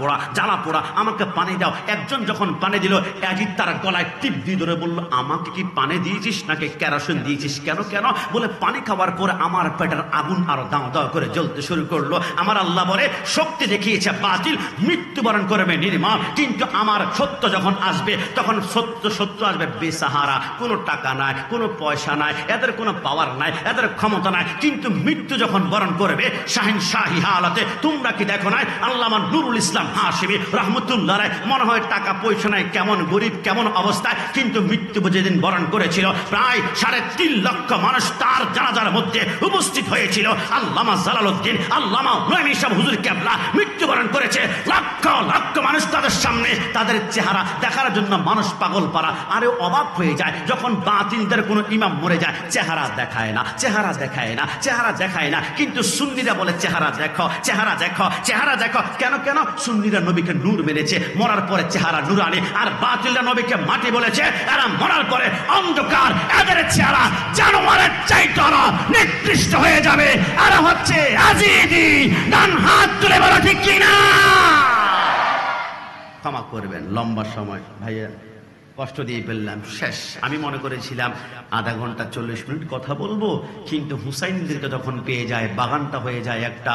পোড়া, আমাকে পানি দাও। একজন যখন পানি দিল ইয়াজিদ তার গলায় টিপ দিয়ে ধরে বলল আমাকে কি পানি দিয়েছিস নাকি কেরোসিন দিয়েছিস? কেন? বলে পানি খাওয়ার পরে আমার পেটের আগুন আরো দাও দাও করে জ্বলতে শুরু করলো। আমার আল্লাহ বলে শক্তি দেখিয়েছে বাতিল মৃত্যুবরণ করবে নির্মম, কিন্তু আমার সত্য যখন আসবে তখন সত্য আসবে বেসাহারা, কোনো টাকা নাই, কোনো পয়সা নাই, এদের কোনো পাওয়ার নাই, এদের ক্ষমতা নাই। কিন্তু মৃত্যু যখন বরণ করবে শাহিনশাহী হালতে, তোমরা কি দেখো নাই আল্লামা নুরুল ইসলাম হাশিমি রহমতুল্লাহ আলাইহি মনে হয় টাকা পয়সা নাই, কেমন গরিব, কেমন অবস্থায়, কিন্তু মৃত্যু যেদিন বরণ করেছিল প্রায় 3.5 লক্ষ মানুষ তার জানাজার মধ্যে উপস্থিত হয়েছিল। আল্লামা জালালউদ্দিন, আল্লামা নঈমী সাহেব হুজুর কেবলা মৃত্যুবরণ করেছে। লক্ষ লক্ষ মানুষ তাদের সামনে, তাদের চেহারা দেখার জন্য মানুষ পাগল পারা। আরে অবাক হয়ে যায় যখন বাতিলদের কোনো ইমাম মরে যায়, চেহারা দেখায় না। কিন্তু সুন্নিরা বলে চেহারা দেখো। কেন? সুন্নিরা নবীকে নূর মেনেছে, মরার পরে চেহারা নূরানি, আর বাতিলরা নবীকে মাটি বলেছে। এরা মরার পরে অন্ধকার, এদের চেহারা জানোয়ারের চাইতে নিকৃষ্ট হয়ে যাবে। আর হচ্ছে আজিদি। ডান হাত তুলে বলো ঠিক কিনা। ক্ষমা করবেন, লম্বা সময় ভাইয়া কষ্ট দিয়ে ফেললাম, শেষ। আমি মনে করেছিলাম আধা ঘন্টা 40 মিনিট কথা বলবো, কিন্তু হুসাইনদেরকে যখন পেয়ে যায় বাগানটা হয়ে যায় একটা।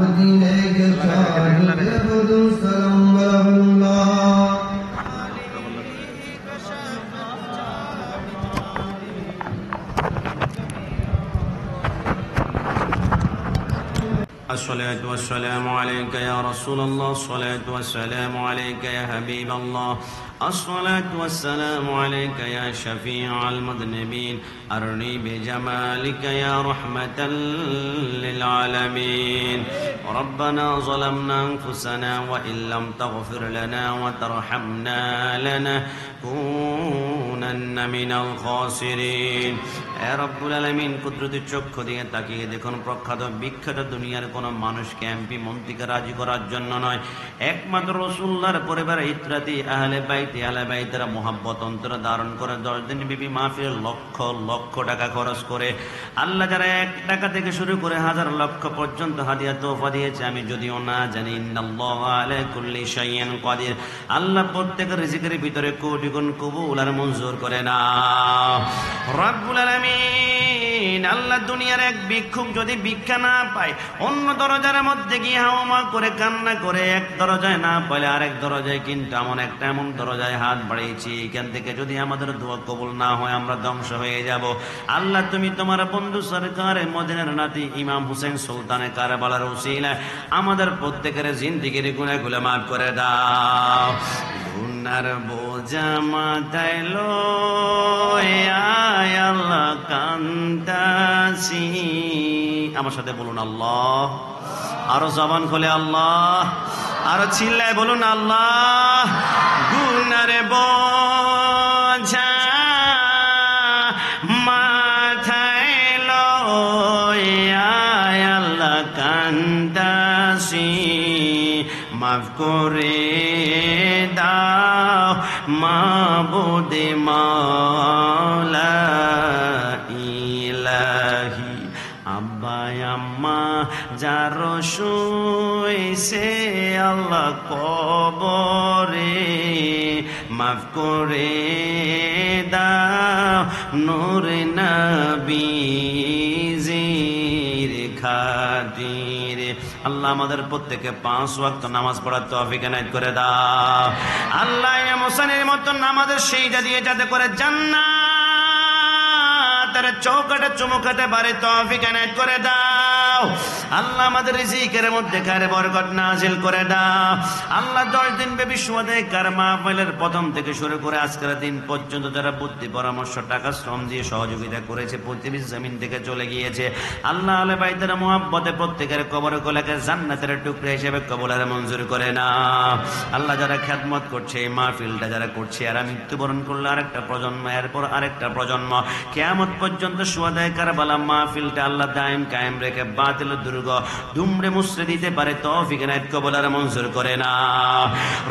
مدينة شاهد يهد السلام الله الصلاة والسلام عليك يا رسول الله الصلاة والسلام عليك يا حبيب الله الصلاة والسلام عليك يا شفيع المذنبين أرني بجمالك يا رحمة للعالمين ربنا ظلمنا أنفسنا وإن لم تغفر لنا وترحمنا لنكونن من الخاسرين এ রব্বুল আলামিন কুদরতের চক্ষু দিয়ে তাকিয়ে দেখুন প্রখ্যাত বিখ্যাত দুনিয়ার কোন মানুষকে এমপি মন্ত্রীকে রাজি করার জন্য নয়, একমাত্র রাসূলুল্লাহর পরিবার ইত্রাতি আহলে বাইতেরা মোহাব্বত অন্তরে ধারণ করে 10 দিন বিবি মাহফিল লক্ষ লক্ষ টাকা খরচ করে আল্লাহ যারা 1 টাকা থেকে শুরু করে হাজার লক্ষ পর্যন্ত হাদিয়া তোফা দিয়েছে, আমি যদিও না জানি ইন্নাল্লাহু আলা কুল্লি শাইইন কাদির, আল্লাহ প্রত্যেকের রিজিকের ভিতরে কোটি গুণ কবুল আর মঞ্জুর করে না। রব্বুল আলামিন আল্লাহ দুনিয়ার এক ভিক্ষুক যদি ভিক্ষা না পায় অন্য দরজার মধ্যে গিয়ে হাওমা করে কান্না করে, এক দরজায় না পাইলে আরেক দরজায়, কিন্তু এমন দরজায় হাত বাড়িয়েছি এখান থেকে যদি আমাদের দোয়া কবুল না হয় আমরা ধ্বংস হয়ে যাব। আল্লাহ তুমি তোমার বন্ধু সরকারে মদিনার নাতি ইমাম হুসেন সুলতানে কারবালার উসিলায় আমাদের প্রত্যেকের জিন্দেগির গুনাহগুলো মাফ করে দাও। গুনার বোঝা মাথায় লয়ে আয় আল্লাহ কান্তাসি, আমার সাথে বলুন আল্লাহ, আরো জবান খুলে আল্লাহ, আরো চিল্লায় বলুন আল্লাহ। গুনার বোঝা মাথায় লয়ে আয় আল্লাহ কান্তাসি, মাফ করে দাও মাবুদে মাওলা ইলাহি। আব্বা আম্মা যার শুইছে আল্লাহ কবরে, মাফ করে দাও নূরে নবীজির খাতিরে। আল্লাহ আমাদের প্রত্যেকে 5 ওয়াক্ত নামাজ পড়ার তৌফিক এনায়েত করে দাও। আল্লাহ ইমাম হোসেনের মতো নামাজের সেইটা দিয়ে যাতে করে জান্নাতের চৌকাঠে চুমু খেতে পারে তৌফিক এনায়েত করে দাও। আল্লাহ আমাদের রিজিকের মধ্যে খায়ের বরকত নাজিল করে দাও। আল্লাহ 10 দিন ব্যাপী সুবহানাকার মাহফিলের প্রথম থেকে শুরু করে আজকের দিন পর্যন্ত যারা বুদ্ধি পরামর্শ টাকা শ্রম দিয়ে সহযোগিতা করেছে, পৃথিবীর জমিন থেকে চলে গিয়েছে, আল্লাহ আলে বাইতের মুহাব্বতে প্রত্যেকের কবর কোলাকে জান্নাতের টুকরা হিসেবে কবুল আর মঞ্জুর করে নাও। আল্লাহ যারা খেদমত করছে এই মাহফিলটা যারা করছে, আর মৃত্যুবরণ করলে আরেকটা প্রজন্ম, এরপর আরেকটা প্রজন্ম, কিয়ামত পর্যন্ত সুহাদায়ে কারবালা মাহফিলটা আল্লাহ দায়েম কায়েম রেখে বাতিল দুর্গ দুমড়ে মুছড়ে দিতে পারে তৌফিক এনায়েত কবুল আর মঞ্জুর করে নাও।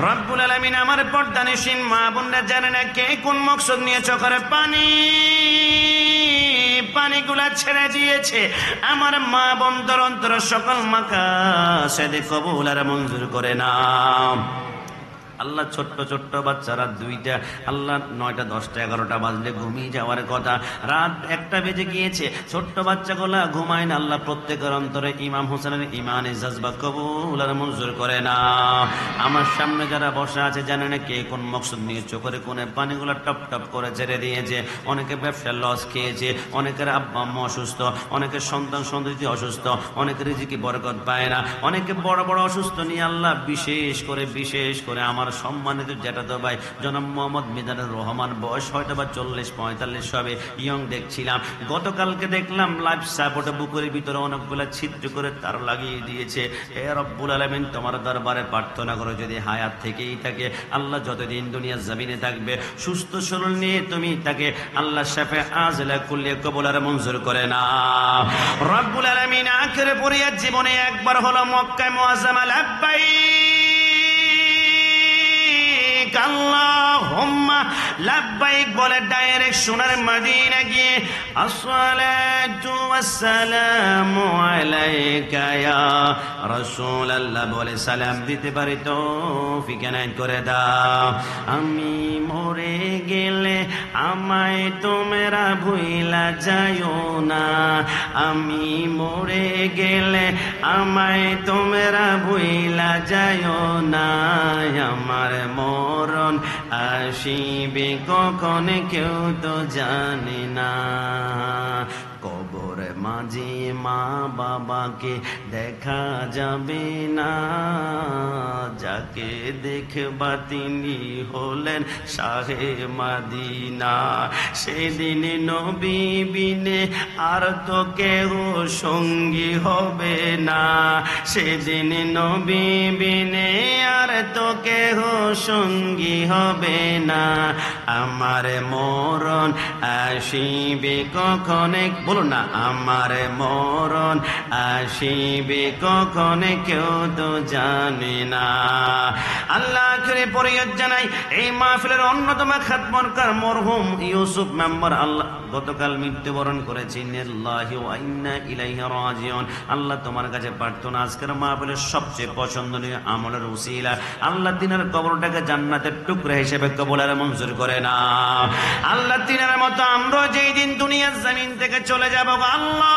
রব্বুল আলামিন আমার পর্দানিশীন মা বোনরা জানে না কে কোন মকসদ নিয়ে চোখের পানিগুলা ছেড়ে দিয়েছে, আমার মা বোনদের অন্তর সকল মাকাসেদ কবুল আর মঞ্জুর করে নাও। আল্লাহ ছোট্ট ছোট্ট বাচ্চারা 2টা, আল্লাহ 9টা 10টা 11টা বাজলে ঘুমিয়ে যাওয়ার কথা, রাত 1টা বেজে গিয়েছে, ছোট্ট বাচ্চাগুলা ঘুমায় না। আল্লাহ প্রত্যেকের অন্তরে ইমাম হোসেনের ইমানে জজবা কবুল আর মঞ্জুর করে না। আমার সামনে যারা বসা আছে জানে না কে কোন মকসদ নিয়ে চোখের কোণে পানিগুলো টপ টপ করে ছেড়ে দিয়েছে। অনেকে ব্যবসার লস খেয়েছে, অনেকের আব্বা আম্মা অসুস্থ, অনেকের সন্তান সন্ততি অসুস্থ, অনেকের রিজিকে বরকত পায় না, অনেকে বড় বড় অসুস্থ নিয়ে। আল্লাহ বিশেষ করে আমার সম্মানিত জ্যাঠাতো ভাই জনাব মোহাম্মদ মিজানুর রহমান, বয়স হয়তো বা 40-45 হবে, ইয়ং দেখছিলাম। গতকালকে দেখলাম লাইফ সাপোর্টে বুকের ভিতরে অনেকগুলো ছিদ্র করে তার লাগিয়ে দিয়েছে। হে রব্বুল আলামিন তোমার দরবারে প্রার্থনা করো যদি হায়াত থেকেই থাকে, আল্লাহ যতদিন দুনিয়ার জমিনে থাকবে সুস্থ শরীর নিয়ে তুমি তাকে আল্লাহ শাফে আজলা কুল্লি কবুল আর মঞ্জুর করে নাও। রব্বুল আলামিন আখিরে পরিয়ার জীবনে একবার হলো মক্কায় মুআজ্জামা লাব্বাইক আল্লাহুম্মা লাব্বাইক বলে ডাইরেক্ট সোনার মদিনা গিয়ে আসসালাতু ওয়াসসালামু আলাইকা ইয়া রাসূলুল্লাহ বলে সালাম দিতে পারি তৌফিক এনায়েত করে দাও। আমি মরে গেলে আমায় তোমরা ভুইলা যাইও না, আমি মরে গেলে আমায় তোমরা ভুইলা যাইও না, আমার মরণ আসিবে কখন কেউ তো জানে না। কবর মাঝে মা বাবাকে দেখা যাবে না, যাকে দেখবা তিনি হলেন শাহে মদিনা। সেদিন নবী বিনে আর তো কেউ সঙ্গী হবে না, সেদিন নবী বিনে আর তো কেউ সঙ্গী হবে না, আমার মরণ আসিবে কখন, বলুন না, আমার মরণ আসিবে কখন কেউ তো জানে না। আল্লাহ করে পরিয়ত জানাই এই মাহফিলের অন্যতম খাতমনকার মরহুম ইউসুফ মেম্বার আল্লাহ গতকাল মৃত্যুবরণ করেছেন। লিল্লাহি ওয়া ইন্না ইলাইহি রাজিউন। আল্লাহ তোমার কাছে প্রার্থনা আজকের মাহফিলের সবচেয়ে পছন্দনীয় আমলের উসিলা আল্লাহ তিনার কবরটাকে জান্নাতের টুকরা হিসেবে কবুল আর মঞ্জুর করে না। আল্লাহ তিনার মতো আমরা যেই দিন দুনিয়ার জমিন থেকে চলে যাব আল্লাহ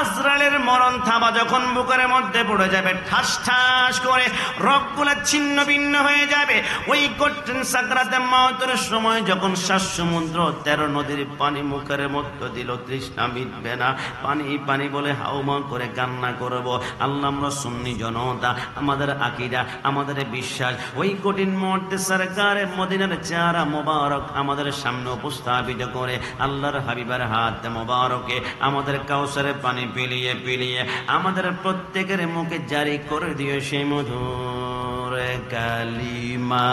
আজরাইলের মরণ থাবা যখন বুকের মধ্যে পড়ে যাবে, ঠাস ঠাস করে রক্তগুলো ছিন্ন ভিন্ন হয়ে যাবে, ওই কঠিন সাকরাতে মওতের সময় যখন 7 সমুদ্র 13 নদীর পানি মুখের মধ্যে দিল, তৃষ্ণা মিটবে না, পানি পানি বলে হাউমাউ করে কান্না করব। আল্লাহ আমরা সুন্নি জনতা, আমাদের আকীদা, আমাদের বিশ্বাস ওই কঠিন মুহূর্তে সরকারে মদিনার চেহারা মোবারক আমাদের সামনে উপস্থাপিত করে আল্লাহর হাবিবের হাত মোবারকে আমাদের কাউসারের পানি পিলিয়ে পিলিয়ে আমাদের প্রত্যেকের মুখে জারি করে দিও সেই মধুর কালিমা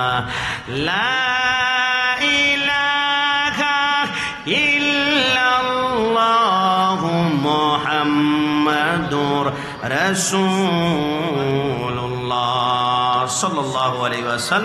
লা ইলাহা ইল্লাল্লাহু মুহাম্মাদুর রাসূলুল্লাহ সাল্লাল্লাহু আলাইহি ওয়াসাল্লাম।